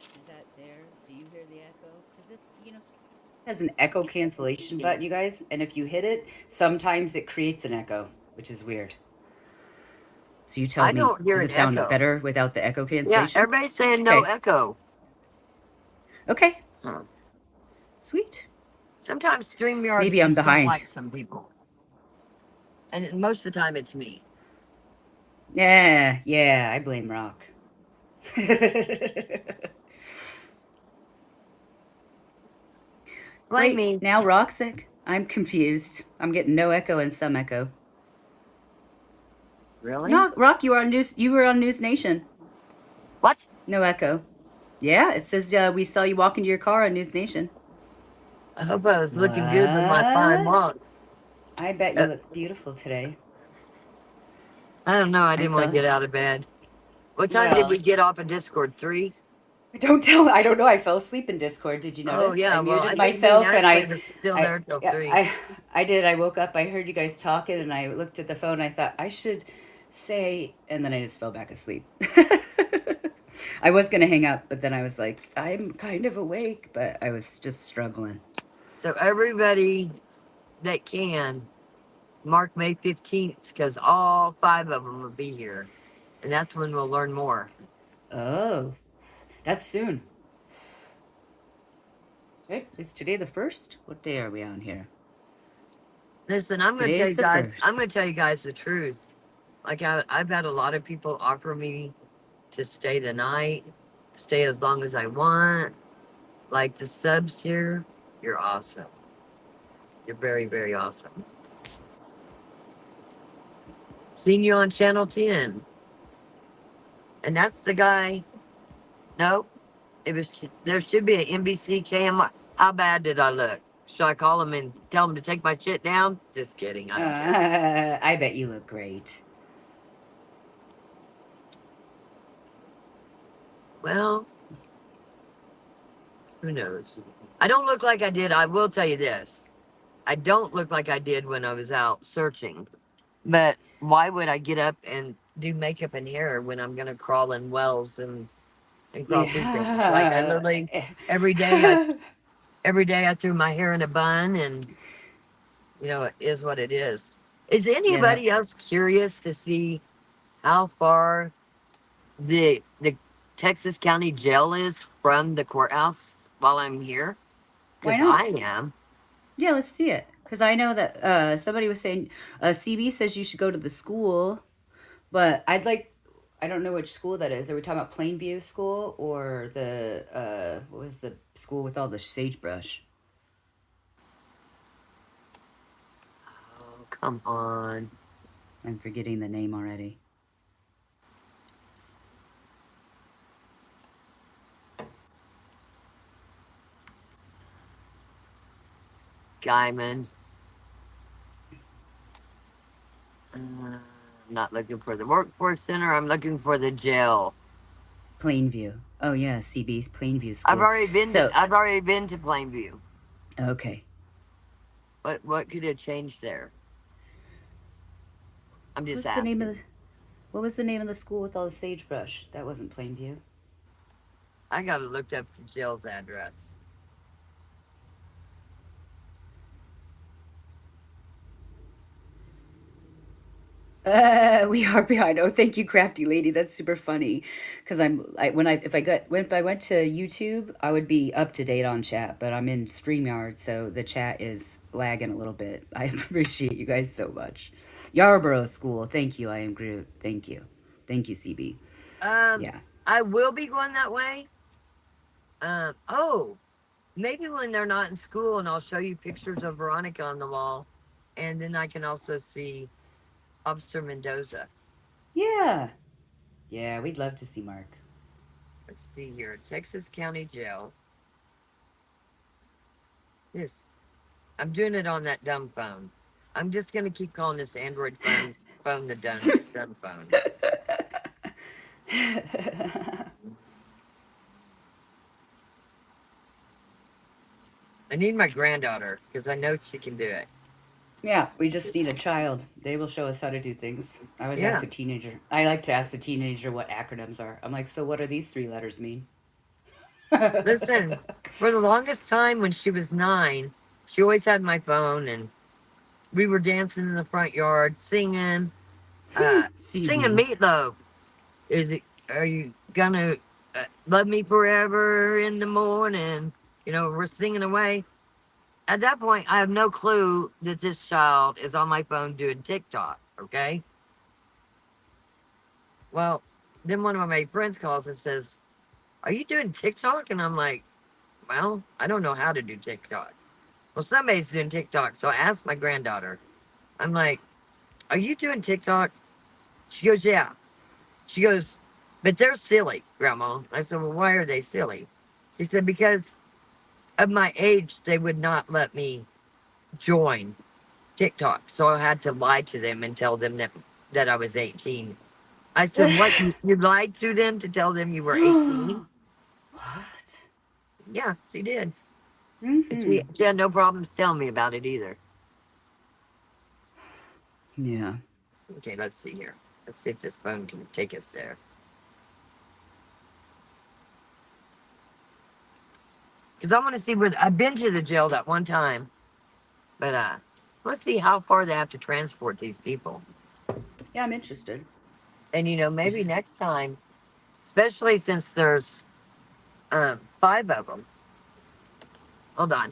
Is that there? Do you hear the echo? Because this, has an echo cancellation button, you guys, and if you hit it, sometimes it creates an echo, which is weird. So you tell I me, don't hear does an it sound echo. better without the echo Yeah, cancellation? everybody's saying no Okay. echo. Okay. Huh. Sweet. Sometimes StreamYards Maybe I'm just don't behind. like some people. And most of the time it's me. Yeah, I blame Rock. Blame Wait, me. now Rock's sick. I'm confused. I'm getting no echo and some echo. Really? No, Rock, you were on News. You were on News Nation. What? No echo. Yeah, it says we saw you walk into your car on News Nation. I hope I was looking good with my fine What? walk. I bet you look beautiful today. I don't know. I I didn't want saw. to get out of bed. What time did Well, we get off of Discord? 3? Don't tell. I don't know. I fell asleep in Discord. Did you Oh, notice? I yeah. Well, I muted think me and myself and Ashley were still I, there till yeah, 3. I did. I woke up. I heard you guys talking, and I looked at the phone. I thought I should say, and then I just fell back asleep. I was gonna hang up, but then I was like, I'm kind of awake, but I was just struggling. So everybody that can, mark May 15th because all 5 of them will be here. And that's when we'll learn more. Oh, that's soon. Right? Is today the 1st? What day are we on here? Listen, I'm going to Today tell is you the guys, 1st. I'm going to tell you guys the truth. Like I've had a lot of people offer me to stay the night, stay as long as I want. Like the subs here, you're awesome. You're very, very awesome. Seen you on Channel 10. And that's the guy. Nope. There should be an NBC cam. How bad did I look? Should I call him and tell him to take my shit down? Just kidding. I don't care. I bet you look great. Well, who knows? I don't look like I did. I will tell you this. I don't look like I did when I was out searching. But why would I get up and do makeup and hair when I'm gonna crawl in wells and crawl through things? Like I Yeah. literally every day I threw my hair in a bun, and it is what it is. Is Yeah. anybody else curious to see how far the Texas County Jail is from the courthouse while I'm here? Why Because not? I am. Yeah, let's see it. Because I know that somebody was saying, CB says you should go to the school, but I don't know which school that is. Are we talking about Plainview School or what was the school with all the sagebrush? Oh, come on. I'm forgetting the name already. Guyman. I'm not looking for the workforce center. I'm looking for the jail. Plainview. Oh yeah, CB's Plainview I've School. already been to So I've already been to Plainview. okay. What could have changed there? I'm just What's the name of asking. the What was the name of the school with all the sagebrush? That wasn't Plainview. I gotta look up the jail's address. We are behind. Oh, thank you, crafty lady. That's super funny. Because if I went to YouTube, I would be up to date on chat. But I'm in Streamyard, so the chat is lagging a little bit. I appreciate you guys so much. Yarborough School. Thank you. I am Groot. Thank you. Thank you, CB. Yeah. I will be going that way. Oh, maybe when they're not in school, and I'll show you pictures of Veronica on the wall, and then I can also see Officer Mendoza. Yeah. Yeah. We'd love to see Mark. Let's see here, Texas County Jail. This, I'm doing it on that dumb phone. I'm just gonna keep calling this Android phone the dumb phone. I need my granddaughter because I know she can do it. Yeah, we just need a child. They will show us how to do things. I always ask Yeah. the teenager. I like to ask the teenager what acronyms are. I'm like, so what are these three letters mean? Listen, for the longest time when she was 9, she always had my phone, and we were dancing in the front yard, singing Singing. Meatloaf. Is it? Are you gonna love me forever in the morning? You know, we're singing away. At that point, I have no clue that this child is on my phone doing TikTok. Okay. Well, then one of my friends calls and says, "Are you doing TikTok?" And I'm like, "Well, I don't know how to do TikTok." Well, somebody's doing TikTok, so I asked my granddaughter. I'm like, "Are you doing TikTok?" She goes, "Yeah." She goes, "But they're silly, Grandma." I said, "Well, why are they silly?" She said, "Because of my age, they would not let me join TikTok. So I had to lie to them and tell them that I was 18. I said, "What? You lied to them to tell them you were 18?" What? Yeah, she did. And Mm-hmm. she had no problems telling me about it either. Yeah. Okay, let's see here. Let's see if this phone can take us there. Because I want to see where I've been to the jail that one time, but I want to see how far they have to transport these people. Yeah, I'm interested. And maybe next time, especially since there's 5 of them. Hold on.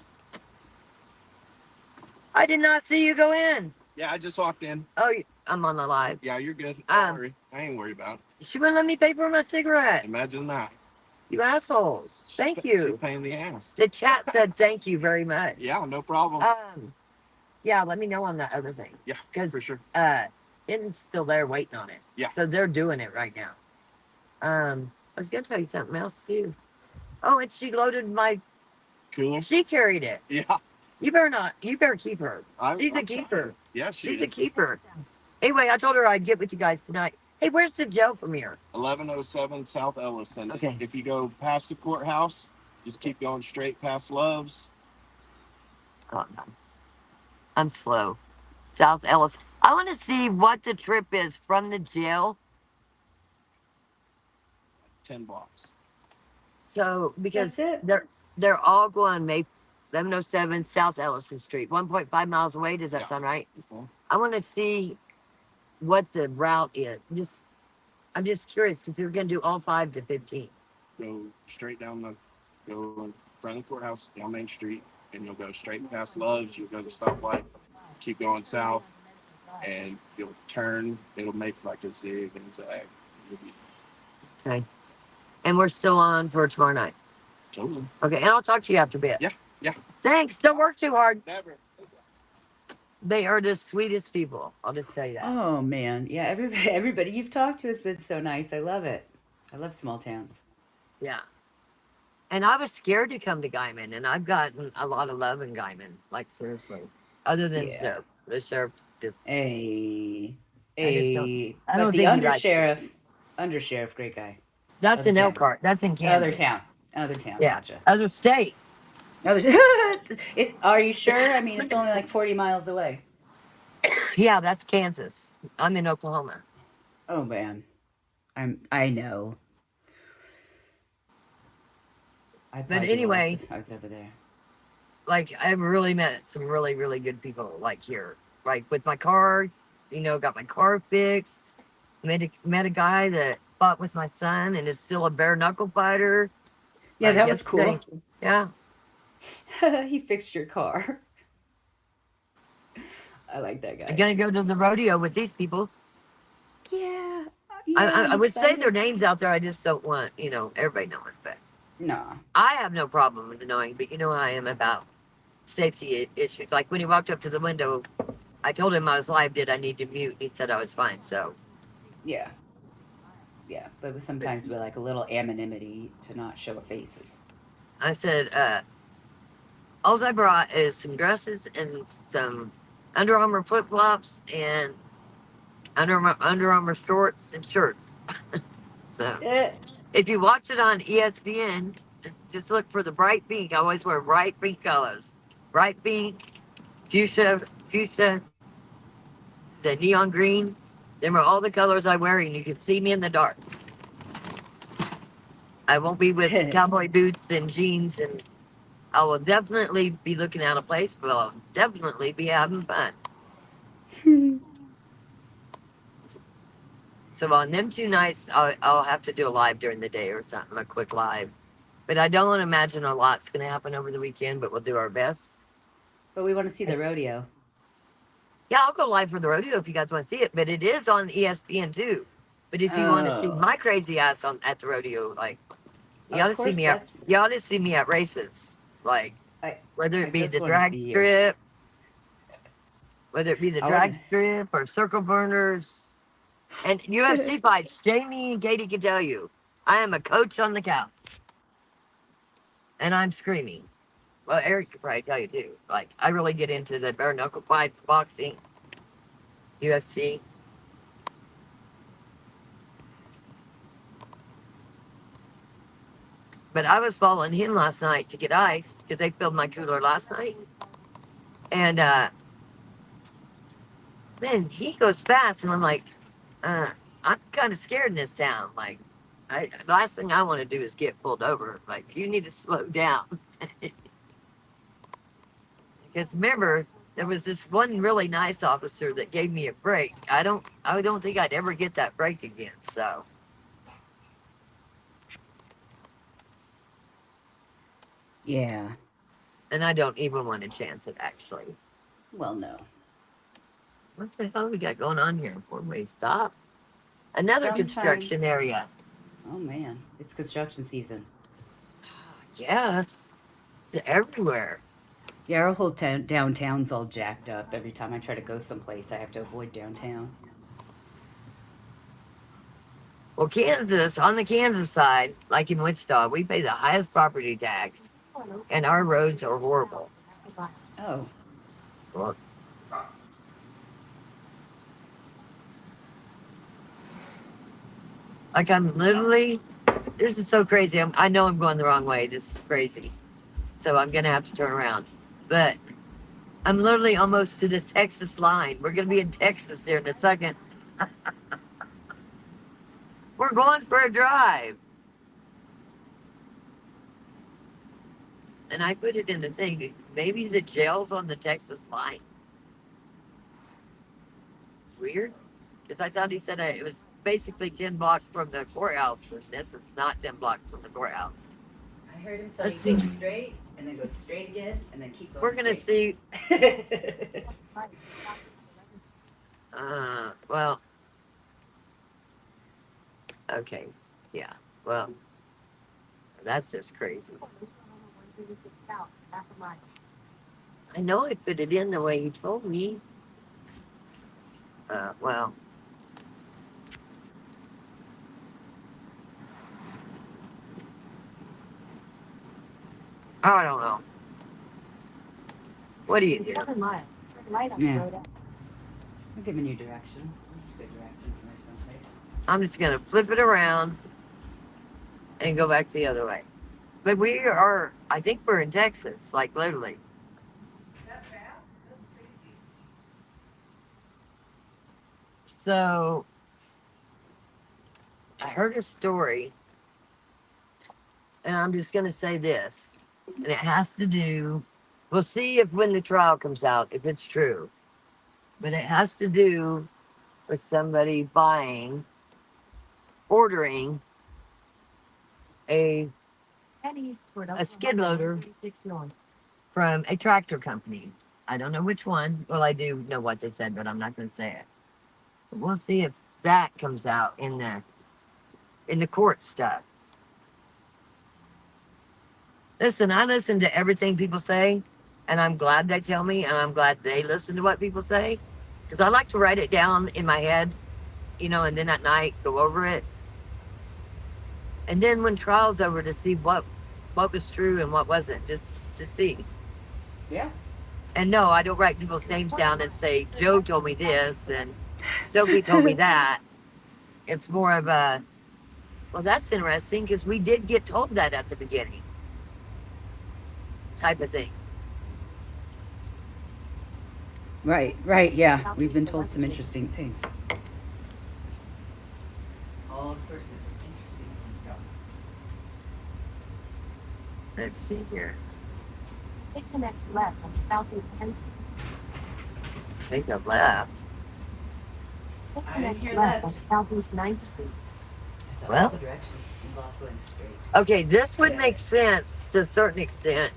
I did not see you go in. Yeah, I just walked in. Oh, I'm on the live. Yeah, you're good. Don't worry. I ain't worried about it. She wouldn't let me pay for my cigarette. Imagine that. You assholes. Thank She you. pain in the ass. The chat said thank you very much. Yeah, no problem. Yeah, let me know on that other thing. Yeah, for sure. It's still there waiting on it. Yeah. So they're doing it right now. I was gonna tell you something else too. Oh, and she loaded my Cooler? She carried it. Yeah. You better not. You better keep her. She's a keeper. Yeah, she's a keeper. Anyway, I told her I'd get with you guys tonight. Hey, where's the jail from here? 1107 South Ellison. Okay. If you go past the courthouse, just keep going straight past Love's. Oh, no. I'm slow. South Ellis. I want to see what the trip is from the jail. 10 blocks. So because That's it. they're all going May 1107 South Ellison Street, 1.5 miles away. Does that sound right? I want to see what the route is. I'm just curious because we're going to do all 5 to 15. Go straight go in front of the courthouse, down Main Street, and you'll go straight past Love's. You'll go to the stoplight, keep going south, and you'll turn. It'll make like a zig and zag. Okay. And we're still on for tomorrow night. Totally. Okay, and I'll talk to you after bed. Yeah. Thanks. Don't work too hard. Never. They are the sweetest people. I'll just tell you that. Oh man, yeah. Everybody you've talked to has been so nice. I love it. I love small towns. Yeah. And I was scared to come to Guyman, and I've gotten a lot of love in Guyman. Like, seriously. Other than Yeah. Sheriff. The sheriff just. Hey, I but don't the think he likes undersheriff, great guy. That's Other in town. Elkhart. That's in Kansas. Other town. Yeah. Gotcha. Other state. Are you sure? I mean, it's only like 40 miles away. Yeah, that's Kansas. I'm in Oklahoma. Oh man, I know. But anyway, I was over there. like, I've really met some really, really good people, like, here. Like, with my car, got my car fixed. Met a guy that fought with my son and is still a bare knuckle fighter. Yeah, that was cool. Yeah. He fixed your car. I like that guy. I'm going to go to the rodeo with these people. Yeah. I would say their names out there. I just don't want, everybody knowing. But no. I have no problem with knowing, but you know how I am about safety issues. Like when he walked up to the window, I told him I was live. Did I need to mute? And he said I was fine. So. Yeah. Yeah, but sometimes we're like a little anonymity to not show faces. I said, all I brought is some dresses and some Under Armour flip-flops and Under Armour shorts and shirts. So if you watch it on ESPN, just look for the bright pink. I always wear bright pink colors. Bright pink, fuchsia, the neon green. Them are all the colors I wear, and you can see me in the dark. I won't be with cowboy boots and jeans, and I will definitely be looking out of place, but I'll definitely be having fun. So on them 2 nights, I'll have to do a live during the day or something, a quick live. But I don't imagine a lot's going to happen over the weekend, but we'll do our best. But we want to see the rodeo. Yeah, I'll go live for the rodeo if you guys want to see it, but it is on ESPN too. But if you want to see my crazy ass at the rodeo, like you ought to see me at races, like whether it be the drag strip, or circle burners, and UFC fights. Jamie and Katie can tell you, I am a coach on the couch, and I'm screaming. Well, Eric could probably tell you too. Like, I really get into the bare knuckle fights, boxing, UFC. But I was following him last night to get ice because they filled my cooler last night. And, man, he goes fast. And I'm like, I'm kind of scared in this town. Like, the last thing I want to do is get pulled over. Like, you need to slow down. Because remember, there was this one really nice officer that gave me a break. I don't think I'd ever get that break again. So, yeah. and I don't even want to chance it, actually. Well, no. What the hell we got going on here? Four-way stop. Another construction area. Oh man, it's construction season. Yes, it's everywhere. Yeah, our whole downtown's all jacked up. Every time I try to go someplace, I have to avoid downtown. Well, Kansas, on the Kansas side, like in Wichita, we pay the highest property tax, and our roads are horrible. Oh. Well, like I'm literally, this is so crazy. I know I'm going the wrong way. This is crazy. So I'm going to have to turn around. But I'm literally almost to the Texas line. We're going to be in Texas here in a second. We're going for a drive. And I put it in the thing. Maybe the jail's on the Texas line. Weird. Because I thought he said it was basically 10 blocks from the courthouse. And this is not 10 blocks from the courthouse. I heard him tell you go straight, and then go straight again, and then keep going. We're going to see. Well. Okay. Yeah. Well. That's just crazy. I know I put it in the way you told me. Well. I don't know. What do you do? Yeah. I'm giving you direction. Good direction for someplace. I'm just going to flip it around and go back the other way. But we are, I think we're in Texas, like literally. That fast? That's crazy. So, I heard a story, and I'm just going to say this, and it has to do, we'll see if when the trial comes out, if it's true, but it has to do with somebody ordering a skid loader from a tractor company. I don't know which one. Well, I do know what they said, but I'm not going to say it. But we'll see if that comes out in the court stuff. Listen, I listen to everything people say, and I'm glad they tell me, and I'm glad they listen to what people say, because I like to write it down in my head, and then at night go over it. And then when trial's over, to see what was true and what wasn't, just to see. Yeah. And no, I don't write people's names down and say, Joe told me this and Sophie told me that. It's more of a, well, that's interesting because we did get told that at the beginning. type of thing. Right, yeah. We've been told some interesting things. All sorts of interesting things, yeah. Let's see here. Take the next left on Southeast 10th Street. Take a left. Take I the didn't next hear left left. on Southeast 9th Street. Well. The directions involve going straight. Okay, this would make sense to a certain extent.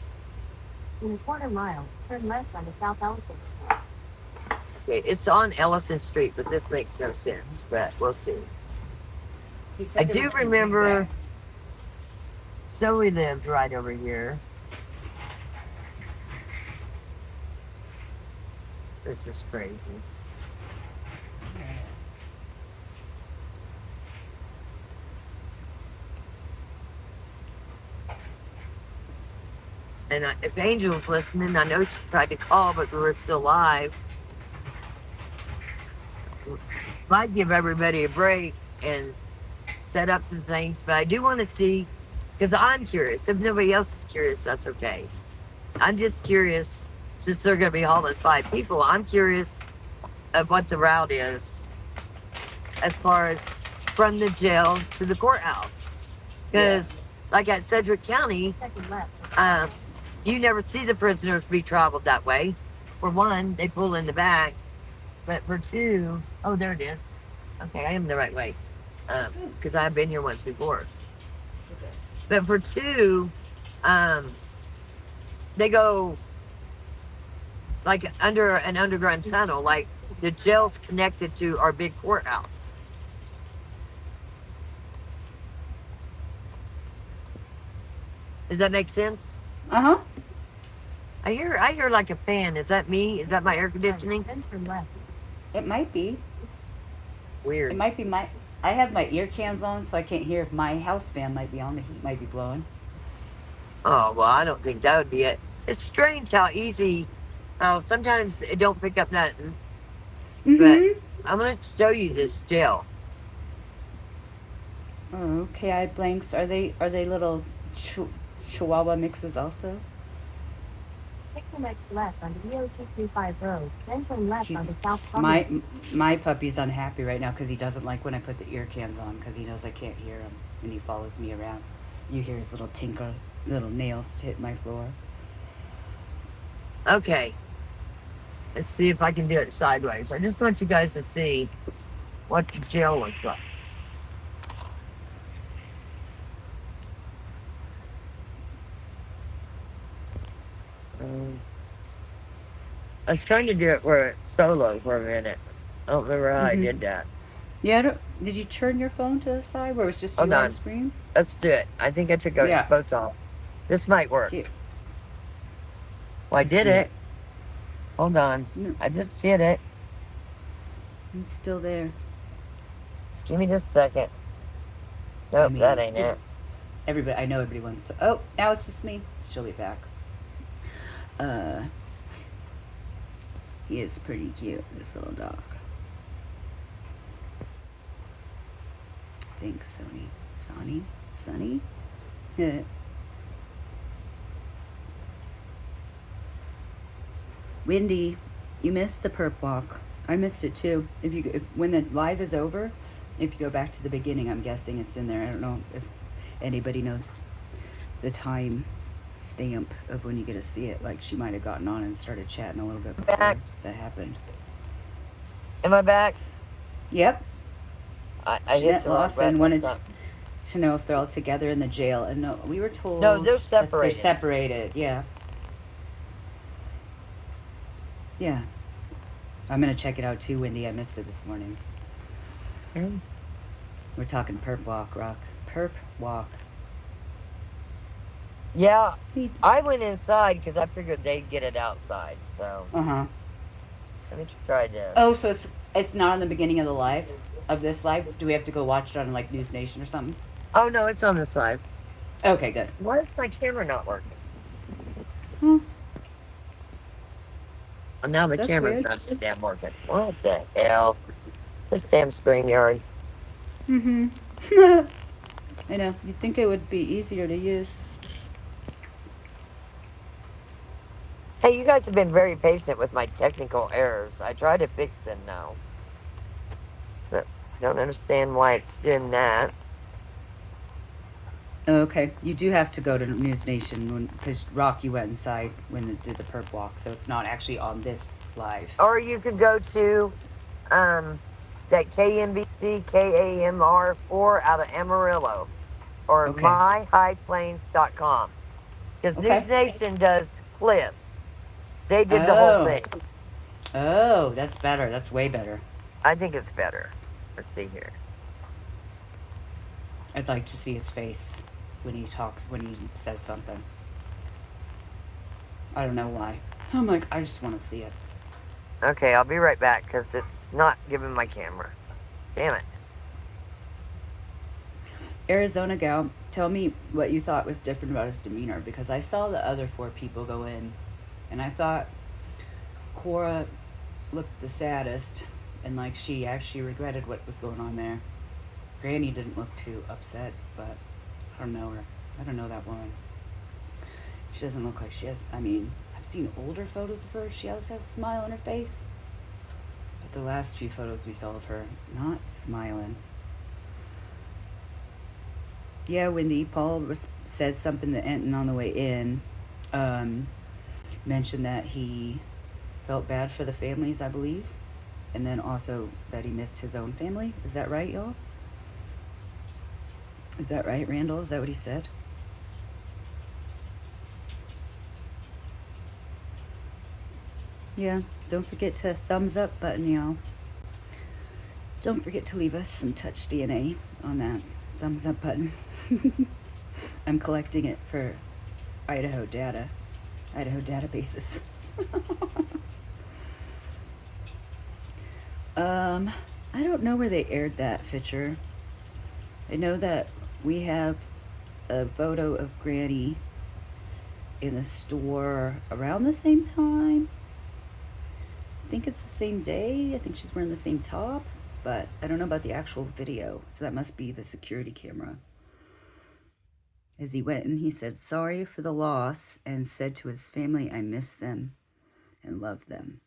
In a quarter mile, turn left onto South Ellison Street. Okay, it's on Ellison Street, but this makes no sense. But we'll see. He said I there do was some remember zigzags. Zoe lived right over here. This is crazy. And if Angel's listening, I know she tried to call, but we were still live. Might give everybody a break and set up some things, but I do want to see, because I'm curious. If nobody else is curious, that's okay. I'm just curious, since they're going to be hauling 5 people, I'm curious of what the route is as far as from the jail to the courthouse. Because, like at Sedgwick County, Second left. you never see the prisoners be traveled that way. For one, they pull in the back. But for two, oh, there it is. Okay, I am the right way. Because I've been here once before. Okay. But for two, they go like under an underground tunnel. Like the jail's connected to our big courthouse. Does that make sense? Uh-huh. I hear like a fan. Is that me? Is that my air conditioning? Then turn left. It might be. Weird. It might be my... I have my ear cans on, so I can't hear if my house fan might be on. The heat might be blowing. Oh, well, I don't think that would be it. It's strange how easy, sometimes it don't pick up nothing. Mm-hmm. But I'm going to show you this jail. Oh, okay. Blanks. Are they little Chihuahua mixes also? Take the next left on the EO235 road. Then turn left onto South My Providence. my puppy's unhappy right now because he doesn't like when I put the ear cans on because he knows I can't hear him and he follows me around. You hear his little tinkle, little nails hit my floor. Okay. Let's see if I can do it sideways. I just want you guys to see what the jail looks like. I was trying to do it where it's solo for a minute. I don't remember how I did that. Yeah, did you turn your phone to the side where it was just you Hold on on. the screen? Let's do it. I think I took out both off. This might work. Cute. Well, I did it. Hold on. No. I just did it. It's still there. Give me just a second. Nope, I mean, that ain't it. I know everybody wants to. Oh, now it's just me. She'll be back. He is pretty cute, this little dog. Thanks, Sonny? Yeah. Wendy, you missed the perp walk. I missed it too. When the live is over, if you go back to the beginning, I'm guessing it's in there. I don't know if anybody knows the time stamp of when you get to see it. Like she might have gotten on and started chatting a little bit before Back. that happened. Am I back? Yep. I hit Jeanette the wrong Lawson button. wanted to know if they're all together in the jail, and no, we were told No, they're that separated. they're separated. Yeah. Yeah. I'm gonna check it out too, Wendy. I missed it this morning. We're talking perp walk, Rock. Perp walk. Yeah, I went inside because I figured they'd get it outside. So Uh-huh. let me try this. Oh, so it's not on the beginning of the live, of this live? Do we have to go watch it on like News Nation or something? Oh no, it's on this live. Okay, good. Why is my camera not working? Hmm. Well, now the That's camera's weird. not damn working. What the hell? This damn StreamYard. Mm-hmm. I know. You'd think it would be easier to use. Hey, you guys have been very patient with my technical errors. I tried to fix them now. But I don't understand why it's doing that. Okay, you do have to go to News Nation because Rock, you went inside when it did the perp walk, so it's not actually on this live. Or you could go to that KNBC KAMR4 out of Amarillo or Okay. myhighplains.com. Because News Okay. Nation does clips. They did the whole Oh. thing. Oh, that's better. That's way better. I think it's better. Let's see here. I'd like to see his face when he talks, when he says something. I don't know why. I'm like, I just want to see it. Okay, I'll be right back because it's not giving my camera. Damn it. Arizona gal, tell me what you thought was different about his demeanor because I saw the other 4 people go in and I thought Cora looked the saddest and like she actually regretted what was going on there. Granny didn't look too upset, but I don't know her. I don't know that woman. She doesn't look like she has. I mean, I've seen older photos of her. She always has a smile on her face. But the last few photos we saw of her, not smiling. Yeah, Wendy, Paul said something to Enton on the way in. Mentioned that he felt bad for the families, I believe. And then also that he missed his own family. Is that right, y'all? Is that right, Randall? Is that what he said? Yeah, don't forget to thumbs up button, y'all. Don't forget to leave us some touch DNA on that thumbs up button. I'm collecting it for Idaho databases. I don't know where they aired that picture. I know that we have a photo of Granny in the store around the same time. I think it's the same day. I think she's wearing the same top, but I don't know about the actual video. So that must be the security camera. As he went in, he said sorry for the loss and said to his family, I miss them and love them.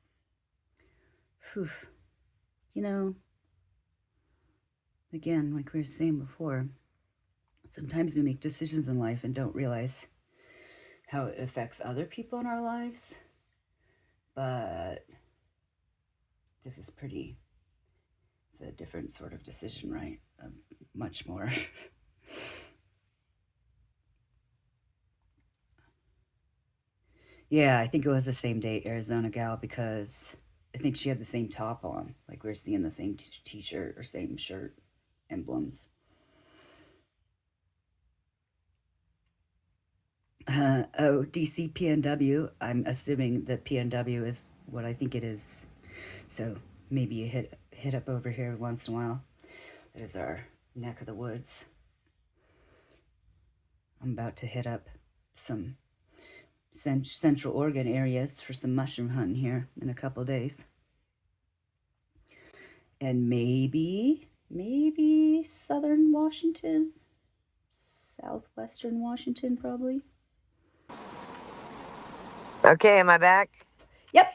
Whew. You know, again, like we were saying before, sometimes we make decisions in life and don't realize how it affects other people in our lives. But this is it's a different sort of decision, right? Much more. Yeah, I think it was the same day, Arizona gal, because I think she had the same top on. Like we were seeing the same t-shirt or same shirt emblems. Oh, DC PNW. I'm assuming that PNW is what I think it is. So maybe you hit up over here once in a while. That is our neck of the woods. I'm about to hit up some Central Oregon areas for some mushroom hunting here in a couple days. And maybe Southern Washington, Southwestern Washington, probably. Okay, am I back? Yep.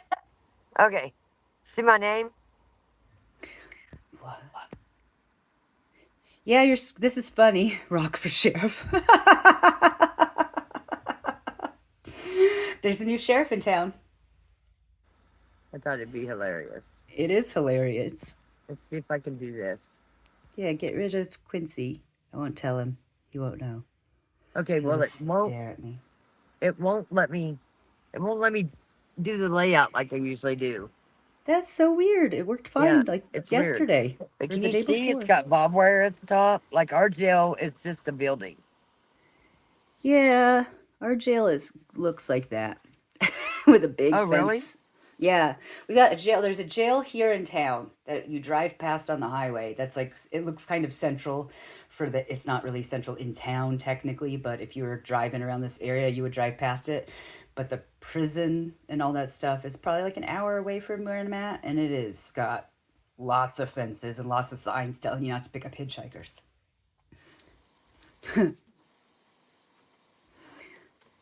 Okay. See my name? What? Yeah, this is funny. Rock for sheriff. There's a new sheriff in town. I thought it'd be hilarious. It is hilarious. Let's see if I can do this. Yeah, get rid of Quincy. I won't tell him. He won't know. Okay, He'll well just stare at me. it won't let me do the layout like I usually do. That's so weird. It worked fine like It's yesterday weird. But or can the you day see before. it's got barbed wire at the top? Like our jail, it's just a building. Yeah, our jail looks like that with a big fence. Really? Yeah, we got a jail. There's a jail here in town that you drive past on the highway. That's like it looks kind of central it's not really central in town technically, but if you were driving around this area, you would drive past it. But the prison and all that stuff is probably like an hour away from where I'm at, and it is got lots of fences and lots of signs telling you not to pick up hitchhikers.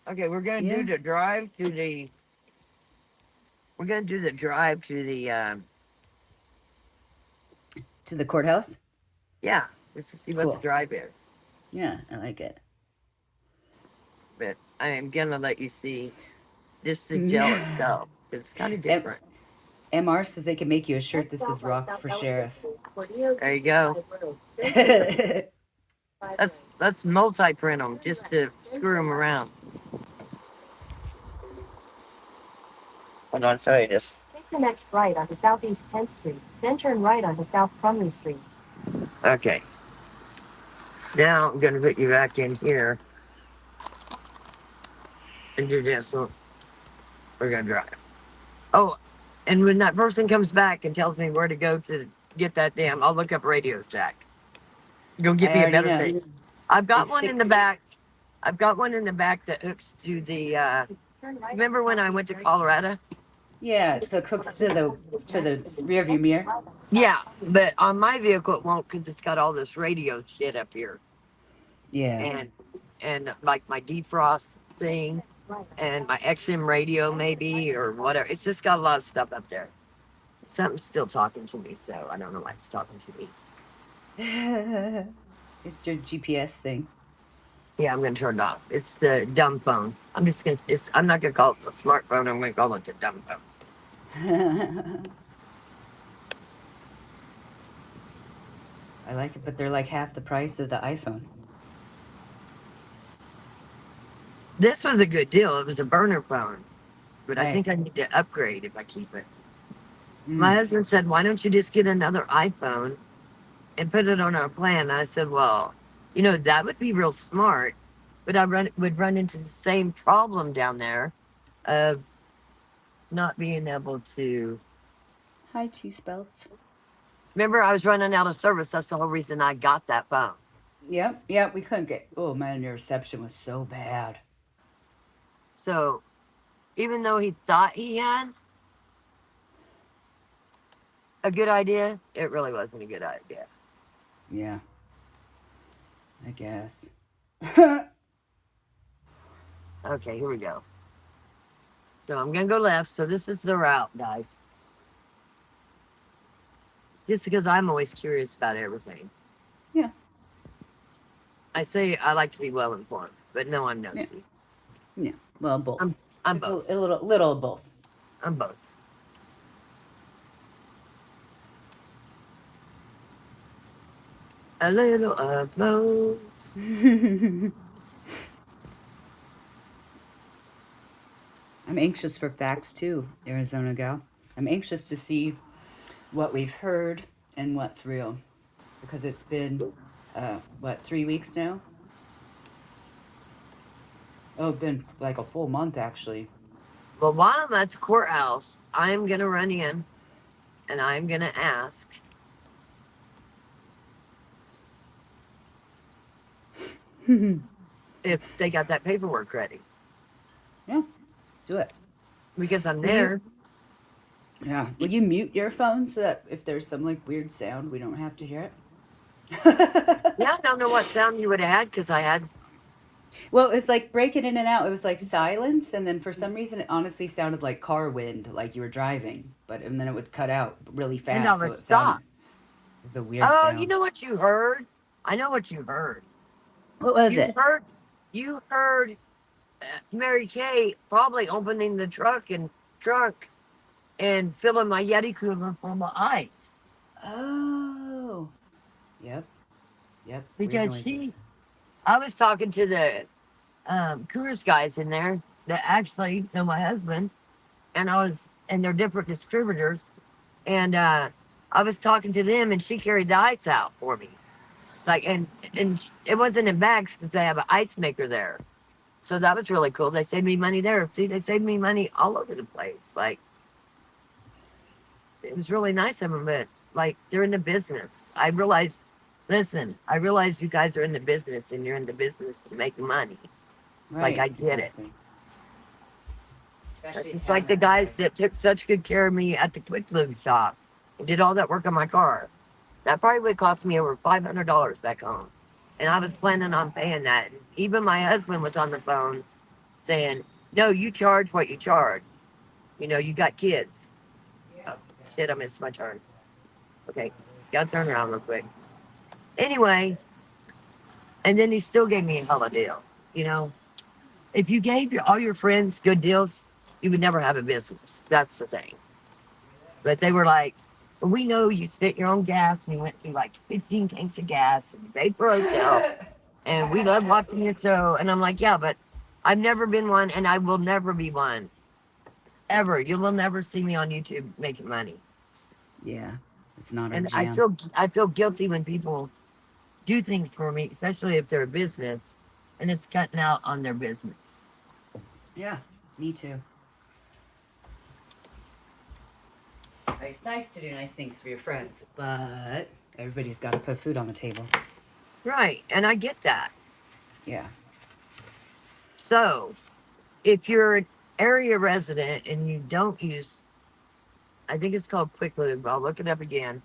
Okay, we're gonna do the drive to the We're gonna do the drive to the To the courthouse? yeah, just to see what the Cool. drive is. Yeah, I like it. But I am gonna let you see just the gel M- itself. It's kind of different. MR says they can make you a shirt. Next This stop is on Rock South for Ellison Sheriff. Street for There you go. DOT 5 Road. Then turn left on 5 Road. Let's multi-print them just to screw them around. Hold on, sorry, just Take the next right onto Southeast 10th Street, then turn right onto South Crumley Street. okay. Now I'm gonna put you back in here and do this. So we're gonna drive. Oh, and when that person comes back and tells me where to go to get that damn, I'll look up Radio Shack. Go get I me a already better know. thing. I've got It's one in the sick. back. I've got one in the back that hooks to the. Turn right Remember onto when I Southeast went to 30th. Colorado? Yeah, so it hooks to the rear view mirror. Yeah, but on my vehicle it won't because it's got all this radio shit up here, Yeah. and like my defrost thing and my XM radio maybe or whatever. It's just got a lot of stuff up there. Something's still talking to me, so I don't know why it's talking to me. It's your GPS thing. Yeah, I'm gonna turn it off. It's the dumb phone. I'm just gonna. I'm not gonna call it the smartphone. I'm gonna call it the dumb phone. I like it, but they're like half the price of the iPhone. This was a good deal. It was a burner phone, but I Right. think I need to upgrade if I keep it. Mm. My husband said, "Why don't you just get another iPhone and put it on our plan?" And I said, "Well, that would be real smart, but would run into the same problem down there of not being able to." Hi, cheese belts. Remember, I was running out of service. That's the whole reason I got that phone. Yep, we couldn't get. Oh man, your reception was so bad. So, even though he thought he had a good idea, it really wasn't a good idea. Yeah, I guess. Okay, here we go. So I'm gonna go left. So this is the route, guys. Just because I'm always curious about everything. Yeah. I say I like to be well informed, but no, I'm nosy. Yeah. Well, both. I'm It's both. a little of both. I'm both. A little of both. I'm anxious for facts too, Arizona gal. I'm anxious to see what we've heard and what's real, because it's been 3 weeks now. Oh, it's been like a full month actually. Well, while I'm at the courthouse, I'm gonna run in and I'm gonna ask if they got that paperwork ready. Yeah, do it. Because I'm Will you- there. Yeah. Will you mute your phone so that if there's some like weird sound, we don't have to hear it? Yeah, I don't know what sound you would have had because I had. Well, it was like breaking in and out. It was like silence, and then for some reason, it honestly sounded like car wind, like you were driving. And then it would cut out really fast. And I So was it stopped. it was a weird Oh, sound. you know what you heard? I know what you heard. What was it? You heard Mary Kay probably opening the trunk and filling my Yeti cooler full of ice. Oh, yep. Weird Because noises. I was talking to the Coors guys in there that actually know my husband, and they're different distributors, and I was talking to them, and she carried the ice out for me, like, and it wasn't in bags because they have an ice maker there, so that was really cool. They saved me money there. See, they saved me money all over the place. Like, it was really nice of them, but like, they're in the business. I realized you guys are in the business, and you're in the business to make money. Right. Like, I get it. exactly. That's Especially just a like the town that guys that took such good care of me at the quick lube shop and did all that work on my car. That probably would cost me over $500 back home. And I was planning on paying that. Even my husband was on the phone saying, "No, you charge what you charge." You know, you got kids. Oh, shit, I missed my turn. Okay, gotta turn around real quick. Anyway, and then he still gave me a hella deal. You know, if you gave all your friends good deals, you would never have a business. That's the thing. But they were like, well, we know you spent your own gas and you went through like 15 tanks of gas and you paid for a hotel and we love watching your show. And I'm like, yeah, but I've never been one and I will never be one. Ever. You will never see me on YouTube making money. Yeah, it's not our And jam. I feel guilty when people do things for me, especially if they're a business and it's cutting out on their business. Yeah, me too. It's nice to do nice things for your friends, but everybody's got to put food on the table. Right. And I get that. Yeah. So if you're an area resident and you don't use, I think it's called Quick Lube. I'll look it up again.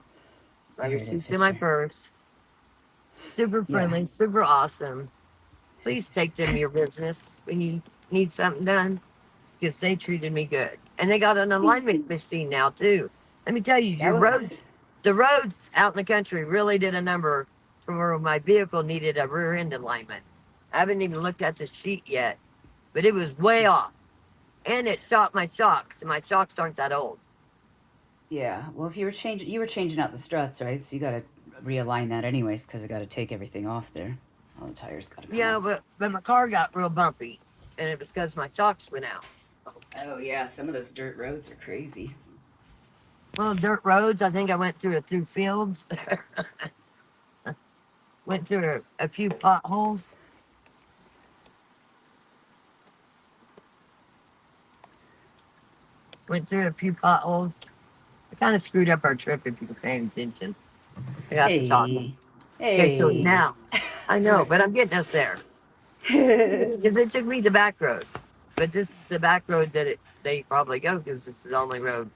My Here, that receipt's in my picture. purse. Super Yeah. friendly, super awesome. Please take them to your business when you need something done because they treated me good. And they got an alignment machine now too. Let me tell you, the roads out in the country really did a number for where my vehicle needed a rear end alignment. I haven't even looked at the sheet yet, but it was way off. And it shot my shocks, and my shocks aren't that old. Yeah. Well, if you were changing out the struts, right? So you got to realign that anyways, because I got to take everything off there. All the tires got to come Yeah, off. but my car got real bumpy, and it was because my shocks went out. Oh yeah, some of those dirt roads are crazy. Well, dirt roads. I think I went through fields. Went through a few potholes. Went through a few potholes. I kind of screwed up our trip if you were paying attention. I got to talking. Okay, so Hey. now I know, but I'm getting us there because it took me the back road. But this is the back road that they probably go because this is the only road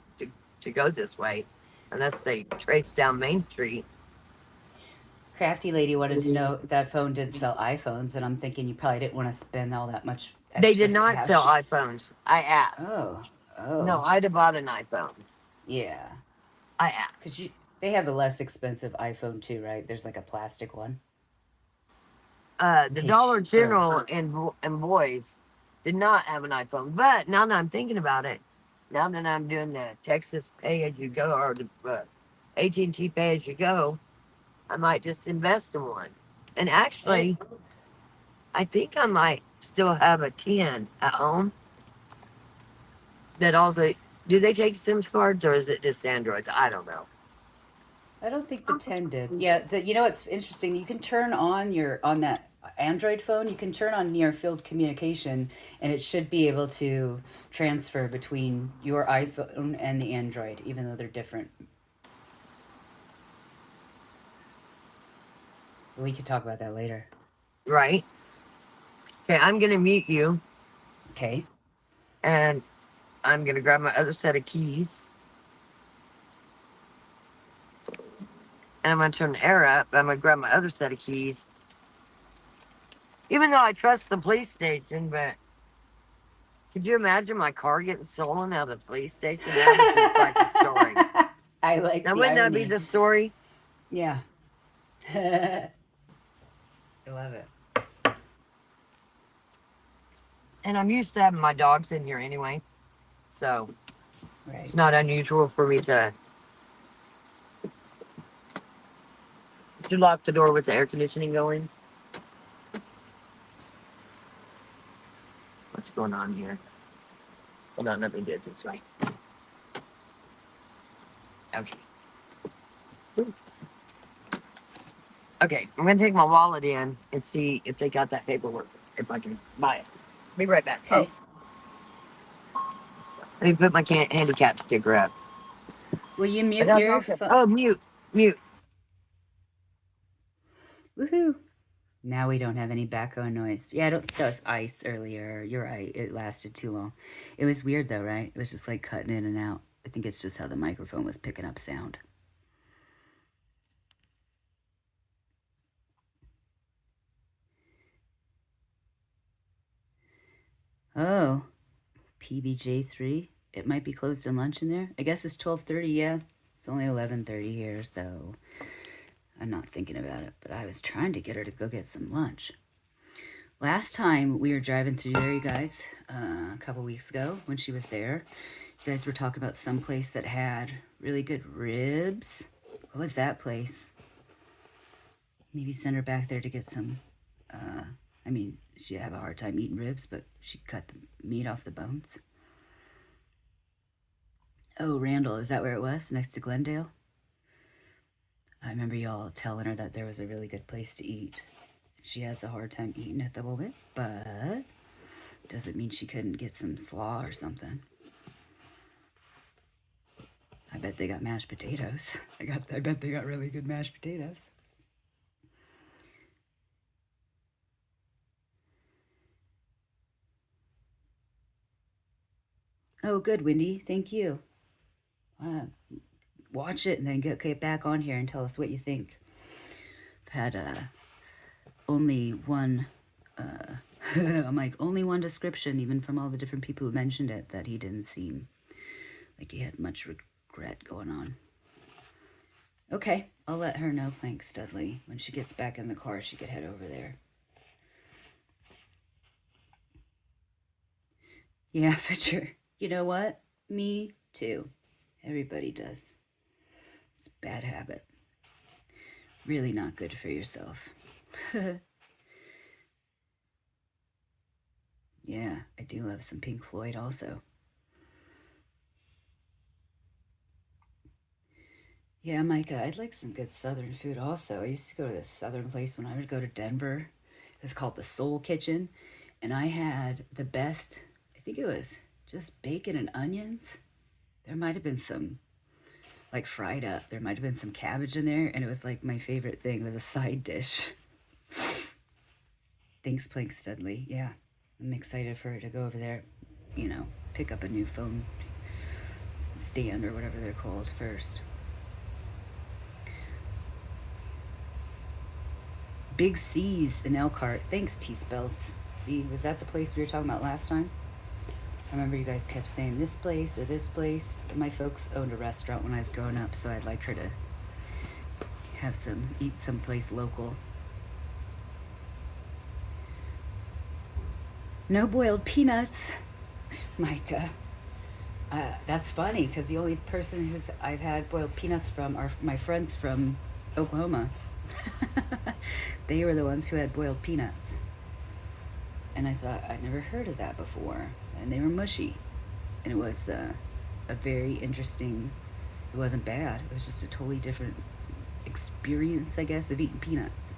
to go this way, unless they trace down Main Street. Crafty lady wanted to know if that phone did sell iPhones, and I'm thinking you probably didn't want to spend all that much They extra did not sell cash. iPhones. I asked. Oh, No, oh, I'd have bought an iPhone. yeah. I Cause asked. they have a less expensive iPhone too, right? There's like a plastic one. The Dollar Pro. General and Boys did not have an iPhone. But now that I'm thinking about it, now that I'm doing the Texas Pay as you go or the AT&T Pay as you go, I might just invest in one. And actually, I think I might still have a 10 at home. That also, do they take SIM cards or is it just Androids? I don't know. I don't think the 10 did. Yeah, you know what's interesting? You can turn on that Android phone, you can turn on near field communication, and it should be able to transfer between your iPhone and the Android, even though they're different. We could talk about that later. Right? Okay, I'm going to mute you Okay. and I'm going to grab my other set of keys. And I'm going to turn the air up. I'm going to grab my other set of keys. Even though I trust the police station, but could you imagine my car getting stolen out of the police station? That would be quite the story. I like Now, the wouldn't that be irony. the story? Yeah. I love it. And I'm used to having my dogs in here anyway. So Right. it's not unusual for me to lock the door with the air conditioning going. What's going on here? Hold on, let me do it this way. Okay. Okay, I'm gonna take my wallet in and see if they got that paperwork, if I can buy it. Be right back. Okay. Let me put my handicap sticker up. Will you mute your phone? Oh, mute. Woohoo. Now we don't have any background noise. Yeah, that was ice earlier. You're right. It lasted too long. It was weird though, right? It was just like cutting in and out. I think it's just how the microphone was picking up sound. Oh, PBJ3. It might be closed on lunch in there. I guess it's 12:30. Yeah, it's only 11:30 here, so I'm not thinking about it. But I was trying to get her to go get some lunch. Last time we were driving through there, you guys, a couple weeks ago when she was there, you guys were talking about some place that had really good ribs. What was that place? Maybe send her back there to get some, I mean, she'd have a hard time eating ribs, but she cut the meat off the bones. Oh, Randall, is that where it was? Next to Glendale? I remember y'all telling her that there was a really good place to eat. She has a hard time eating at the moment, but doesn't mean she couldn't get some slaw or something. I bet they got mashed potatoes. I bet they got really good mashed potatoes. Oh, good, Wendy. Thank you. Watch it and then get back on here and tell us what you think. I've had only one, I'm like, only one description, even from all the different people who mentioned it, that he didn't seem like he had much regret going on. Okay, I'll let her know, thanks, Studley. When she gets back in the car, she could head over there. Yeah, for sure. You know what? Me too. Everybody does. It's a bad habit. Really not good for yourself. Yeah, I do love some Pink Floyd also. Yeah, Micah, I'd like some good Southern food also. I used to go to this Southern place when I would go to Denver. It's called the Soul Kitchen. And I had the best, I think it was just bacon and onions. There might have been some, like fried up. There might have been some cabbage in there. And it was like my favorite thing. It was a side dish. Thanks, Plank Studley. Yeah, I'm excited for her to go over there, you know, pick up a new phone stand or whatever they're called first. Big C's in Elkhart. Thanks, T-Spells. See, was that the place we were talking about last time? I remember you guys kept saying this place or this place. My folks owned a restaurant when I was growing up, so I'd like her to have eat someplace local. No boiled peanuts, Micah. That's funny, because the only person I've had boiled peanuts from are my friends from Oklahoma. They were the ones who had boiled peanuts. And I thought, I'd never heard of that before. And they were mushy. And it was a very interesting, it wasn't bad. It was just a totally different experience, I guess, of eating peanuts.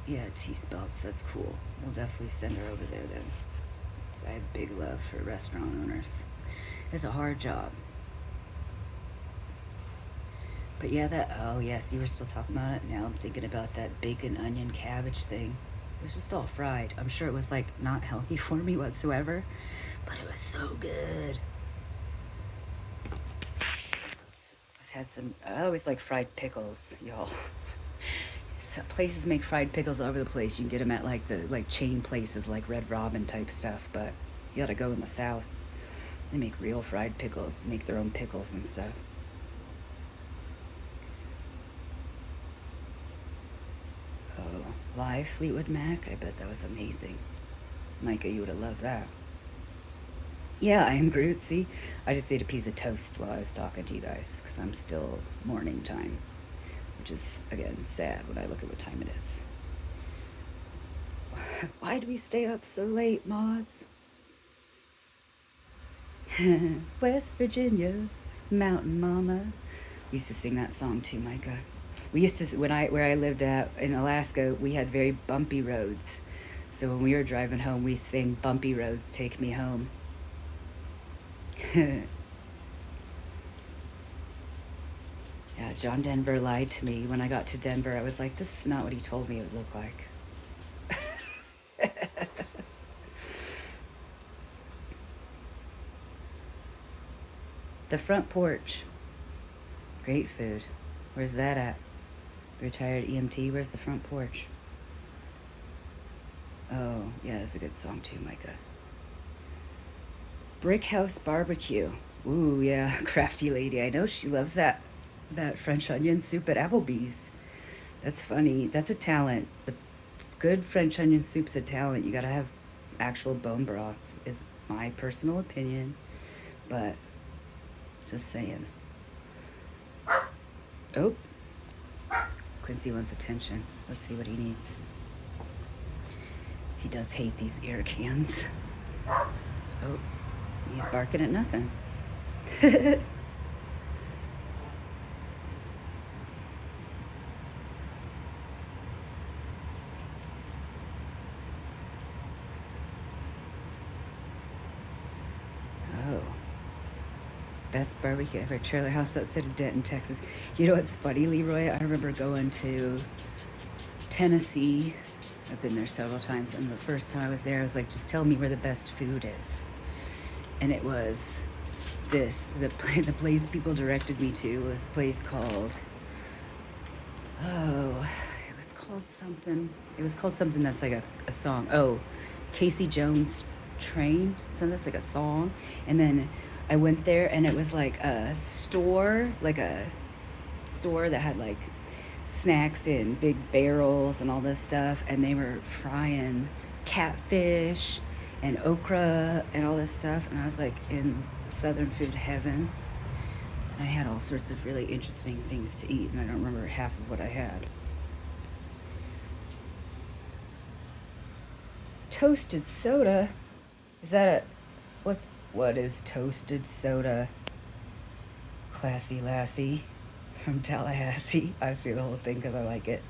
Yeah, T-Spelts, that's cool. We'll definitely send her over there then. I have big love for restaurant owners. It's a hard job. But yeah, oh yes, you were still talking about it. Now I'm thinking about that bacon, onion, cabbage thing. It was just all fried. I'm sure it was like not healthy for me whatsoever, but it was so good. I always like fried pickles, y'all. So places make fried pickles all over the place. You can get them at like the chain places like Red Robin type stuff, but you gotta go in the South. They make real fried pickles, make their own pickles and stuff. Oh, live Fleetwood Mac? I bet that was amazing. Micah, you would have loved that. Yeah, I am Groot. See, I just ate a piece of toast while I was talking to you guys because I'm still morning time, which is, again, sad when I look at what time it is. Why do we stay up so late, mods? West Virginia, Mountain Mama. We used to sing that song too, Micah. We used to, where I lived at in Alaska, we had very bumpy roads. So when we were driving home, we sang Bumpy Roads, Take Me Home. Yeah, John Denver lied to me. When I got to Denver, I was like, this is not what he told me it would look like. The front porch. Great food. Where's that at? Retired EMT. Where's the front porch? Oh, yeah, that's a good song too, Micah. Brick House Barbecue. Ooh, yeah, crafty lady. I know she loves that French onion soup at Applebee's. That's funny. That's a talent. The good French onion soup's a talent. You gotta have actual bone broth, is my personal opinion. But just saying. Oh, Quincy wants attention. Let's see what he needs. He does hate these air cans. Oh, he's barking at nothing. Oh. Best barbecue ever. Trailer house outside of Denton, Texas. You know what's funny, Leroy? I remember going to Tennessee. I've been there several times, and the first time I was there, I was like, just tell me where the best food is. And it was this. The place people directed me to was a place called, oh, it was called something. It was called something that's like a song. Oh, Casey Jones Train. So that's like a song. And then I went there, and it was like a store that had like snacks in big barrels and all this stuff, and they were frying catfish and okra and all this stuff, and I was like in southern food heaven, and I had all sorts of really interesting things to eat, and I don't remember half of what I had. Toasted soda? Is that what is toasted soda? Classy Lassie from Tallahassee. I see the whole thing because I like it.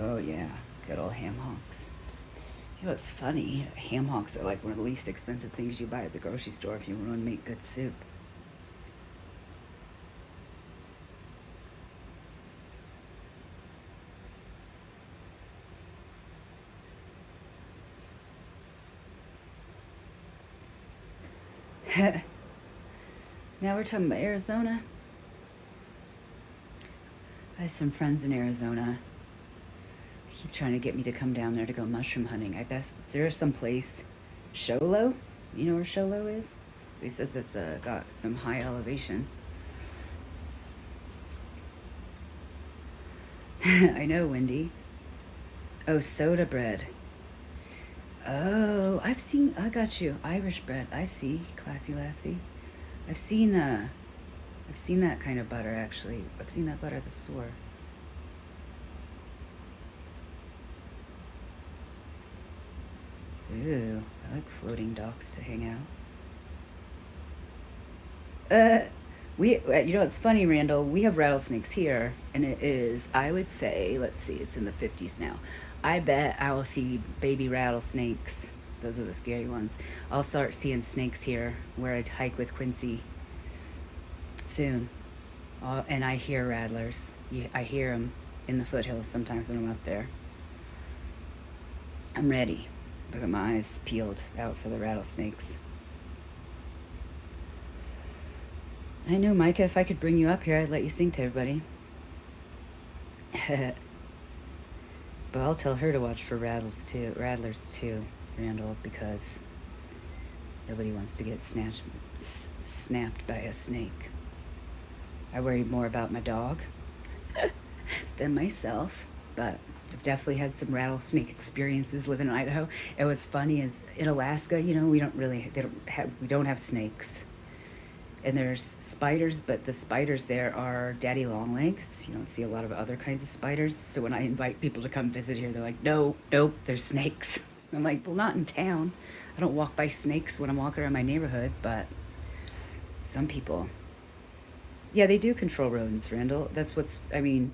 Oh yeah, good old ham hocks. You know what's funny? Ham hocks are like one of the least expensive things you buy at the grocery store if you want to make good soup. Now we're talking about Arizona. I have some friends in Arizona. They keep trying to get me to come down there to go mushroom hunting. I guess there's some place, Sholo. You know where Sholo is? They said that's got some high elevation. I know, Wendy. Oh, soda bread. Oh, I got you. Irish bread. I see, Classy Lassie. I've seen that kind of butter, actually. I've seen that butter at the store. Ooh, I like floating docks to hang out. You know what's funny, Randall? We have rattlesnakes here, and it is, I would say, let's see, it's in the 50s now. I bet I will see baby rattlesnakes. Those are the scary ones. I'll start seeing snakes here where I hike with Quincy soon. And I hear rattlers. I hear them in the foothills sometimes when I'm up there. I'm ready. I got my eyes peeled out for the rattlesnakes. I know, Micah, if I could bring you up here, I'd let you sing to everybody. But I'll tell her to watch for rattlers too, Randall, because nobody wants to get snapped by a snake. I worry more about my dog than myself, but I've definitely had some rattlesnake experiences living in Idaho. And what's funny is in Alaska, you know, we don't have snakes. And there's spiders, but the spiders there are daddy long legs. You don't see a lot of other kinds of spiders. So when I invite people to come visit here, they're like, nope, there's snakes. I'm like, well, not in town. I don't walk by snakes when I'm walking around my neighborhood, but some people. Yeah, they do control rodents, Randall. That's what's, I mean,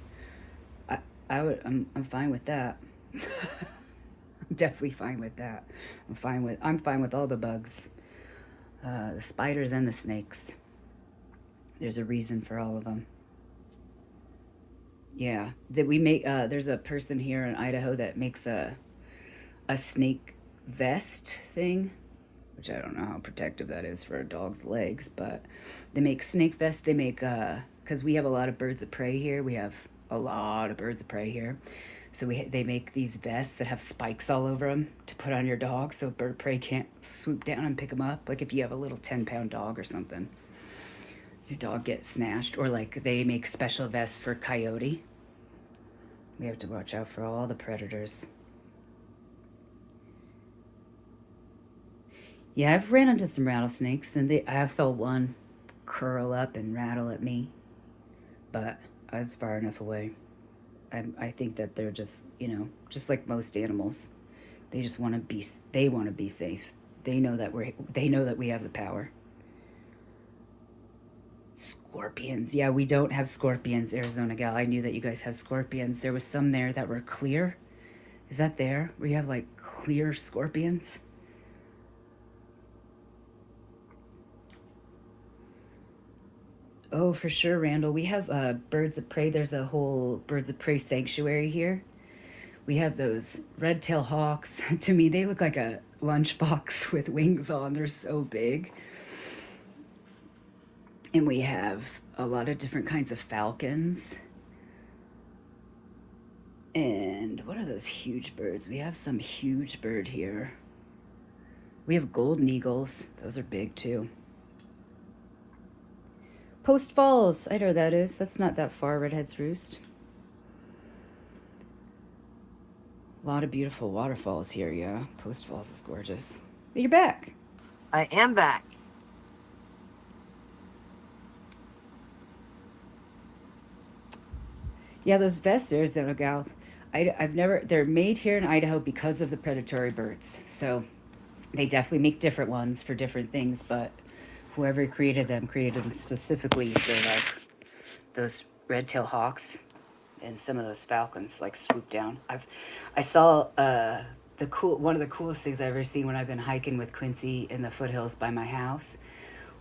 I'm fine with that. I'm definitely fine with that. I'm fine with all the bugs. The spiders and the snakes. There's a reason for all of them. Yeah, that we make. There's a person here in Idaho that makes a snake vest thing, which I don't know how protective that is for a dog's legs, but they make snake vests. They make because we have a lot of birds of prey here. We have a lot of birds of prey here, so they make these vests that have spikes all over them to put on your dog, so a bird of prey can't swoop down and pick them up. Like if you have a little 10-pound dog or something, your dog gets snatched. Or like they make special vests for coyote. We have to watch out for all the predators. Yeah, I've ran into some rattlesnakes, and I saw one curl up and rattle at me, but I was far enough away. I think that they're just, just like most animals. They just want to be. They want to be safe. They know that we have the power. Scorpions. Yeah, we don't have scorpions, Arizona gal. I knew that you guys have scorpions. There was some there that were clear. Is that there? Where you have like clear scorpions? Oh, for sure, Randall. We have birds of prey. There's a whole birds of prey sanctuary here. We have those red-tailed hawks. To me, they look like a lunchbox with wings on. They're so big. And we have a lot of different kinds of falcons. And what are those huge birds? We have some huge bird here. We have golden eagles. Those are big too. Post Falls. I know where that is. That's not that far, Redhead's Roost. A lot of beautiful waterfalls here, yeah. Post Falls is gorgeous. But you're back. I am back. Yeah, those vests, Arizona gal. I've never. They're made here in Idaho because of the predatory birds. So they definitely make different ones for different things, but whoever created them specifically for like those red-tailed hawks and some of those falcons like swoop down. I saw one of the coolest things I've ever seen when I've been hiking with Quincy in the foothills by my house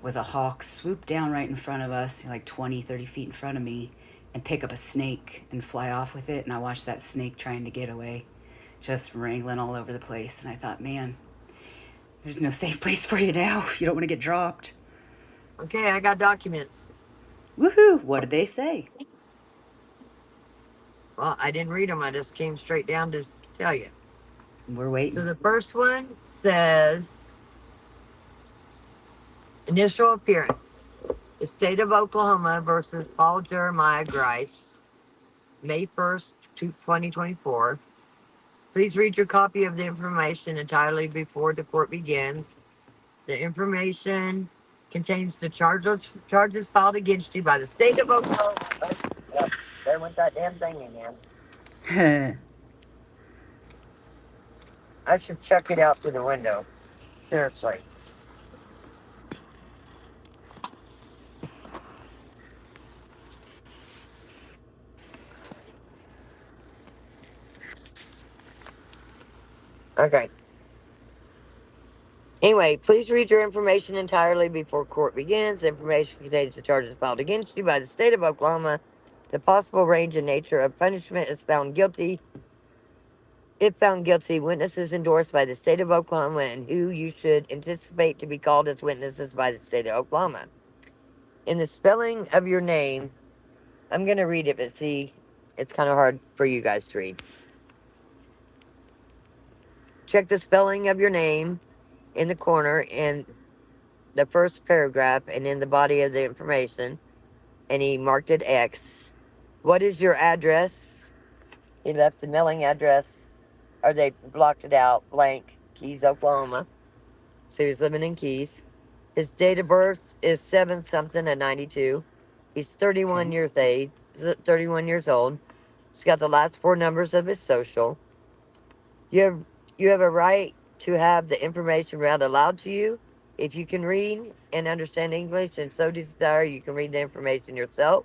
was a hawk swoop down right in front of us, like 20, 30 feet in front of me, and pick up a snake and fly off with it. And I watched that snake trying to get away, just wrangling all over the place. And I thought, man, there's no safe place for you now. You don't want to get dropped. Okay, I got documents. Woohoo! What did they say? Well, I didn't read them. I just came straight down to tell you. We're waiting. So the first one says initial appearance. The state of Oklahoma versus Paul Jeremiah Grice, May 1st, 2024. Please read your copy of the information entirely before the court begins. The information contains the charges filed against you by the state of Oklahoma. Oh, yep, there went that damn thing again. I should check it out through the window. Seriously. Okay. Anyway, please read your information entirely before court begins. The information contains the charges filed against you by the state of Oklahoma. The possible range and nature of punishment is found guilty. If found guilty, witnesses endorsed by the state of Oklahoma and who you should anticipate to be called as witnesses by the state of Oklahoma. In the spelling of your name, I'm going to read it, but see, it's kind of hard for you guys to read. Check the spelling of your name in the corner in the first paragraph and in the body of the information, and he marked it X. What is your address? He left the mailing address, or they blocked it out, blank, Keys, Oklahoma. So he was living in Keys. His date of birth is 7 something of 92. He's 31 years age, 31 years old. He's got the last four numbers of his social. You have a right to have the information read aloud to you. If you can read and understand English and so desire, you can read the information yourself.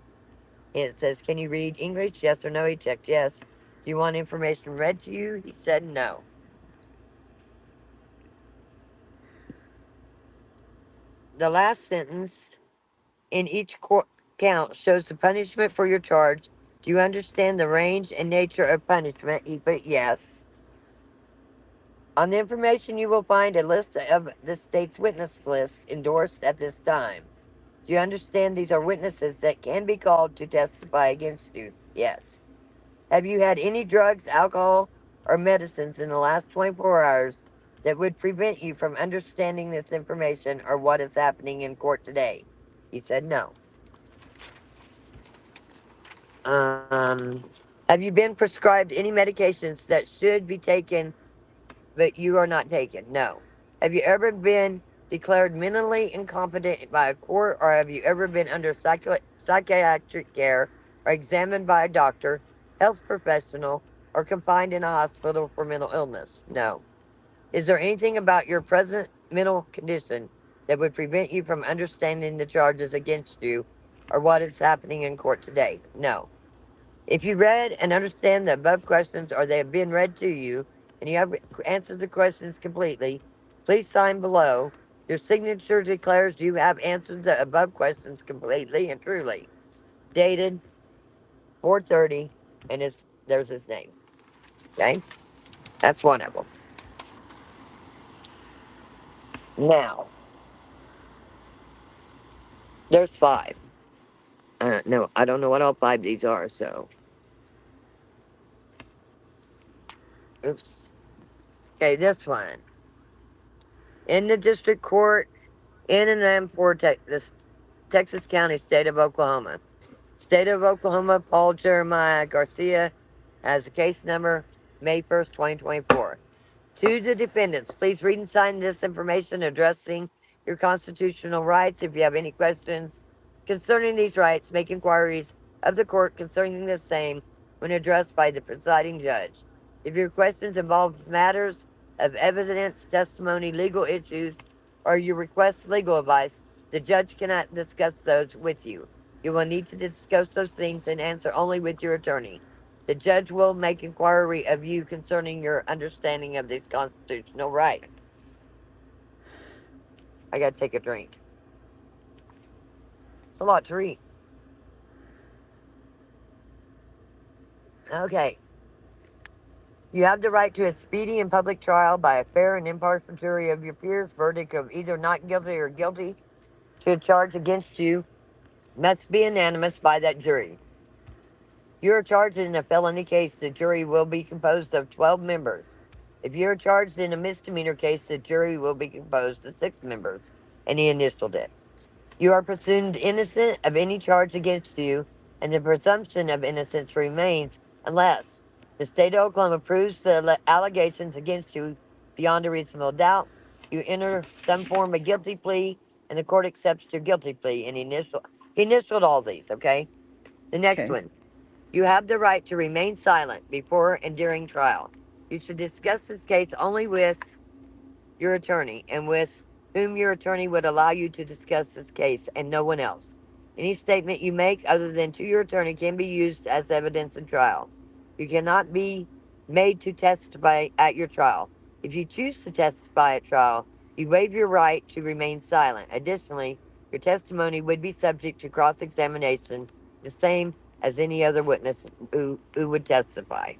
And it says, can you read English? Yes or no? He checked yes. Do you want information read to you? He said no. The last sentence in each count shows the punishment for your charge Do you understand the range and nature of punishment? He put yes. On the information, you will find a list of the state's witness list endorsed at this time. Do you understand these are witnesses that can be called to testify against you? Yes. Have you had any drugs, alcohol, or medicines in the last 24 hours that would prevent you from understanding this information or what is happening in court today? He said no. Have you been prescribed any medications that should be taken but you are not taken? No. Have you ever been declared mentally incompetent by a court, or have you ever been under psychiatric care or examined by a doctor, health professional, or confined in a hospital for mental illness? No. Is there anything about your present mental condition that would prevent you from understanding the charges against you or what is happening in court today? No. If you read and understand the above questions or they have been read to you and you have answered the questions completely, please sign below. Your signature declares you have answered the above questions completely and truly. Dated 4:30, and there's his name. Okay? That's one of them. Now, there's five. No, I don't know what all five these are, so. Oops. Okay, this one. In the district court in and for the Texas County, state of Oklahoma. State of Oklahoma, Paul Jeremiah Garcia has the case number May 1st, 2024. To the defendants, please read and sign this information addressing your constitutional rights. If you have any questions concerning these rights, make inquiries of the court concerning the same when addressed by the presiding judge. If your questions involve matters of evidence, testimony, legal issues, or you request legal advice, the judge cannot discuss those with you. You will need to discuss those things and answer only with your attorney. The judge will make inquiry of you concerning your understanding of these constitutional rights. I gotta take a drink. It's a lot to read. Okay. You have the right to a speedy and public trial by a fair and impartial jury of your peers. Verdict of either not guilty or guilty to a charge against you must be unanimous by that jury. You are charged in a felony case, the jury will be composed of 12 members. If you are charged in a misdemeanor case, the jury will be composed of 6 members, and he initialed it. You are presumed innocent of any charge against you, and the presumption of innocence remains unless the state of Oklahoma proves the allegations against you beyond a reasonable doubt. You enter some form of guilty plea, and the court accepts your guilty plea. And he initialed all these. Okay. The next Okay. one. You have the right to remain silent before and during trial. You should discuss this case only with your attorney and with whom your attorney would allow you to discuss this case and no one else. Any statement you make other than to your attorney can be used as evidence in trial. You cannot be made to testify at your trial. If you choose to testify at trial, you waive your right to remain silent. Additionally, your testimony would be subject to cross examination, the same as any other witness who would testify.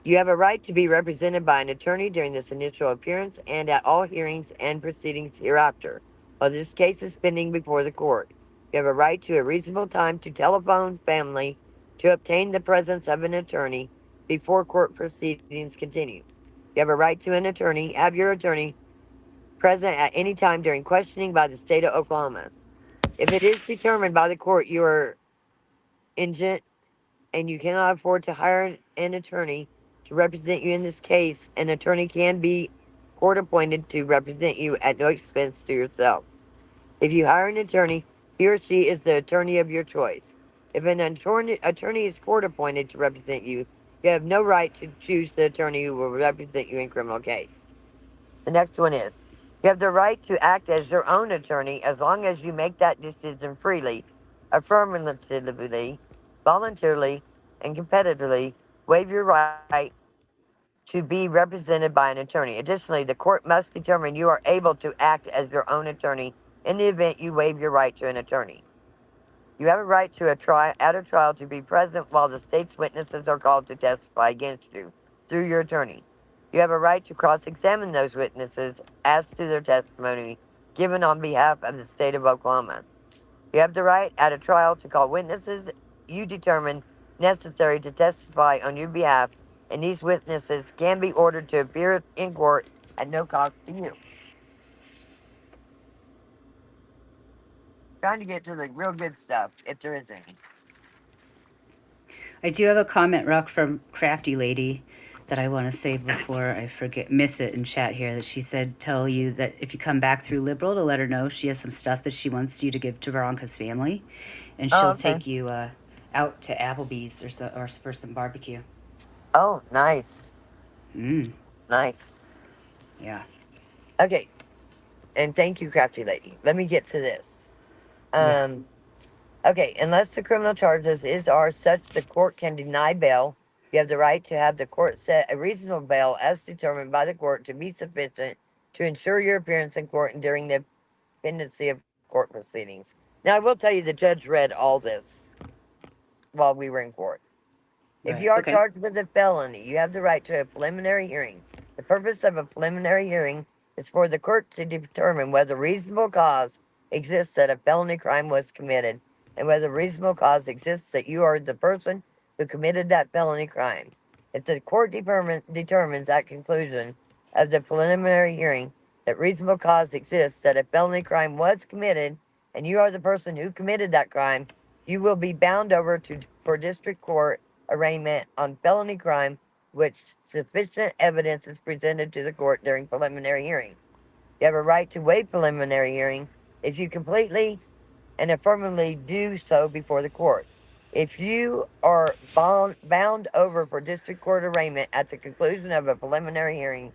You have a right to be represented by an attorney during this initial appearance and at all hearings and proceedings hereafter, while this case is pending before the court. You have a right to a reasonable time to telephone family to obtain the presence of an attorney before court proceedings continue. You have a right to an attorney. Have your attorney present at any time during questioning by the state of Oklahoma. If it is determined by the court you are indigent and you cannot afford to hire an attorney to represent you in this case, an attorney can be court appointed to represent you at no expense to yourself. If you hire an attorney, he or she is the attorney of your choice. If an attorney is court appointed to represent you, you have no right to choose the attorney who will represent you in a criminal case. The next one is you have the right to act as your own attorney as long as you make that decision freely, affirmatively, voluntarily, and competitively. Waive your right to be represented by an attorney. Additionally, the court must determine you are able to act as your own attorney in the event you waive your right to an attorney. You have a right to at a trial to be present while the state's witnesses are called to testify against you through your attorney. You have a right to cross-examine those witnesses as to their testimony given on behalf of the state of Oklahoma. You have the right at a trial to call witnesses you determine necessary to testify on your behalf, and these witnesses can be ordered to appear in court at no cost to you. Trying to get to the real good stuff, if there is any. I do have a comment, Rock, from Crafty Lady that I want to say before I miss it in chat here. That she said, tell you that if you come back through Liberal, to let her know she has some stuff that she wants you to give to Veronica's family, and she'll take you out to Applebee's or for some barbecue. Oh, nice. Nice. Yeah. Okay. And thank you, Crafty Lady. Let me get to this. Okay, unless the criminal charges are such the court can deny bail, you have the right to have the court set a reasonable bail as determined by the court to be sufficient to ensure your appearance in court and during the pendency of court proceedings. Now, I will tell you the judge read all this while we were in court. If you are charged with a felony, you have the right to a preliminary hearing. The purpose of a preliminary hearing is for the court to determine whether reasonable cause exists that a felony crime was committed and whether reasonable cause exists that you are the person who committed that felony crime. If the court determines at conclusion of the preliminary hearing that reasonable cause exists that a felony crime was committed and you are the person who committed that crime, you will be bound over for district court arraignment on felony crime, which sufficient evidence is presented to the court during preliminary hearing. You have a right to waive preliminary hearing if you completely and affirmatively do so before the court. If you are bound over for district court arraignment at the conclusion of a preliminary hearing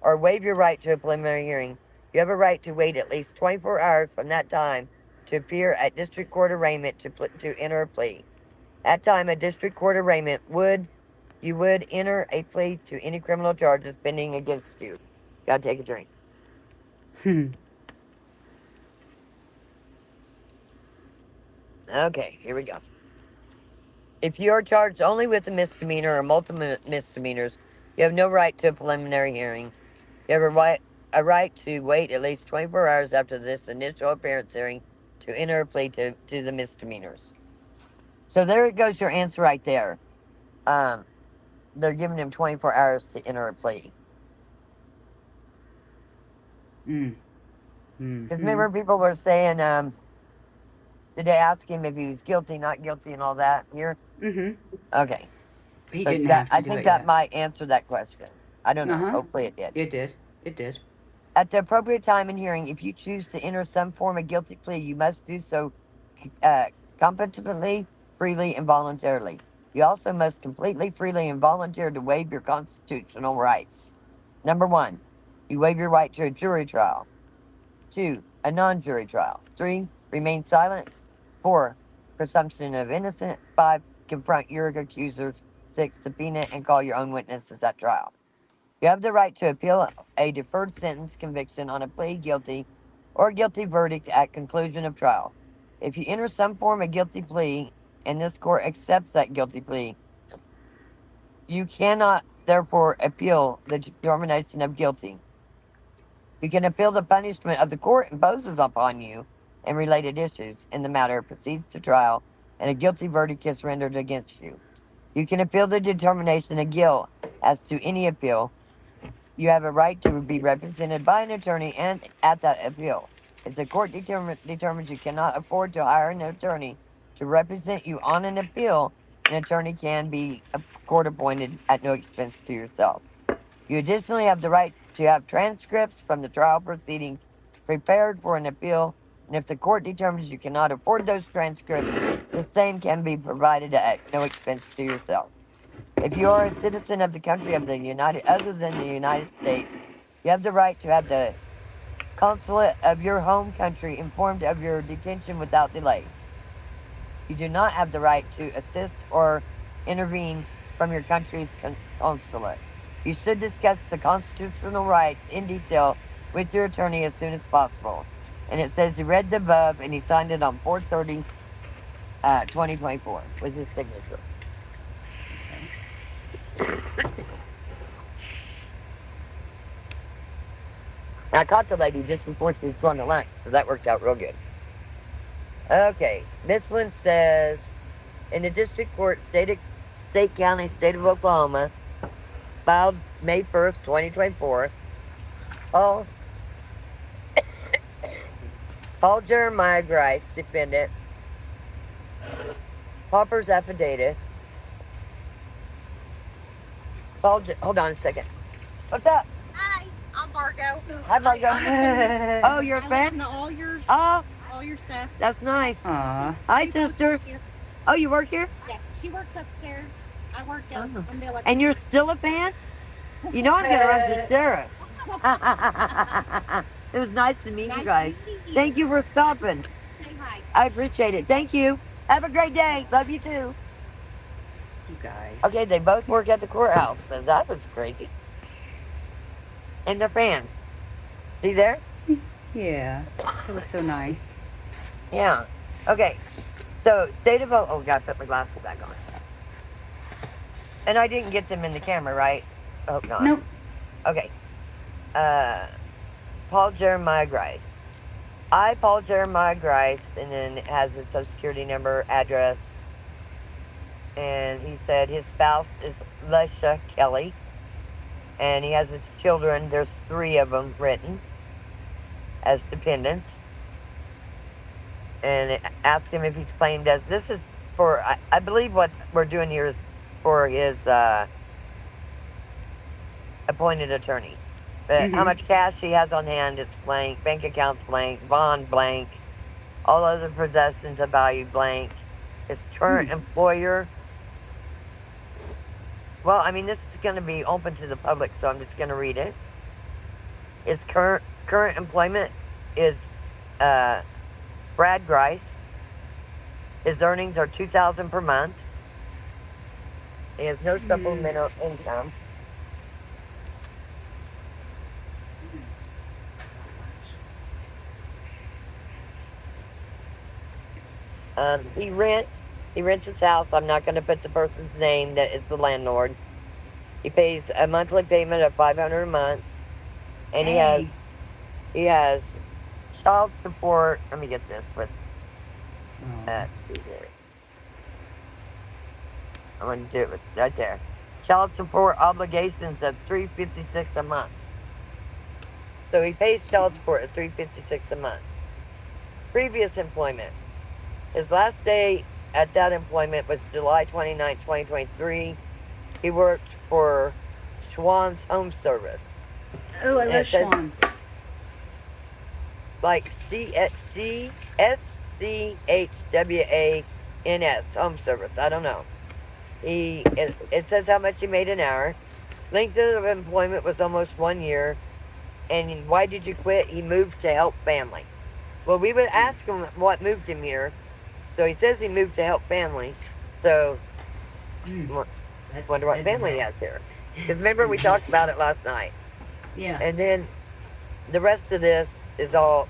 or waive your right to a preliminary hearing, you have a right to wait at least 24 hours from that time to appear at district court arraignment to enter a plea. At time, a district court arraignment you would enter a plea to any criminal charges pending against you. Gotta take a drink. Okay, here we go. If you are charged only with a misdemeanor or multiple misdemeanors, you have no right to a preliminary hearing. You have a right to wait at least 24 hours after this initial appearance hearing to enter a plea to the misdemeanors. So there goes your answer right there. They're giving him 24 hours to enter a plea. Because remember, people were saying, did they ask him if he was guilty, not guilty, and all that here? Okay. He didn't have to I think that might answer that question. I don't know. Hopefully it did. It did. It did. At the appropriate time in hearing, if you choose to enter some form of guilty plea, you must do so competently, freely, and voluntarily. You also must completely, freely, and voluntarily waive your constitutional rights. Number 1, you waive your right to a jury trial. 2, a non-jury trial. 3, remain silent. 4, presumption of innocence. 5, confront your accusers. 6, subpoena and call your own witnesses at trial. You have the right to appeal a deferred sentence conviction on a plea guilty or guilty verdict at conclusion of trial. If you enter some form of guilty plea and this court accepts that guilty plea, you cannot therefore appeal the determination of guilty. You can appeal the punishment of the court imposes upon you and related issues, and the matter proceeds to trial and a guilty verdict is rendered against you. You can appeal the determination of guilt. As to any appeal, you have a right to be represented by an attorney and at that appeal. If the court determines you cannot afford to hire an attorney to represent you on an appeal, an attorney can be court appointed at no expense to yourself. You additionally have the right to have transcripts from the trial proceedings prepared for an appeal, and if the court determines you cannot afford those transcripts, the same can be provided at no expense to yourself. If you are a citizen of the country of other than the United States, you have the right to have the consulate of your home country informed of your detention without delay. You do not have the right to assist or intervene from your country's consulate. You should discuss the constitutional rights in detail with your attorney as soon as possible. And it says he read the above and he signed it on 4/30 2024 was his signature. I caught the lady just before she was going to lunch, so that worked out real good. Okay, this one says, in the district court, state county, state of Oklahoma, filed May 1st, 2024. Paul Jeremiah Grice, defendant. Popper's affidavit. Hold on a second. What's up? Hi, I'm Margo. Hi, Margo. Oh, you're a I fan? listen to all your stuff. That's nice. Aw. Hi, We both sister. work here. Oh, you work here? Yeah, she works upstairs. I work Oh. on the electric. And you're still a fan? You know I'm going to run for sheriff. It was nice to meet you guys. Thank you for stopping. Say hi. I appreciate it. Thank you. Have a great day. Love you too. You guys. Okay, they both work at the courthouse. So that was crazy. And they're fans. See there? Yeah. That was so nice. Yeah. Okay. So, state of oh god, put my glasses back on. And I didn't get them in the camera, right? I hope not. Nope. Okay. Paul Jeremiah Grice. I, Paul Jeremiah Grice, and then it has his social security number, address. And he said his spouse is Lesha Kelly. And he has his children, there's 3 of them written as dependents. And asked him if he's claimed as, this is for, I believe what we're doing here is for his appointed attorney. How much cash he has on hand, it's blank. Bank accounts blank. Bond blank. All other possessions of value blank. His current employer. Well, I mean, this is going to be open to the public, so I'm just going to read it. His current employment is Brad Grice. His earnings are $2,000 per month. He has no supplemental income. He rents his house. I'm not going to put the person's name that is the landlord. He pays a monthly payment of $500 a month, and Dang. he has child support. Let me get this. Let's see here. I'm going to do it right there. Child support obligations of $356 a month. So he pays child support at $356 a month. Previous employment. His last day at that employment was July 29, 2023. He worked for Schwann's Home Service. Oh, I And love it says- Schwann's. Like SCHWANS, Home Service. I don't know. It says how much he made an hour. Length of employment was almost 1 year. And why did you quit? He moved to help family. Well, we would ask him what moved him here. So he says he moved to help family. So, wonder what family he has here. Because remember, we talked about it last night. Yeah. And then the rest of this is all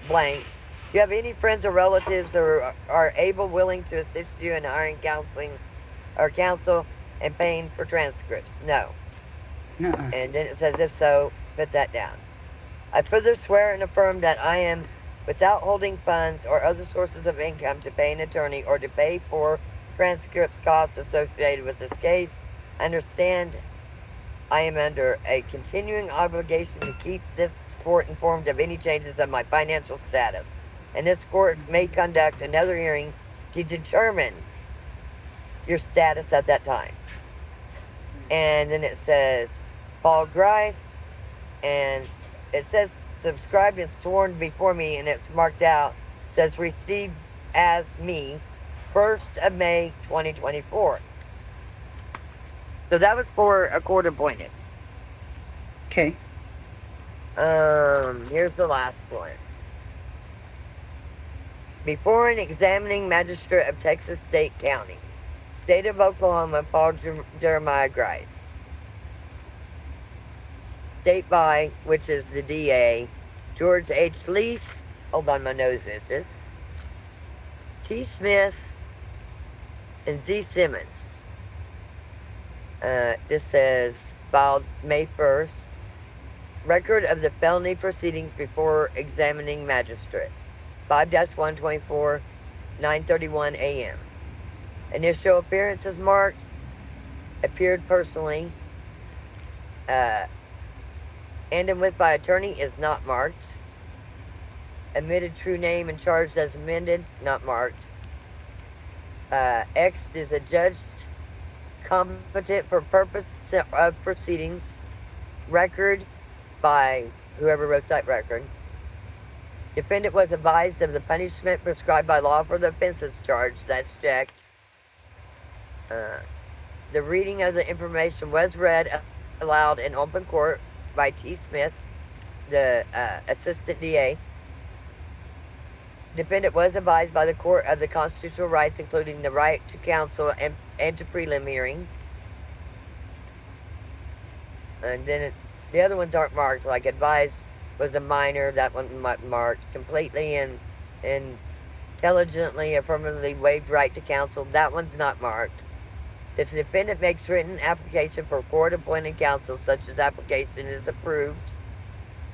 blank. Do you have any friends or relatives who are able, willing to assist you in hiring counseling or counsel and paying for transcripts? No. Nuh-uh. And then it says, if so, put that down. I further swear and affirm that I am without holding funds or other sources of income to pay an attorney or to pay for transcripts costs associated with this case. I understand I am under a continuing obligation to keep this court informed of any changes of my financial status. And this court may conduct another hearing to determine your status at that time. And then it says, Paul Grice, and it says subscribed and sworn before me, and it's marked out. It says received as me, 1st of May, 2024. So that was for a court appointed. Okay. Here's the last one. Before an examining magistrate of Texas State County, State of Oklahoma, Paul Jeremiah Grice. State by, which is the DA, George H. Lease. Hold on, my nose itches. T. Smith and Z. Simmons. This says filed May 1st. Record of the felony proceedings before examining magistrate. 5-124, 9:31 a.m. Initial appearances marked. Appeared personally. And with by attorney is not marked. Admitted true name and charged as amended, not marked. X is adjudged competent for purpose of proceedings. Record by whoever wrote that record. Defendant was advised of the punishment prescribed by law for the offenses charged. That's checked. The reading of the information was read aloud in open court by T. Smith, the assistant DA. Defendant was advised by the court of the constitutional rights, including the right to counsel and to prelim hearing. And then the other ones aren't marked. Like advised was a minor, that one marked. Completely and intelligently, affirmatively waived right to counsel, that one's not marked. If the defendant makes written application for court-appointed counsel, such as application is approved.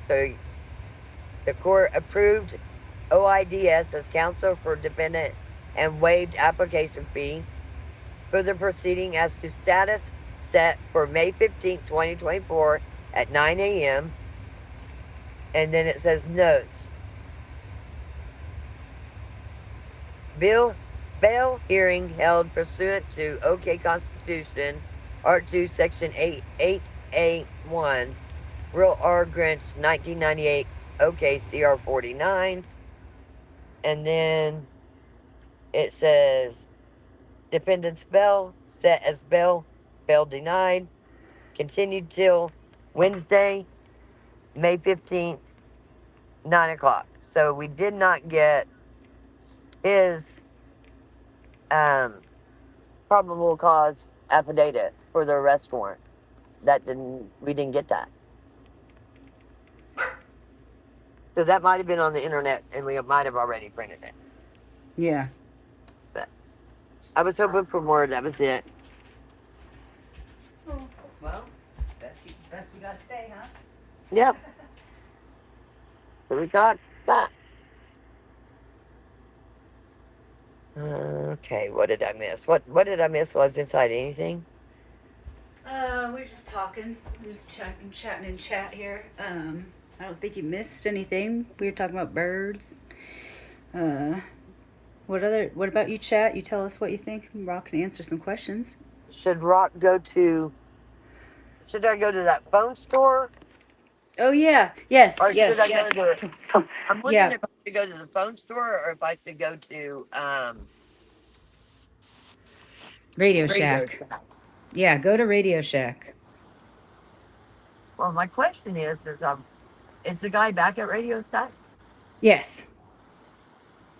So the court approved OIDS as counsel for defendant and waived application fee for the proceeding as to status set for May 15th, 2024 at 9 a.m. And then it says notes. Bail hearing held pursuant to OK Constitution, Art 2, Section 8A1, Rule R. Grinch, 1998, OK CR 49. And then it says, defendant's bail set as bail denied, continued till Wednesday, May 15th, 9 o'clock. So we did not get his probable cause affidavit for the arrest warrant. We didn't get that. So that might have been on the internet and we might have already printed it. Yeah. But I was hoping for more, that was it. Oh, well, best we got today, huh? Yep. So we got that. Okay, what did I miss? What did I miss? Was inside anything? We're just talking. We're just chatting in chat here. I don't think you missed anything. We were talking about birds. What about you, chat? You tell us what you think. Rock can answer some questions. Should I go to that phone store? Oh yeah, yes, Or yes. should I go to I'm wondering Yeah. if I should go to the phone store or if I should go to Radio Shack. Yeah, go to Radio Shack. Well, my question is the guy back at Radio Shack? Yes.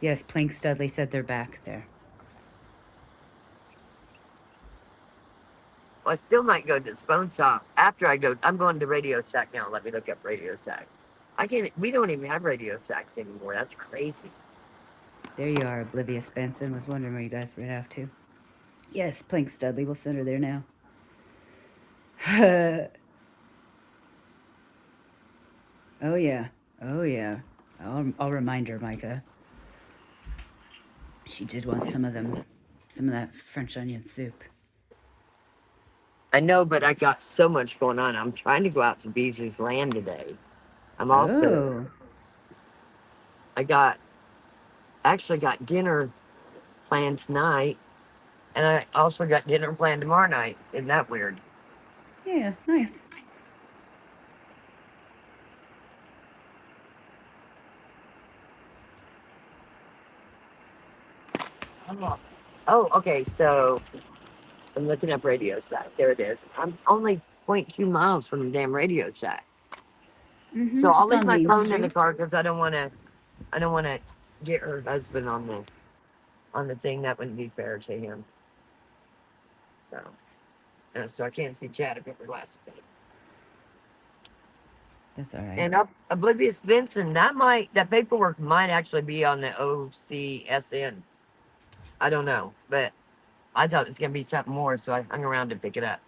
Yes, Plank Studley said they're back there. Well, I still might go to this phone shop after I go. I'm going to Radio Shack now. Let me look up Radio Shack. We don't even have Radio Shacks anymore. That's crazy. There you are, Oblivious Benson. Was wondering where you guys were off to. Yes, Plank Studley. We'll send her there now. Oh yeah. Oh yeah. I'll remind her, Micah. She did want some of that French onion soup. I know, but I got so much going on. I'm trying to go out to Beasley's Land today. I'm also. I actually got dinner planned tonight, and I also got dinner planned tomorrow night. Isn't that weird? Yeah, nice. Oh, okay. So I'm looking up Radio Shack. There it is. I'm only 0.2 miles from the damn Radio Shack. Mm-hmm. So I'll leave my phone in the car because I don't want to get her husband on the thing. That wouldn't be fair to him. So I can't see Chad if it were last day. That's all right. And Oblivious Benson, that paperwork might actually be on the OCSN I don't know, but I thought it was gonna be something more, so I hung around to pick it up.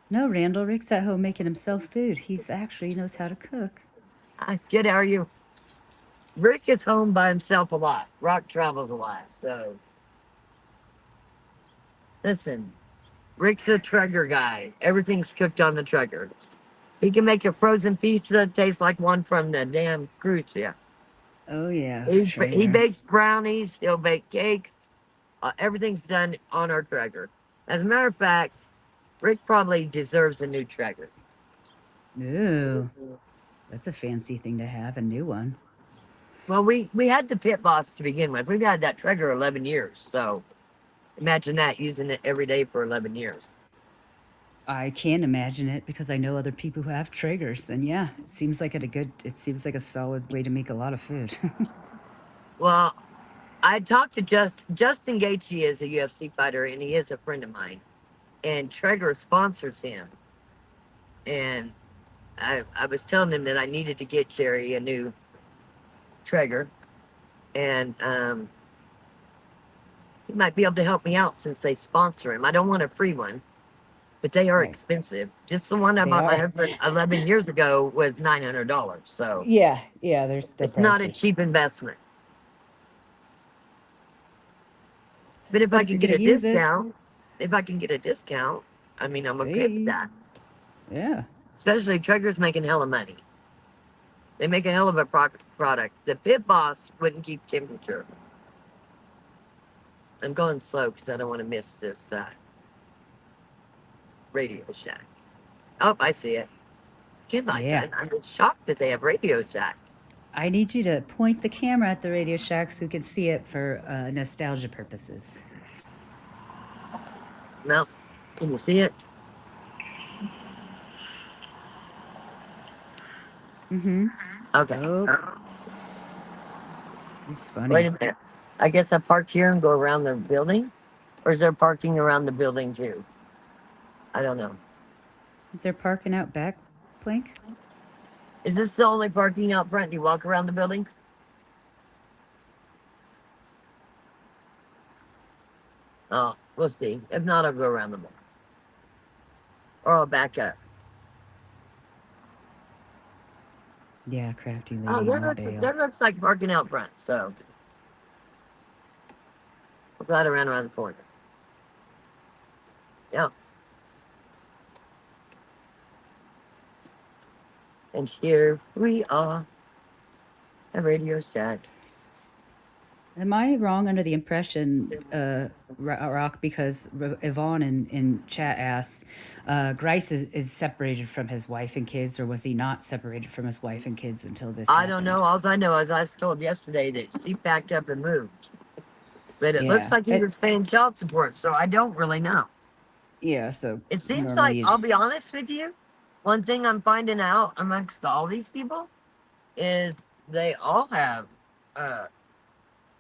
No, Randall, Rick's at home making himself food. He's actually knows how to cook. Good, how are you? Rick is home by himself a lot. Rock travels a lot, so listen. Rick's a Traeger guy. Everything's cooked on the Traeger. He can make a frozen pizza taste like one from the damn cruise ship. Oh yeah, He Traeger. bakes brownies. He'll bake cakes. Everything's done on our Traeger. As a matter of fact, Rick probably deserves a new Traeger. Ooh, that's a fancy thing to have, a new one. Well, we had the pit boss to begin with. We've had that Traeger 11 years, so imagine that using it every day for 11 years. I can imagine it because I know other people who have Traegers, and yeah, it seems like it seems like a solid way to make a lot of food. Well, I talked to Justin Gaethje is a UFC fighter, and he is a friend of mine. And Traeger sponsors him. And I was telling him that I needed to get Jerry a new Traeger, and he might be able to help me out since they sponsor him. I don't want a free one, but they are Right. expensive. Just the one I They bought my are. husband 11 years ago was $900. So Yeah, they're still it's not a pricey. cheap investment. But But if you're gonna use it, if I can get a discount, I mean, I'm okay with hey, that. yeah. Especially Traeger's making hella money. They make a hell of a product. The Pit Boss wouldn't keep temperature. I'm going slow because I don't want to miss this Radio Shack. Oh, I see it. Kid, Yeah. I'm shocked that they have Radio Shack. I need you to point the camera at the Radio Shack so we can see it for nostalgia purposes. No, can you see it? Mm-hmm. Okay. Oh, this is Wait funny. a minute. I guess I park here and go around the building? Or is there parking around the building too? I don't know. Is there parking out back, Plank? Is this the only parking out front? Do you walk around the building? Oh, we'll see. If not, I'll go around the building. Or I'll back up. Yeah, crafty lady Oh, Marbale. that looks like parking out front, so we'll glide around the corner. Yeah. And here we are at Radio Shack. Am I wrong under the impression, Rock, because Yvonne in chat asks, Grice is separated from his wife and kids, or was he not separated from his wife and kids until this I happened? don't know. All I know is I was told yesterday that she packed up and moved. But it looks Yeah. like he was paying child support, so I don't really know. Yeah, so It seems normally like, you- I'll be honest with you, one thing I'm finding out amongst all these people is they all have,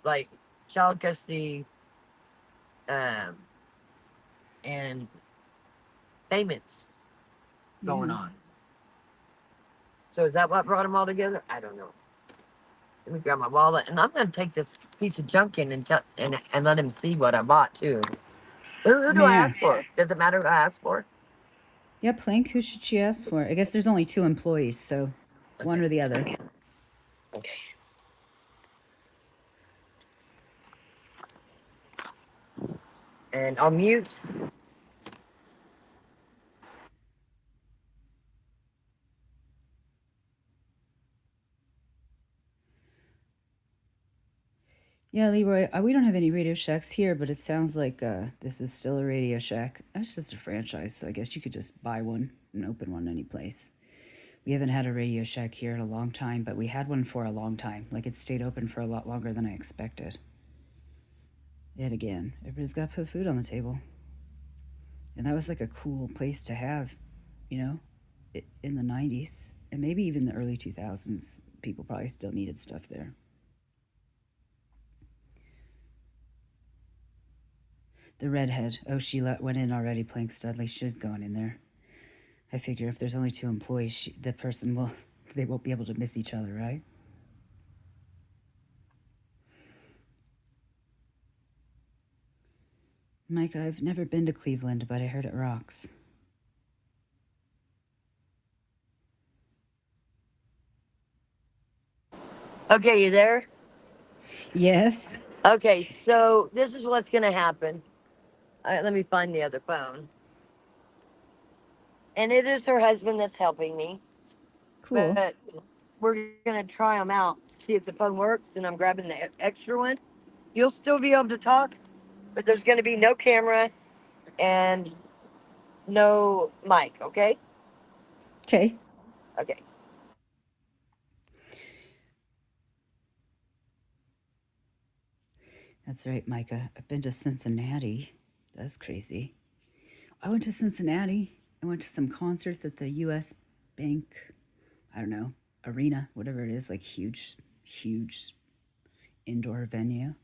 like, child custody and payments going Yeah. on. So is that what brought them all together? I don't know. Let me grab my wallet, and I'm going to take this piece of junk in and let him see what I bought, too. Who do I Yeah. ask for? Does it matter who I ask for? Yeah, Plank, who should she ask for? I guess there's only 2 employees, so one or the other. Okay. And I'll mute. Yeah, Leroy, we don't have any Radio Shacks here, but it sounds like this is still a Radio Shack. It's just a franchise, so I guess you could just buy one and open one any place. We haven't had a Radio Shack here in a long time, but we had one for a long time. Like, it stayed open for a lot longer than I expected. Yet again, everybody's got to put food on the table. And that was like a cool place to have, you know, in the 90s. And maybe even the early 2000s. People probably still needed stuff there. The redhead. Oh, she went in already, Plank Studley. She's going in there. I figure if there's only 2 employees, they won't be able to miss each other, right? Mike, I've never been to Cleveland, but I heard it rocks. Okay, you there? Yes. Okay, so this is what's going to happen. Let me find the other phone. And it is her husband that's helping me. Cool. But we're going to try them out, see if the phone works, and I'm grabbing the extra one. You'll still be able to talk, but there's going to be no camera and no mic, okay? Okay. Okay. That's right, Micah. I've been to Cincinnati. That's crazy. I went to Cincinnati. I went to some concerts at the U.S. Bank, I don't know, arena, whatever it is, like huge indoor venue.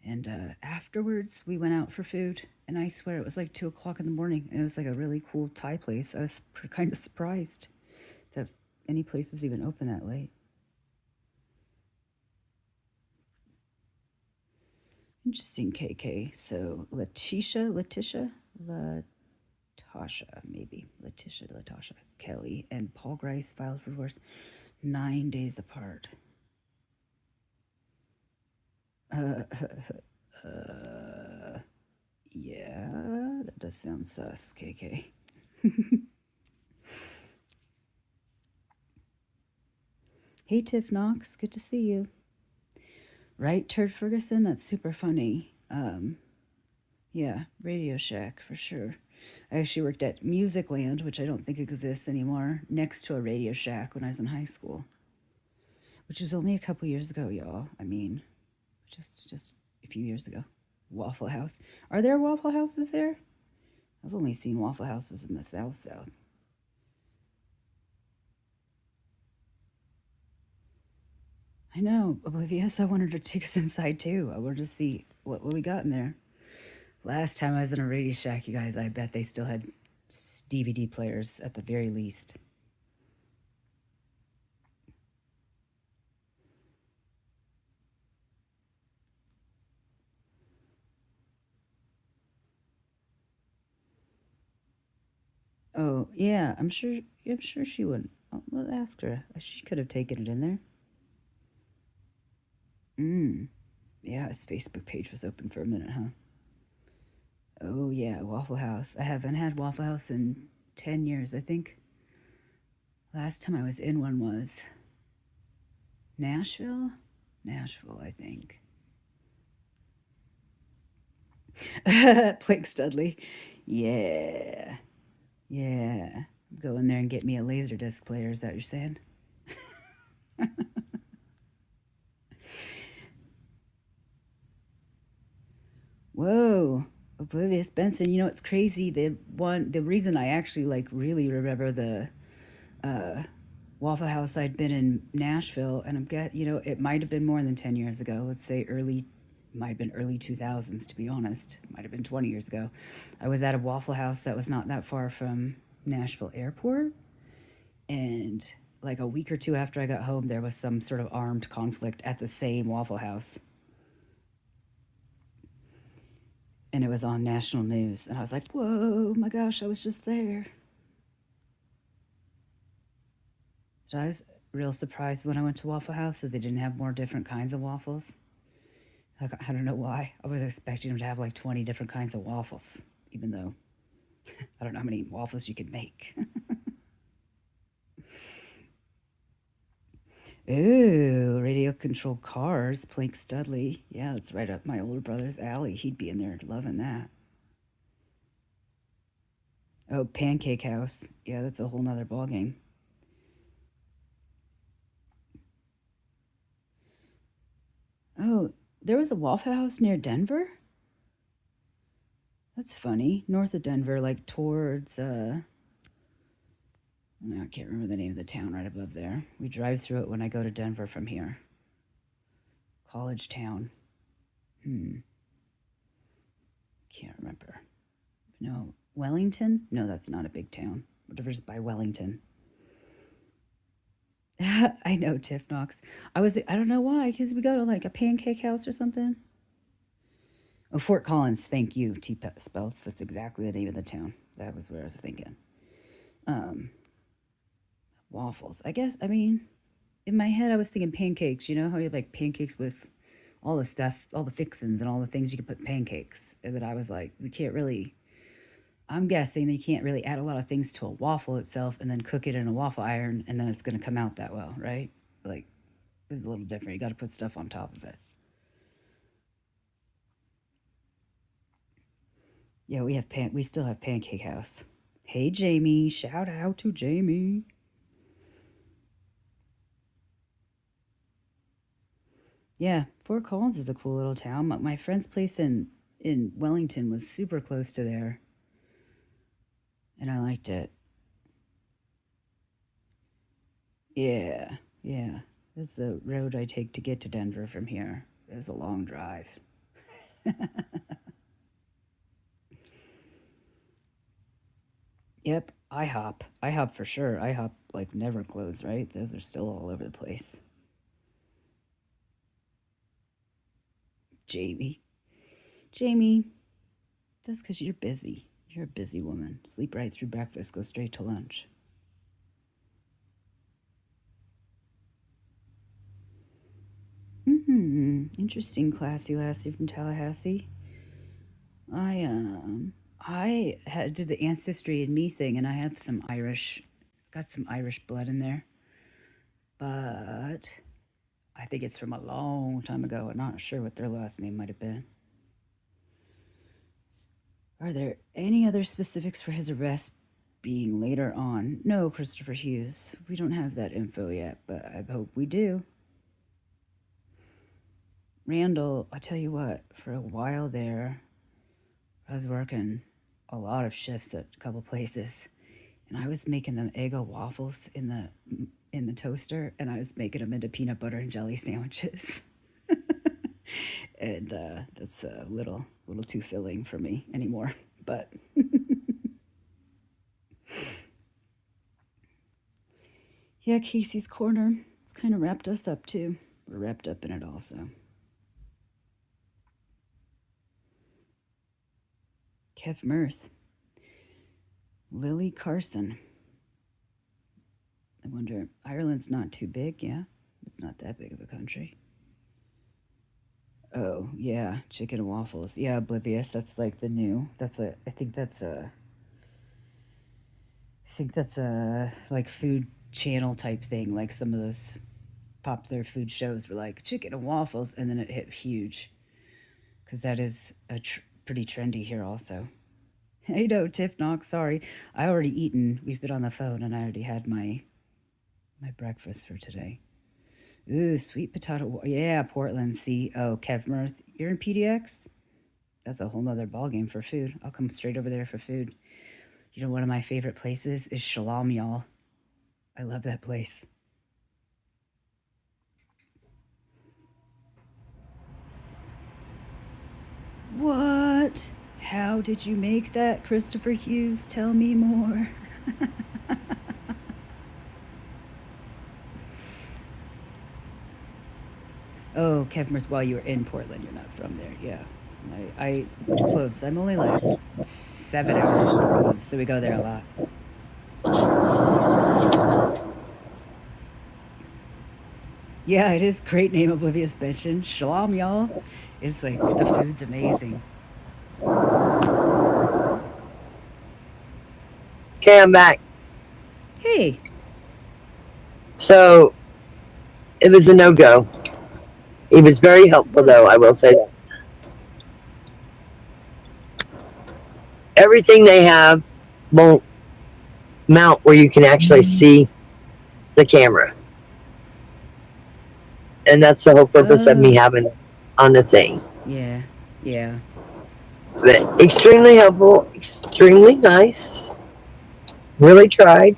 And afterwards, we went out for food, and I swear it was like 2 o'clock in the morning, and it was like a really cool Thai place. I was kind of surprised that any place was even open that late. Interesting, KK. So Latasha, maybe. Latasha, Kelly, and Paul Grice filed for divorce 9 days apart. Yeah, that does sound sus, KK. Hey, Tiff Knox, good to see you. Right, Turd Ferguson? That's super funny. Yeah, Radio Shack, for sure. I actually worked at Musicland, which I don't think exists anymore, next to a Radio Shack when I was in high school. Which was only a couple years ago, y'all. I mean, just a few years ago. Waffle House. Are there Waffle Houses there? I've only seen Waffle Houses in the South. I know, Oblivious. I wanted to take us inside too. I wanted to see what we got in there. Last time I was in a Radio Shack, you guys, I bet they still had DVD players at the very least. Oh, yeah, I'm sure she would. I'll ask her. She could have taken it in there. Yeah, his Facebook page was open for a minute, huh? Oh, yeah, Waffle House. I haven't had Waffle House in 10 years, I think. Last time I was in one was Nashville, I think. Blake Studley. Yeah. Go in there and get me a Laserdisc player, is that what you're saying? Whoa, Oblivious Benson. You know what's crazy? The reason I actually really remember the Waffle House, I'd been in Nashville, and it might have been more than 10 years ago. Let's say might have been early 2000s, to be honest. Might have been 20 years ago. I was at a Waffle House that was not that far from Nashville Airport, and like a week or two after I got home, there was some sort of armed conflict at the same Waffle House. And it was on national news, and I was like, whoa, my gosh, I was just there. So I was real surprised when I went to Waffle House that they didn't have more different kinds of waffles. I don't know why. I was expecting them to have like 20 different kinds of waffles, even though I don't know how many waffles you could make. Ooh, radio-controlled cars, Blake Studley. Yeah, that's right up my older brother's alley. He'd be in there loving that. Oh, Pancake House. Yeah, that's a whole nother ballgame. Oh, there was a Waffle House near Denver? That's funny. North of Denver, like towards, I can't remember the name of the town right above there. We drive through it when I go to Denver from here. College Town. Can't remember. No, Wellington? No, that's not a big town. Whatever's by Wellington. I know, Tiff Knox. I don't know why, because we go to like a pancake house or something. Oh, Fort Collins. Thank you, T. Spells. That's exactly the name of the town. That was where I was thinking. Waffles. I guess, I mean, in my head, I was thinking pancakes. You know how you have like pancakes with all the stuff, all the fixins and all the things you can put in pancakes. And then I was like, we can't really, I'm guessing that you can't really add a lot of things to a waffle itself and then cook it in a waffle iron and then it's going to come out that well, right? Like, it's a little different. You got to put stuff on top of it. Yeah, we still have Pancake House. Hey, Jamie. Shout out to Jamie. Yeah, Fort Collins is a cool little town. My friend's place in Wellington was super close to there. And I liked it. Yeah. That's the road I take to get to Denver from here. It's a long drive. Yep, IHOP. IHOP for sure. IHOP like never closed, right? Those are still all over the place. Jamie, that's because you're busy. You're a busy woman. Sleep right through breakfast, go straight to lunch. Interesting, classy lassie from Tallahassee. I did the ancestry and me thing, and I have some Irish, got some Irish blood in there. But I think it's from a long time ago. I'm not sure what their last name might have been. Are there any other specifics for his arrest being later on? No, Christopher Hughes. We don't have that info yet, but I hope we do. Randall, I tell you what, for a while there, I was working a lot of shifts at a couple places, and I was making them Eggo waffles in the toaster, and I was making them into peanut butter and jelly sandwiches. And that's a little too filling for me anymore, but yeah, Casey's Corner, it's kind of wrapped us up too. We're wrapped up in it also. Kev Mirth. Lily Carson. I wonder, Ireland's not too big, yeah? It's not that big of a country. Oh, yeah, chicken and waffles. Yeah, Oblivious, that's like the new, I think that's a like food channel type thing, like some of those popular food shows were like chicken and waffles, and then it hit huge. Because that is pretty trendy here also. Hey, no, Tiff Knox, sorry. I already eaten. We've been on the phone, and I already had my breakfast for today. Ooh, sweet potato. Yeah, Portland. See, oh, Kev Mirth, you're in PDX? That's a whole nother ballgame for food. I'll come straight over there for food. You know, one of my favorite places is Shalom, y'all. I love that place. What? How did you make that, Christopher Hughes? Tell me more. Oh, Kev Mirth, while you were in Portland, you're not from there. Yeah. I close. I'm only like 7 hours from Portland, so we go there a lot. Yeah, it is great name, Oblivious mention. Shalom, y'all. It's like, the food's amazing. Okay, I'm back. Hey. So, it was a no-go. It was very helpful, though, I will say that. Everything they have won't mount where you can actually see the camera. And that's the whole purpose of me having it on the thing. Yeah. But extremely helpful, extremely nice. Really tried.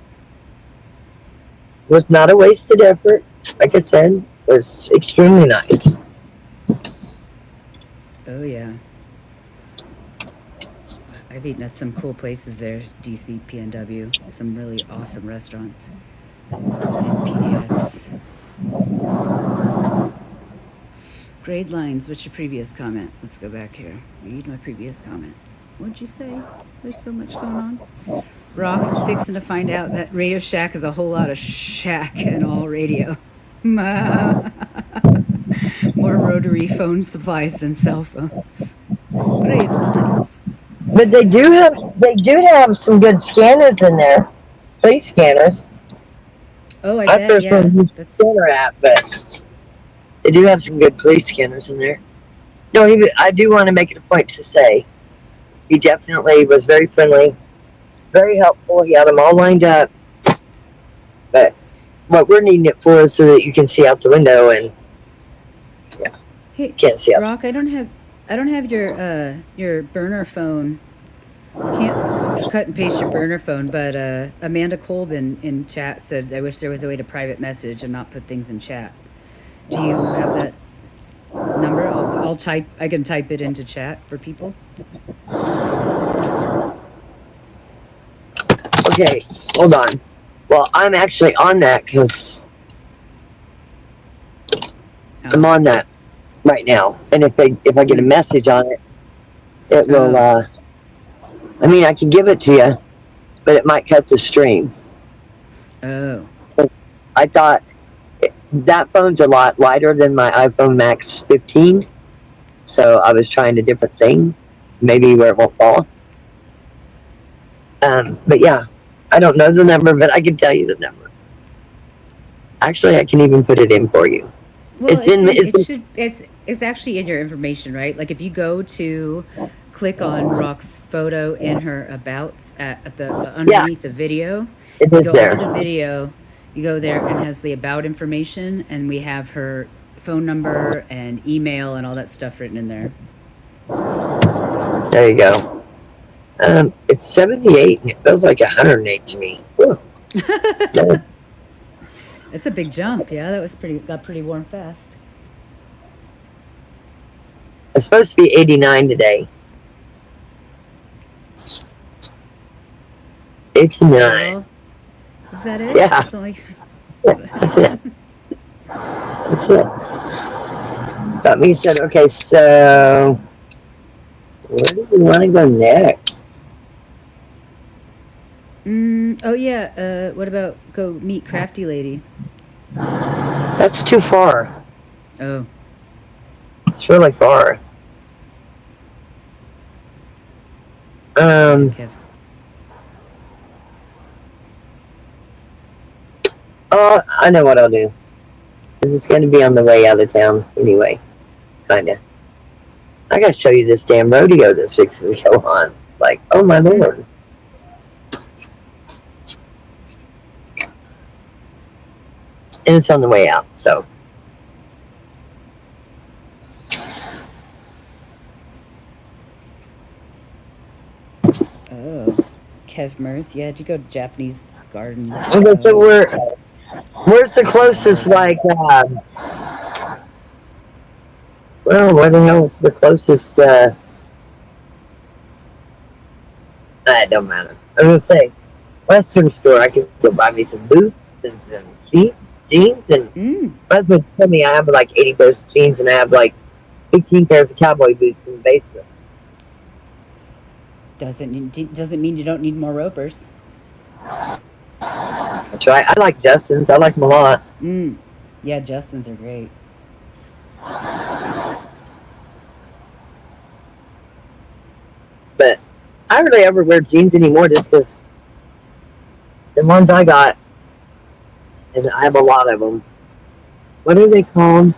Was not a wasted effort. Like I said, was extremely nice. Oh, yeah. I've eaten at some cool places there, DC, PNW. Some really awesome restaurants. And PDX. Grade lines, what's your previous comment? Let's go back here. Read my previous comment. What'd you say? There's so much going on. Rock is fixing to find out that Radio Shack is a whole lot of shack and all radio. More rotary phone supplies than cell phones. Grade lines. But they do have some good scanners in there. Police scanners. Oh, I I bet, first yeah. one used the That's scanner app, but they do have some good police scanners in there. No, I do want to make it a point to say he definitely was very friendly, very helpful. He had them all lined up. But what we're needing it for is so that you can see out the window and Hey, can't see out. Rock, I don't have your burner phone. I can't cut and paste your burner phone, but Amanda Colbin in chat said, I wish there was a way to private message and not put things in chat. Do you have that number? I can type it into chat for people. Okay, hold on. Well, I'm actually on that because I'm on that right now. And if I get a message on it, it will. I mean, I can give it to you, but it might cut the stream. Oh. I thought that phone's a lot lighter than my iPhone Max 15, so I was trying a different thing, maybe where it won't fall. But yeah, I don't know the number, but I can tell you the number. Actually, I can even put it in for you. Well, it's actually in your information, right? Like if you go to click on Rock's photo in her about at the underneath the video, it you is go there. over the video, you go there and it has the about information, and we have her phone number and email and all that stuff written in there. There you go. It's 78 and it feels like 108 to me. It's a big jump. Yeah, that was got pretty warm fast. It's supposed to be 89 today. 89. Well, is that it? Yeah. That's only... That's it. That's it. Got me said, okay, so where do we want to go next? Oh yeah. What about go meet Crafty Lady? That's too far. Oh. It's really far. Kev. Oh, I know what I'll do. Because it's going to be on the way out of town anyway. Kinda. I gotta show you this damn rodeo that's fixing to go on. Like, oh my lord. And it's on the way out, so. Oh, Kev Mirth. Yeah, did you go to Japanese garden? Okay, so where's the closest, like, well, where the hell is the closest, it don't matter. I'm gonna say, Western store, I can go buy me some boots and some jeans, and my husband told me I have like 80 pairs of jeans and I have like 15 pairs of cowboy boots in the basement. Doesn't mean you don't need more ropers. That's right. I like Justin's. I like them a lot. Yeah, Justin's are great. But I hardly ever wear jeans anymore just because the ones I got, and I have a lot of them. What are they called?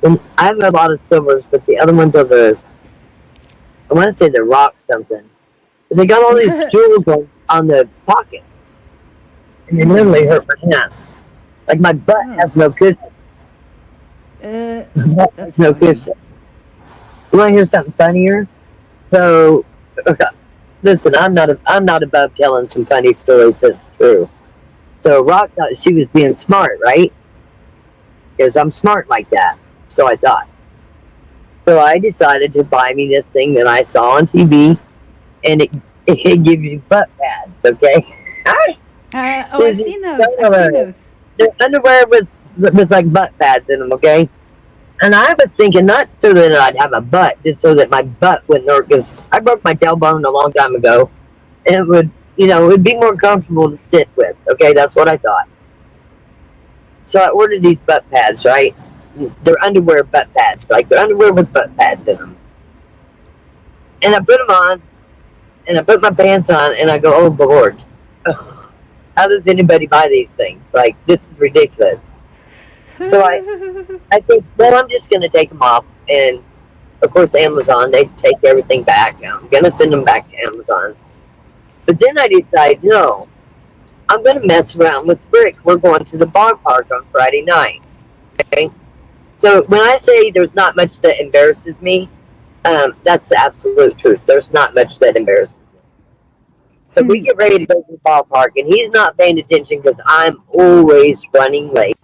And I have a lot of silvers, but the other ones are I want to say the rock something. But they got all these jewels on the pocket. And they literally hurt my ass. Like my butt has no cushion. That's no funny. cushion. You want to hear something funnier? So, okay, listen, I'm not above telling some funny stories that's true. So Rock thought she was being smart, right? Because I'm smart like that. So I thought. So I decided to buy me this thing that I saw on TV, and It gives you butt pads, okay? Oh, There's I've these seen those. I've underwear, seen those. their underwear with like butt pads in them, okay? And I was thinking not so that I'd have a butt, just so that my butt wouldn't hurt. Because I broke my tailbone a long time ago, and it would, it would be more comfortable to sit with. Okay, that's what I thought. So I ordered these butt pads, right? They're underwear butt pads, like they're underwear with butt pads in them. And I put them on, and I put my pants on, and I go, oh Lord, how does anybody buy these things? Like this is ridiculous. So I think, well, I'm just gonna take them off, and of course Amazon, they take everything back. I'm gonna send them back to Amazon. But then I decide, no, I'm gonna mess around with Brick. We're going to the bar park on Friday night. Okay. So when I say there's not much that embarrasses me, that's the absolute truth. There's not much that embarrasses me. So we get ready to go to the ballpark, and he's not paying attention because I'm always running late.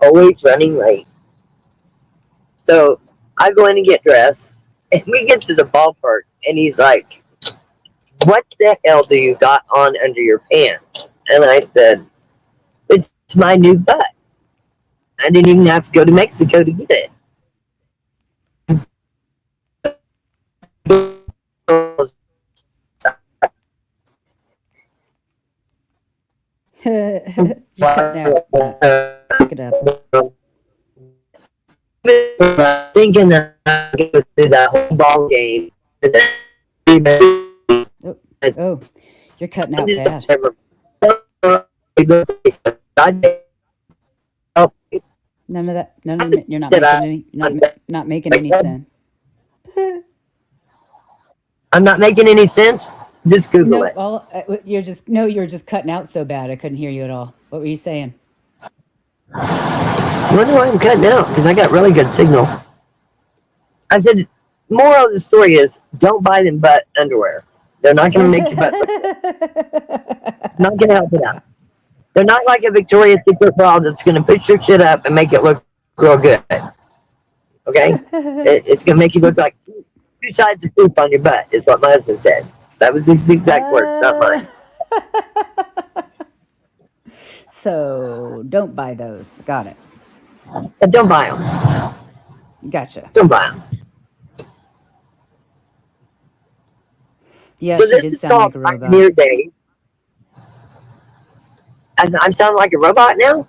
Always running late. So I go in and get dressed, and we get to the ballpark, and he's like, what the hell do you got on under your pants? And I said, it's my new butt. I didn't even have to go to Mexico to get it. You're cutting out, Matt. Pick it up. Thinking that I could go through that whole ball game. Oh, oh, you're cutting out just bad. never. None of that. None of it. You're not making any. Not making any sense. I'm not making any sense. Just Google Nope. it. All you're just no. You're just cutting out so bad. I couldn't hear you at all. What were you saying? Wonder why I'm cutting out because I got really good signal. I said, moral of the story is don't buy them butt underwear. They're not going to make your butt. Not going to help it out. They're not like a Victoria's Secret bra that's going to push your shit up and make it look real good. Okay, it's going to make you look like two sides of poop on your butt. Is what my husband said. That was his exact words, not mine. So don't buy those. Got it. But don't buy them. Gotcha. Don't buy them. Yeah, So she this did is sound called like a robot. Pioneer Day. I'm sounding like a robot now?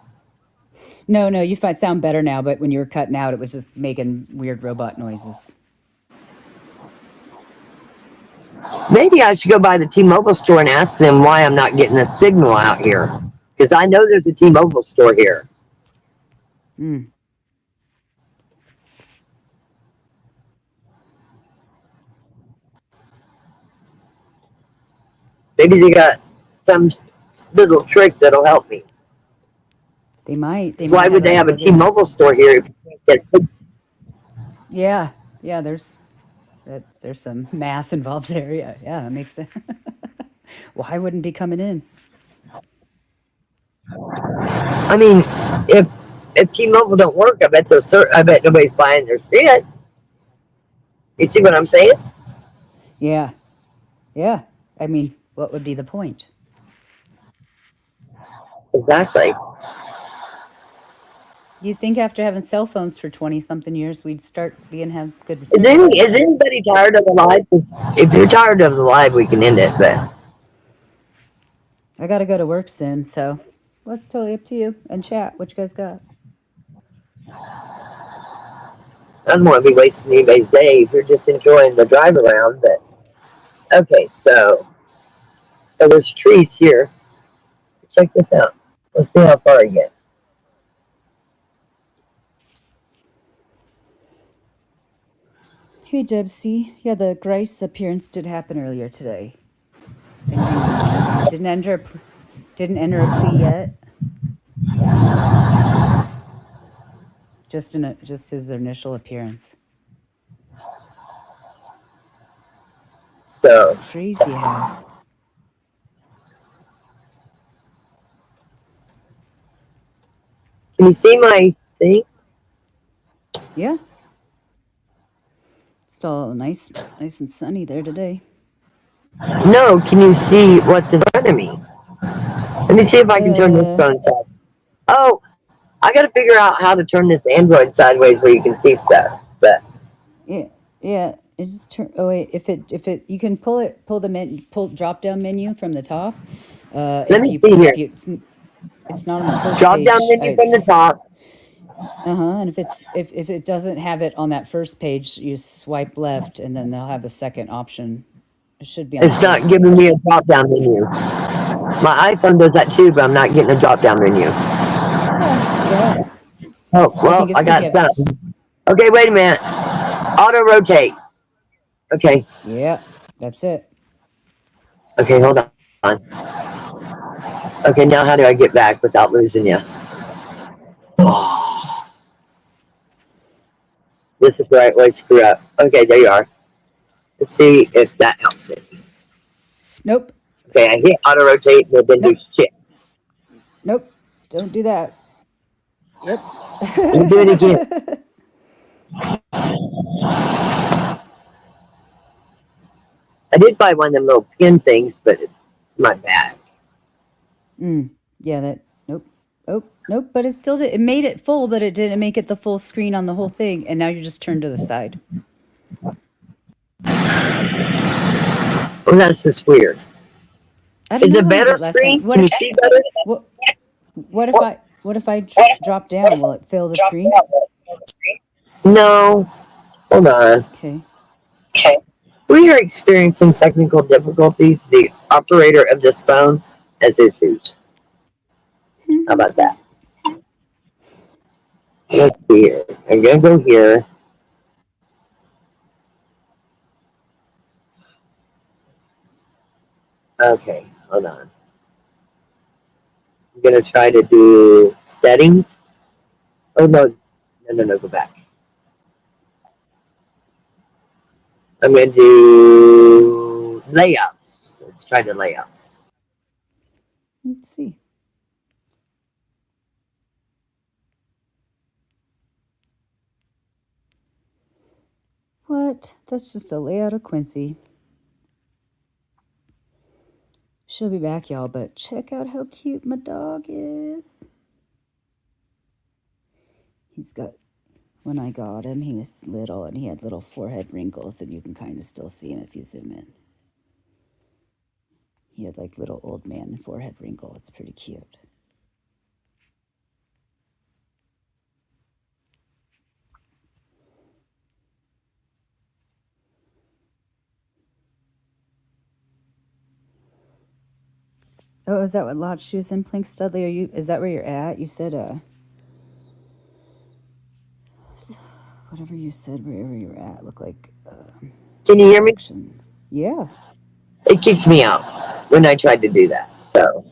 No, you sound better now, but when you were cutting out, it was just making weird robot noises. Maybe I should go by the T-Mobile store and ask them why I'm not getting a signal out here. Because I know there's a T-Mobile store here. Mm. Maybe they got some little trick that'll help me. They might. Why would they have a T-Mobile store here if you can't get? Yeah, there's some math involved there. Yeah, that makes sense. Why wouldn't be coming in? I mean, if T-Mobile don't work, I bet nobody's buying their shit. You see what I'm saying? Yeah. I mean, what would be the point? Exactly. You'd think after having cell phones for 20-something years, we'd start have good Is reception. anybody tired of the live? If you're tired of the live, we can end it. But I got to go to work soon, so it's totally up to you. And chat, what you guys got? I don't want to be wasting anybody's day if you're just enjoying the drive around. But okay, so there's trees here. Check this out. Let's see how far I get. Hey, Debsy. Yeah, the Grice appearance did happen earlier today. And you didn't enter a plea yet? Just his initial appearance. So Trees you have. can you see my thing? Yeah. It's all nice and sunny there today. No, can you see what's in front of me? Let me see if I can turn this phone off. Oh, I got to figure out how to turn this Android sideways where you can see stuff. But Yeah, yeah. It just turn. Oh wait, if it, you can pull drop down menu from the top. let If me you see here. it's not on the first Drop down page. menu from the It's top. and if it doesn't have it on that first page, you swipe left, and then they'll have a second option. It should be on the It's first not giving page. me a drop down menu. My iPhone does that too, but I'm not getting a drop down menu. Yeah. Oh, I think well, it's I because you got have. it done. Okay, wait a minute. Auto rotate. Okay. Yeah, that's it. Okay, hold on. Okay, now how do I get back without losing you? This is where I always screw up. Okay, there you are. Let's see if that helps it. Nope. Okay, I hit auto rotate and it didn't do Nope. shit. Nope. Don't do that. Yep. Let me do it again. I did buy one of them little pin things, but it's my bag. Yeah, that. Nope. Oh, nope. But it still did. It made it full, but it didn't make it the full screen on the whole thing. And now you're just turned to the side. Well, that's just weird. I don't Is know it how you better did last time. screen? Can you see better? What? What if I drop down? Will it fill the screen? No. Hold on. Okay. We are experiencing technical difficulties. The operator of this phone has issues. How about that? Let's see here. I'm going to go here. Okay, hold on. I'm going to try to do settings. Oh, no, go back. I'm going to do layouts. Let's try the layouts. Let's see. What? That's just a layout of Quincy. She'll be back, y'all, but check out how cute my dog is. He's got, when I got him, he was little and he had little forehead wrinkles, and you can kind of still see him if you zoom in. He had like little old man forehead wrinkle. It's pretty cute. Oh, is that what lot she was in, Plank Studley? Is that where you're at? You said, whatever you said, wherever you're at, look like, Can you hear me? actions. Yeah. It kicked me out when I tried to do that. So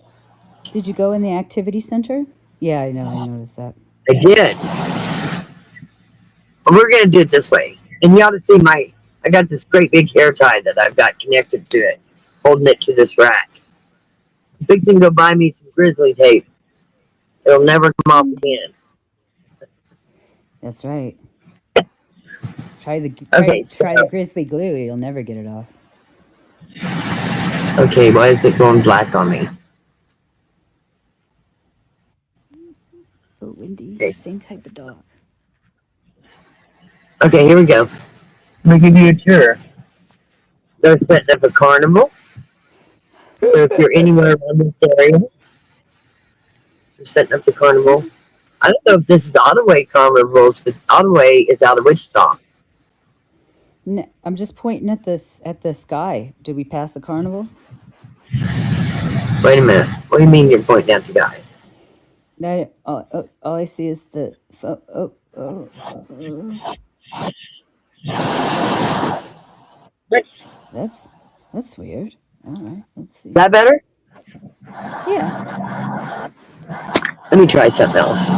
Did you go in the activity center? Yeah, I know. I noticed that. I did. But we're going to do it this way. And you ought to see I got this great big hair tie that I've got connected to it, holding it to this rack. I'm fixing to go buy me some grizzly tape. It'll never come off again. That's right. Try the grizzly glue. You'll never get it off. Okay, why is it going black on me? Oh, Wendy, Okay. same type of dog. Okay, here we go. I'm going to give you a tour. They're setting up a carnival. So if you're anywhere around this area, they're setting up the carnival. I don't know if this is Ottaway Carnivals, but Ottaway is out of Wichita. No, I'm just pointing at the sky. Did we pass the carnival? Wait a minute. What do you mean you're pointing at the guy? All I see is the. That's weird. All right, let's see. Is that better? Yeah. Let me try something else.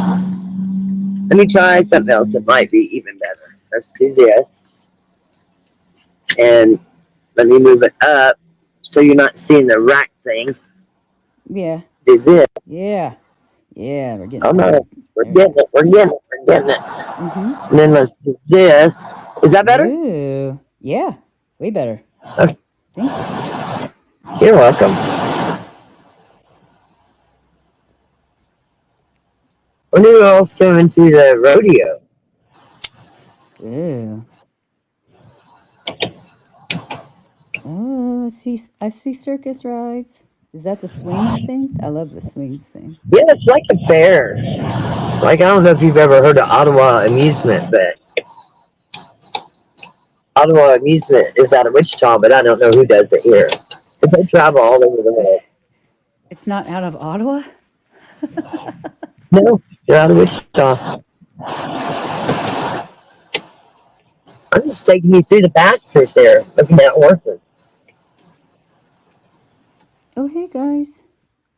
That might be even better. Let's do this. And let me move it up so you're not seeing the rack thing. Yeah. Do this. Yeah. Yeah, we're getting Oh no, we're getting it. Mm-hmm. And then let's do this. Is that better? Ooh. Yeah, way better. Okay. Thank you. You're welcome. When are you all coming to the rodeo? Ew. Oh, I see circus rides. Is that the swings thing? I love the swings thing. Yeah, it's like a fair. Like, I don't know if you've ever heard of Ottawa Amusement, but Ottawa Amusement is out of Wichita, but I don't know who does it here. But they travel all over the world. It's not out of Ottawa? No, they're out of Wichita. I'm just taking you through the pastures there, looking at horses. Oh, hey guys.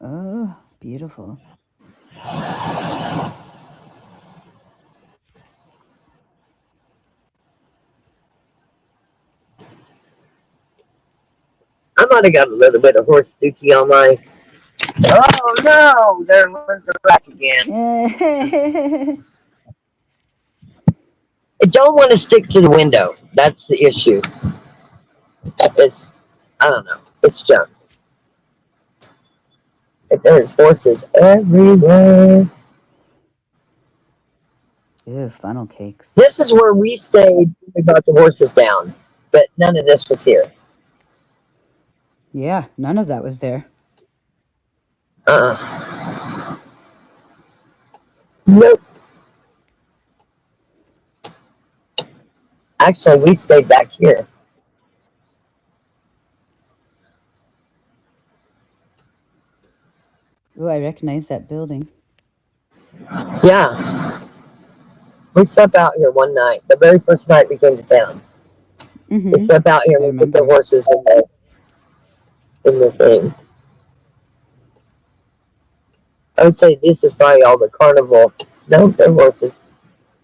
Oh, beautiful. I might have got a little bit of horse dookie on my. Oh no, there was the rack again. I don't want to stick to the window. That's the issue. It's, I don't know. It's junk. There's horses everywhere. Ew, funnel cakes. This is where we stayed. We got the horses down, but none of this was here. Yeah, none of that was there. Nope. Actually, we stayed back here. Oh, I recognize that building. Yeah. We slept out here one night. The very first night we came to town. Mm-hmm. We slept out here. We put the horses in the thing. I would say this is probably all the carnival. No, they're horses.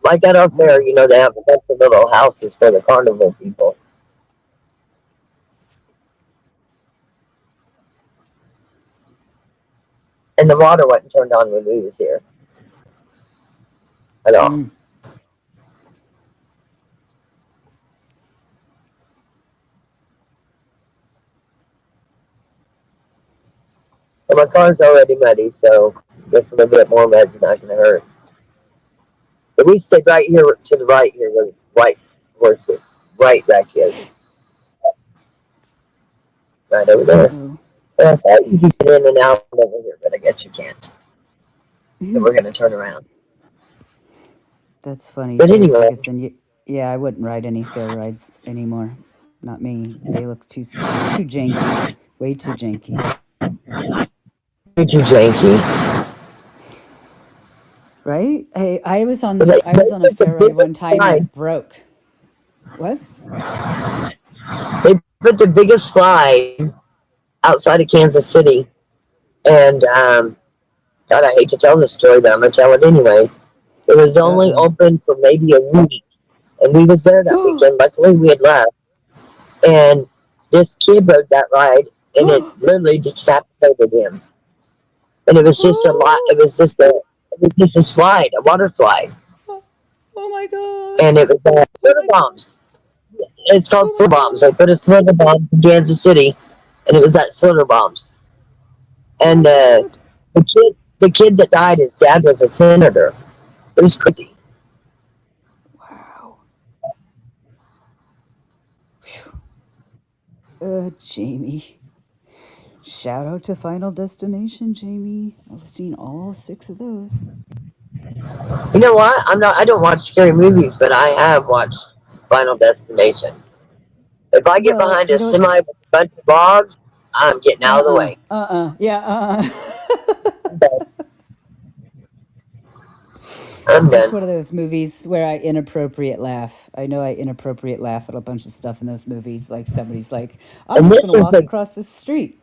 Like at our fair, you know, they have a bunch of little houses for the carnival people. And the water wasn't turned on when we was here. At all. Mm. And my car's already muddy, so just a little bit more mud's not going to hurt. But we stayed right here to the right here where the white horses, right back is. Right over there. I thought you could get in and out over here, but I guess you can't. So we're going to turn around. That's funny. But anyway. Yeah, I wouldn't ride any fair rides anymore. Not me. They look too janky. Way too janky. Way too janky. Right? I was on a fair ride one time and it broke. What? They put the biggest slide outside of Kansas City, and God, I hate to tell this story, but I'm gonna tell it anyway. It was only open for maybe a week, and we was there that weekend. Luckily, we had left, and this kid rode that ride, and it literally decapitated him. And it was just a lot. It was just a slide, a water slide. Oh my god! And it was flitter bombs. It's called flitter bombs. They put a flitter bomb in Kansas City, and it was that flitter bombs. And the kid that died, his dad was a senator. It was crazy. Wow. Jamie. Shout out to Final Destination, Jamie. I've seen all 6 of those. You know what? I don't watch scary movies, but I have watched Final Destination. If I get behind a semi with a bunch of logs, I'm getting out of the way. Yeah, I'm done. It's one of those movies where I inappropriate laugh. I know I inappropriate laugh at a bunch of stuff in those movies. Like somebody's like, I'm just going to walk across the street.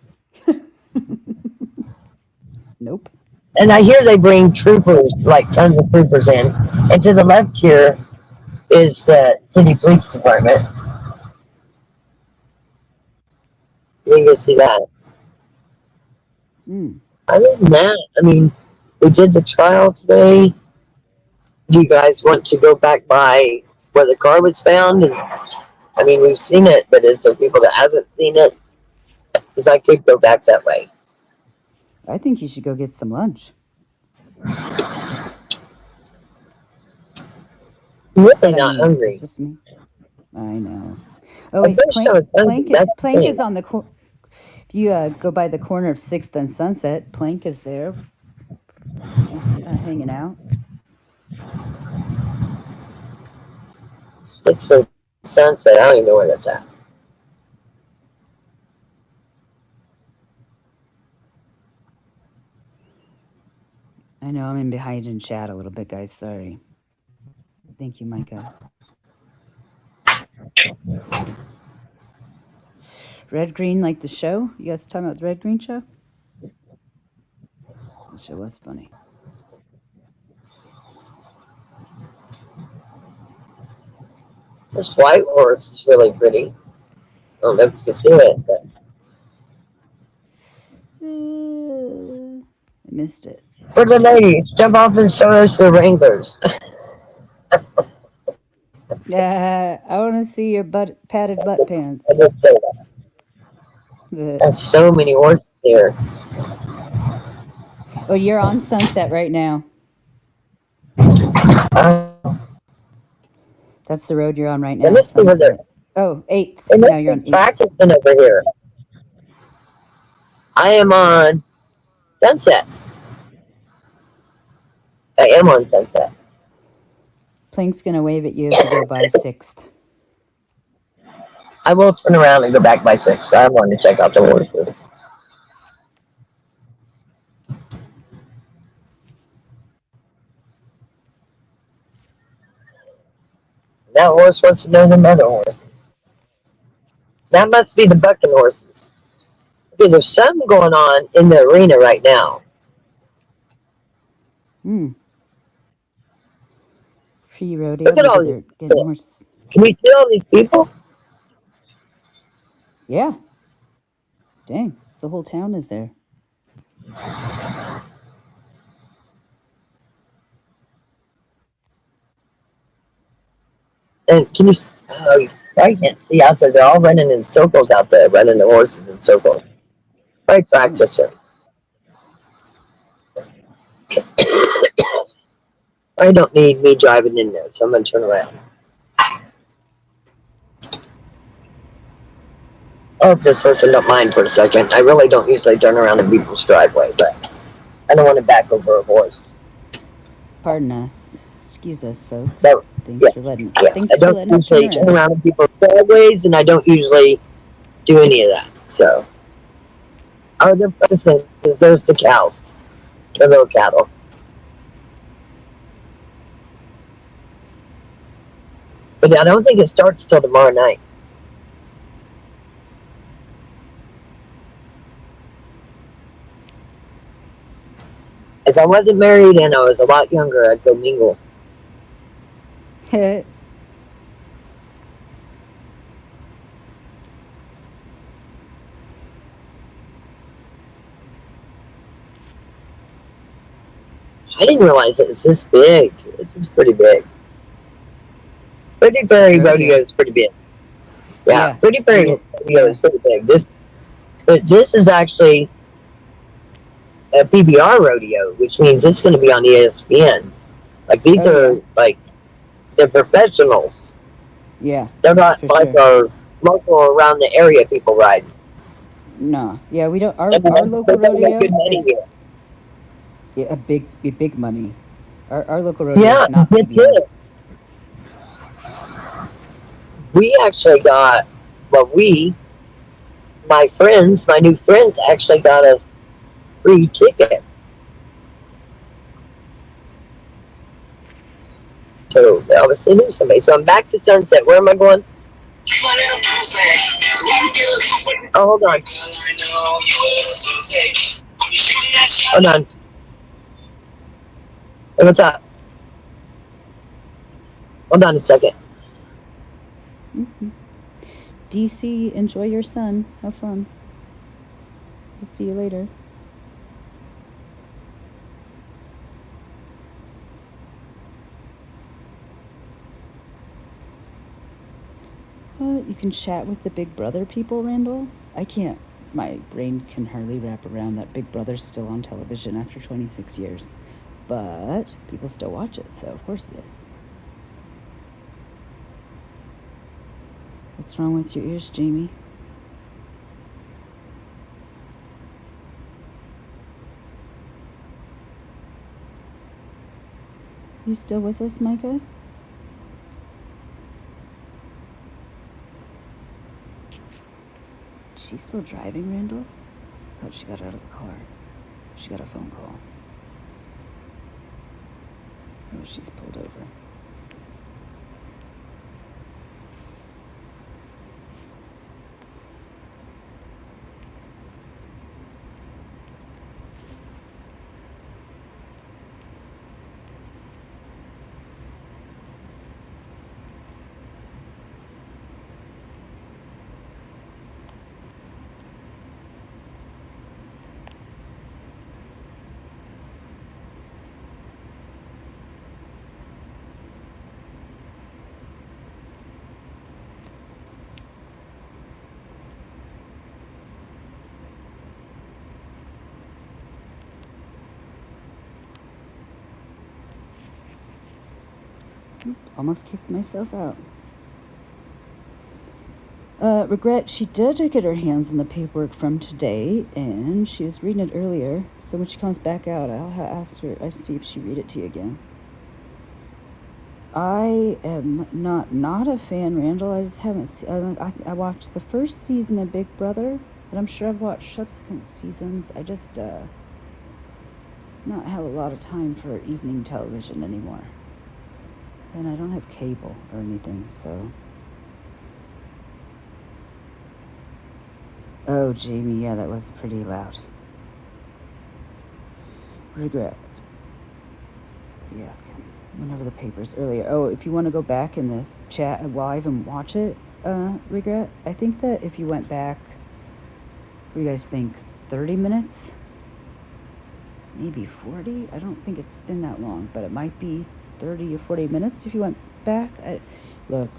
Nope. And I hear they bring troopers, like tons of troopers in. And to the left here is the city police department. You can see that. Other than that, I mean, we did the trial today. Do you guys want to go back by where the car was found? And I mean, we've seen it, but is there people that hasn't seen it? Because I could go back that way. I think you should go get some lunch. I'm really But I not mean, hungry. that's just me. I know. Oh I wait, wish I was hungry. That's the Plank thing. is on the if you go by the corner of 6th and Sunset, Plank is there. He's hanging out. 6 and Sunset. I don't even know where that's at. I know I'm in behind in chat a little bit, guys. Sorry. Thank you, Micah. Red Green, like the show? You guys talking about the Red Green show? The show was funny. This white horse is really pretty. I don't know if you can see it, but I missed it. for the ladies, jump off and show us your Wranglers. I want to see your padded butt pants. I did say that. There's so many horses here. Oh, you're on Sunset right now. That's the road you're on right now. Sunset. Oh, 8th. Now you're on 8th. Practicing over here. I am on Sunset. I am on Sunset. Plank's gonna wave at you if you go by 6th. I will turn around and go back by 6. I wanted to check out the horses. That horse wants to know the other horses. That must be the bucking horses. Because there's something going on in the arena right now. Free rodeo. Look at all these people. Horses. Can you see all these people? Yeah. Dang, the whole town is there. And can you? I can't see out there. They're all running in circles out there, running the horses in circles. Right, practicing. I don't need me driving in there, so I'm gonna turn around. I hope this person don't mind for a second. I really don't usually turn around in people's driveway, but I don't want to back over a horse. Pardon us. Excuse us, folks. So, thanks for letting I don't usually turn around in people's driveways, and I don't usually do any of that. So, oh, they're practicing because there's the cows, the little cattle. But I don't think it starts till tomorrow night. If I wasn't married and I was a lot younger, I'd go mingle. I didn't realize it was this big. This is pretty big. Pretty Prairie Rodeo is pretty big. Yeah, Pretty Prairie Rodeo is pretty big. This is actually a PBR rodeo, which means it's going to be on ESPN. Like these are like they're professionals. Yeah, they're not like our local around the area people ride. No, yeah, we don't. Our local rodeo is a big money. Our local rodeo is not PBR. We actually got, my new friends actually got us free tickets. So they obviously knew somebody. So I'm back to Sunset. Where am I going? Oh, hold on. Hold on. Hey, what's up? Hold on a second. DC, enjoy your sun. Have fun. I'll see you later. You can chat with the Big Brother people, Randall? I can't My brain can hardly wrap around that Big Brother's still on television after 26 years. But people still watch it, so of course it is. What's wrong with your ears, Jamie? You still with us, Micah? She's still driving, Randall? I thought she got out of the car. She got a phone call. Oh, she's pulled over. Almost kicked myself out. Regret, she did get her hands on the paperwork from today, and she was reading it earlier. So when she comes back out, I'll ask her. I see if she read it to you again. I am not a fan, Randall. I just haven't seen. I watched the first season of Big Brother, and I'm sure I've watched subsequent seasons. I just not have a lot of time for evening television anymore. And I don't have cable or anything, so. Oh, Jamie, yeah, that was pretty loud. Regret. Yes, Ken. Went over the papers earlier. Oh, if you want to go back in this chat live and watch it, Regret, I think that if you went back, what do you guys think, 30 minutes? Maybe 40? I don't think it's been that long, but it might be 30 or 40 minutes if you went back. Look,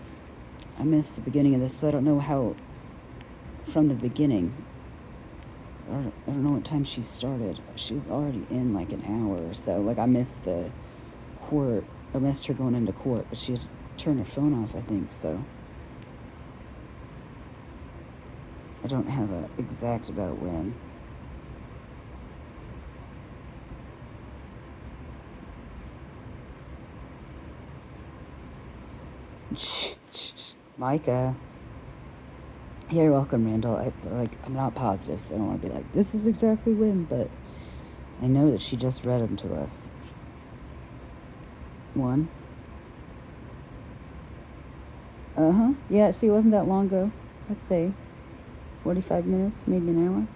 I missed the beginning of this, so I don't know how, from the beginning, I don't know what time she started. She was already in like an hour or so. Like, I missed the court. I missed her going into court, but she had to turn her phone off, I think, so. I don't have an exact about when. Micah. Yeah, you're welcome, Randall. I'm not positive, so I don't want to be like, this is exactly when, but I know that she just read them to us. One. Uh-huh. Yeah, see, it wasn't that long ago. I'd say 45 minutes, maybe an hour.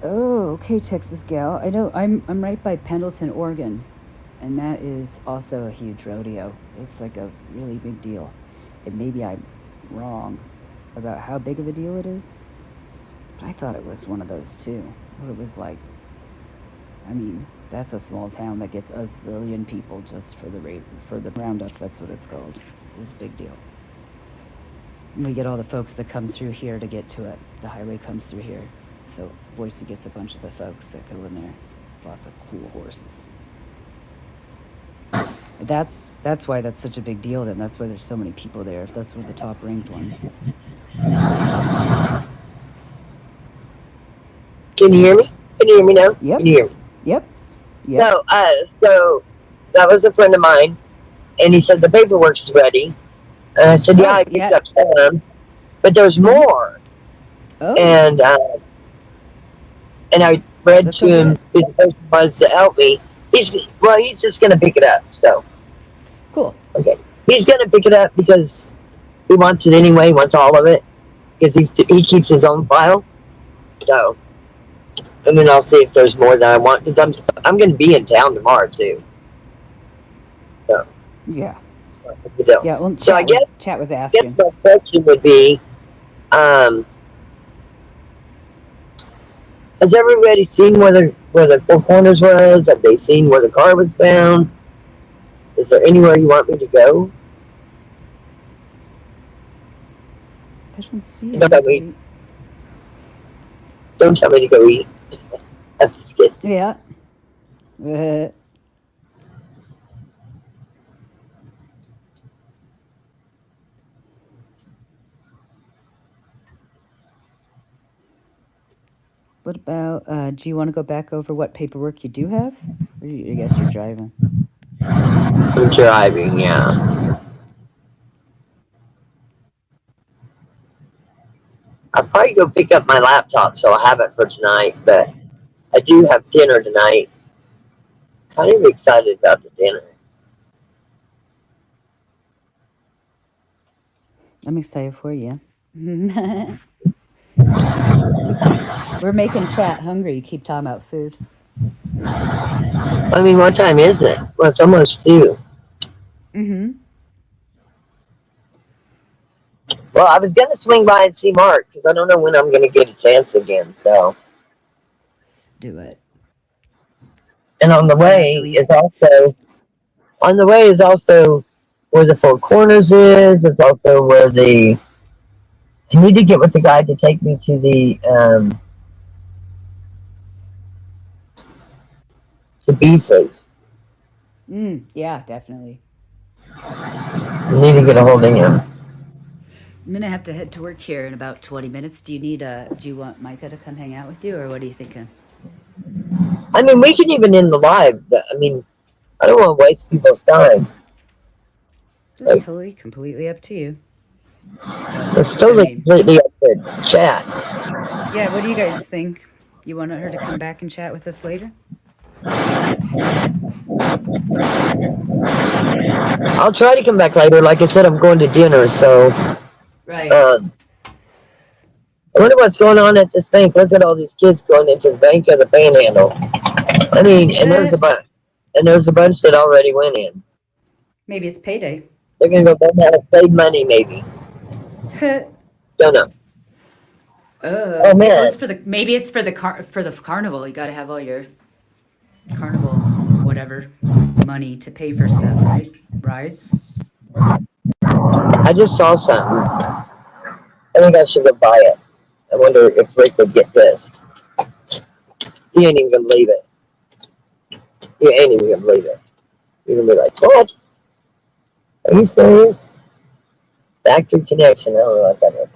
Oh, okay, Texas gal. I know I'm right by Pendleton, Oregon, and that is also a huge rodeo. It's like a really big deal. And maybe I'm wrong about how big of a deal it is, but I thought it was one of those too. Where it was like, I mean, that's a small town that gets a zillion people just for the roundup. That's what it's called. It was a big deal. And we get all the folks that come through here to get to it. The highway comes through here. So Boise gets a bunch of the folks that go in there. It's lots of cool horses. That's why that's such a big deal then. That's why there's so many people there, if that's one of the top ranked ones. Can you hear me? Can you hear me now? Yep. Can you hear me? Yep. So that was a friend of mine, and he said the paperwork's ready. And I said, I picked up some, but there's more. Oh. And I read to him who the person was to help me. He's just gonna pick it up. So cool. Okay, he's gonna pick it up because he wants it anyway. He wants all of it because he keeps his own file. So, and then I'll see if there's more that I want because I'm gonna be in town tomorrow too. So yeah. Yeah. Well, so I guess chat was asking. My question would be, has everybody seen where the Four Corners was? Have they seen where the car was found? Is there anywhere you want me to go? I don't see Don't tell me, anybody. don't tell me to go eat. I'm just kidding. Yeah. Uh, what about, do you want to go back over what paperwork you do have? Or I guess you're driving. I'm driving, yeah. I'll probably go pick up my laptop so I'll have it for tonight, but I do have dinner tonight. Kind of excited about the dinner. I'm excited for you. We're making chat hungry. You keep talking about food. I mean, what time is it? Well, it's almost 2. Mm-hmm. Well, I was going to swing by and see Mark because I don't know when I'm going to get a chance again. So, Do it. and on the You're gonna have to way leave. is also where the Four Corners is. It's also where the I need to get with the guy to take me to the Beasley's. Yeah, definitely. I need to get a hold of him. I'm gonna have to head to work here in about 20 minutes. Do you want Micah to come hang out with you, or what are you thinking? I mean, we can even end the live. But, I mean, I don't want to waste people's time. It's Like, totally, completely up to you. it's I totally mean, completely up to chat. yeah, what do you guys think? You want her to come back and chat with us later? I'll try to come back later. Like I said, I'm going to dinner, so Right. I wonder what's going on at this bank. Look at all these kids going into the bank of the Panhandle. I mean, and there's a bunch that already went in. Maybe it's payday. They're gonna go back and save money, maybe. Don't know. Oh Well, man, it's for the maybe it's for the carnival. You got to have all your carnival whatever money to pay for stuff, right? Rides. I just saw something. I think I should go buy it. I wonder if Rick would get pissed. He ain't even gonna believe it. He ain't even gonna believe it. He's gonna be like, "What? Are you serious?" Factory connection. I don't know what that is.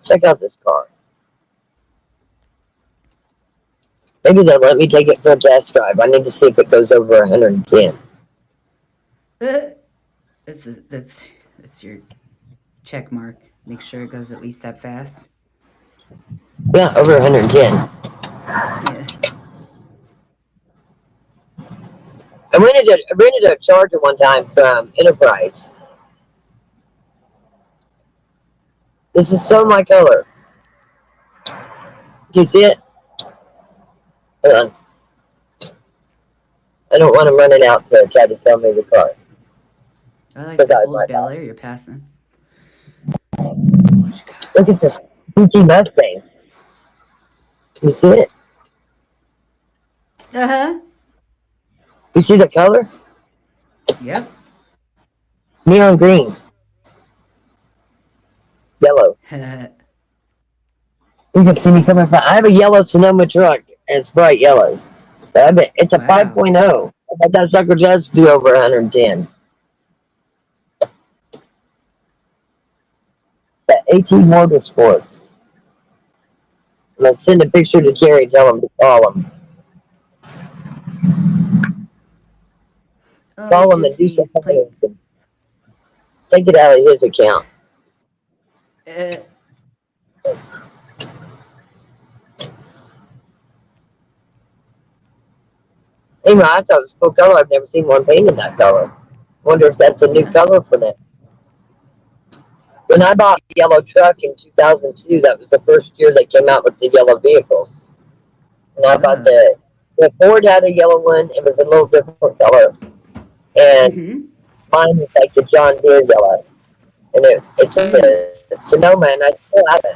Check out this car. Maybe they'll let me take it for a test drive. I need to see if it goes over 110. That's your check mark. Make sure it goes at least that fast. Yeah, over 110. Yeah. I rented a charger one time from Enterprise. This is so my color. Do you see it? Hold on. I don't want him running out to try to sell me the car. I like Because the I old might Bel not. Air you're passing. Look at this stinky Mustang. You see it? Uh-huh. You see the color? Yep. Neon green. Yellow. You can see me coming from. I have a yellow Sonoma truck, and it's bright yellow. It's a Wow. 5.0. I bet that sucker does do over 110. The AT Motorsports. I'm going to send a picture to Jerry, tell him to call him. Oh, I Call him and just do see something. plate. Take it out of his account. Anyway, I thought it was a cool color. I've never seen one painted that color. Wonder if that's a new color for them. When I bought the yellow truck in 2002, that was the first year they came out with the yellow vehicles. And I bought the Ford had a yellow one. It was a little different color. And mine was like the John Deere yellow. And it's a Sonoma, and I still have it.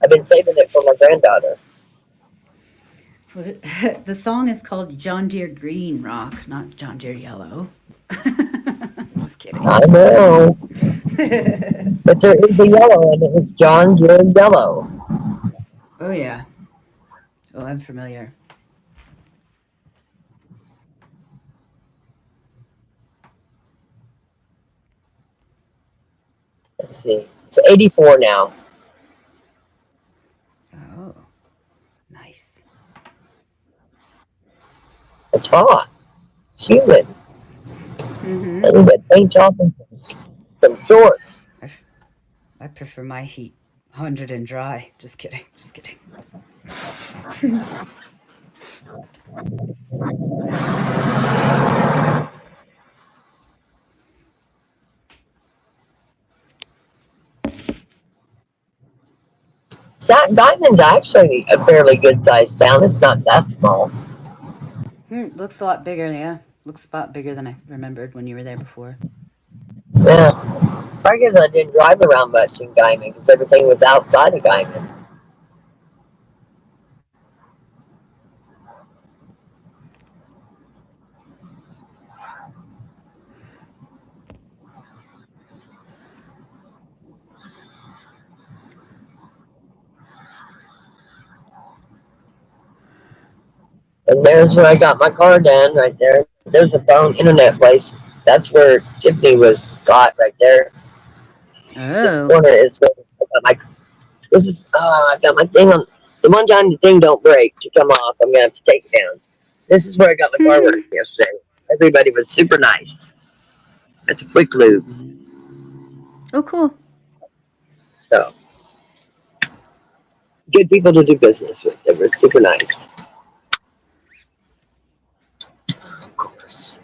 I've been saving it for my granddaughter. The song is called John Deere Green Rock, not John Deere Yellow. Just kidding. I know. But there is a yellow, and it was John Gill Yellow. Oh yeah. Oh, I'm familiar. Let's see. It's 84 now. Oh, nice. It's hot. It's humid. I Mm-hmm. need to paint off some shorts. I prefer my heat 100 and dry. Just kidding. Just kidding. Diamond's actually a fairly good sized town. It's not that small. Looks a lot bigger, yeah. Looks a lot bigger than I remembered when you were there before. Yeah. I guess I didn't drive around much in Guyman because everything was outside of Guyman. And there's where I got my car done right there. There's a phone internet place. That's where Tiffany was got right there. This Oh. corner is where I got my. This is I got my thing on. The one time the thing don't break to come off, I'm gonna have to take it down. This is where I got my car work yesterday. Everybody was super nice. It's a quick lube, Oh, cool. so good people to do business with. They were super nice. Of course.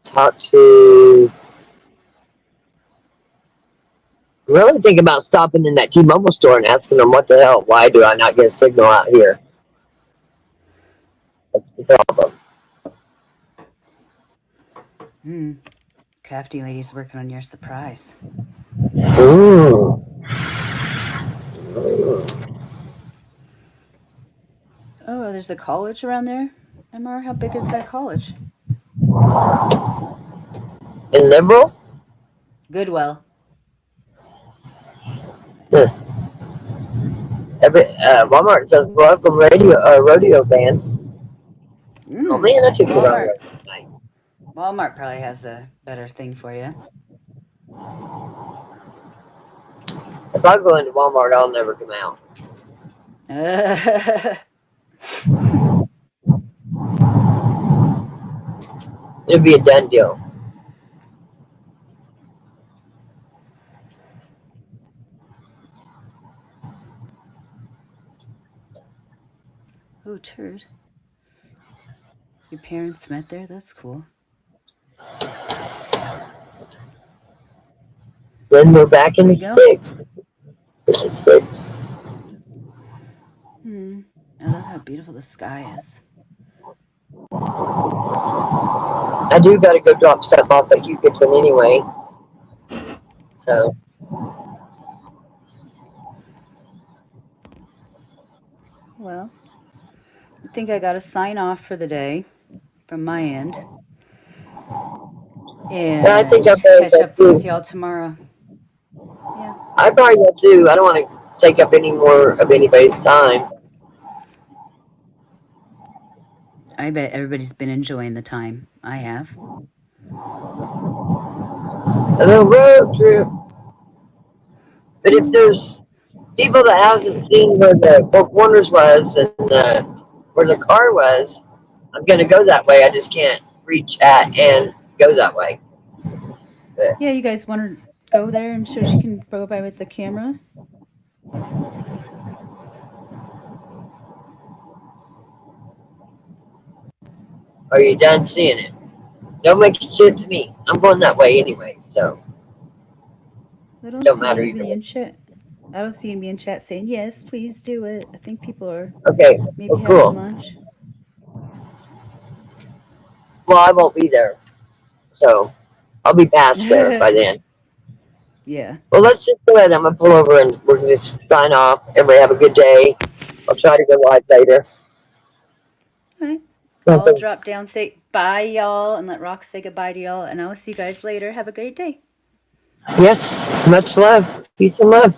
Talk to. Really think about stopping in that T-Mobile store and asking them what the hell. Why do I not get a signal out here? That's the problem. Crafty lady's working on your surprise. Ooh. Oh, there's a college around there? MR, how big is that college? And liberal? Goodwell. Huh. Walmart says welcome rodeo bands. Oh man, I took the wrong way tonight. Walmart probably has a better thing for you. If I go into Walmart, I'll never come out. It'll be a done deal. Oh, turd. Your parents met there? That's cool. Then we're back in the sticks. The sticks. I love how beautiful the sky is. I do got to go drop stuff off at Hugoton anyway. So. Well, I think I got to sign off for the day from my end. And I think I'll catch up with y'all tomorrow. Yeah. I probably will too. I don't want to take up any more of anybody's time. I bet everybody's been enjoying the time. I have. A little road trip. But if there's people that haven't seen where the Four Corners was and where the car was, I'm going to go that way. I just can't reach at and go that way. But, yeah, you guys want to go there and so she can go by with the camera? are you done seeing it? Don't make shit to me. I'm going that way anyway, so. I don't Don't see matter anybody either. in chat. I don't see anybody in chat saying, yes, please do it. I think people are maybe well, having cool. lunch. Well, I won't be there. So, I'll be past there by then. Yeah. Well, let's just go ahead. I'm going to pull over and we're going to sign off. Everybody have a good day. I'll try to go live later. I'll drop down, say bye, y'all, and let Rox say goodbye to y'all. And I will see you guys later. Have a great day. Yes, much love. Peace and love.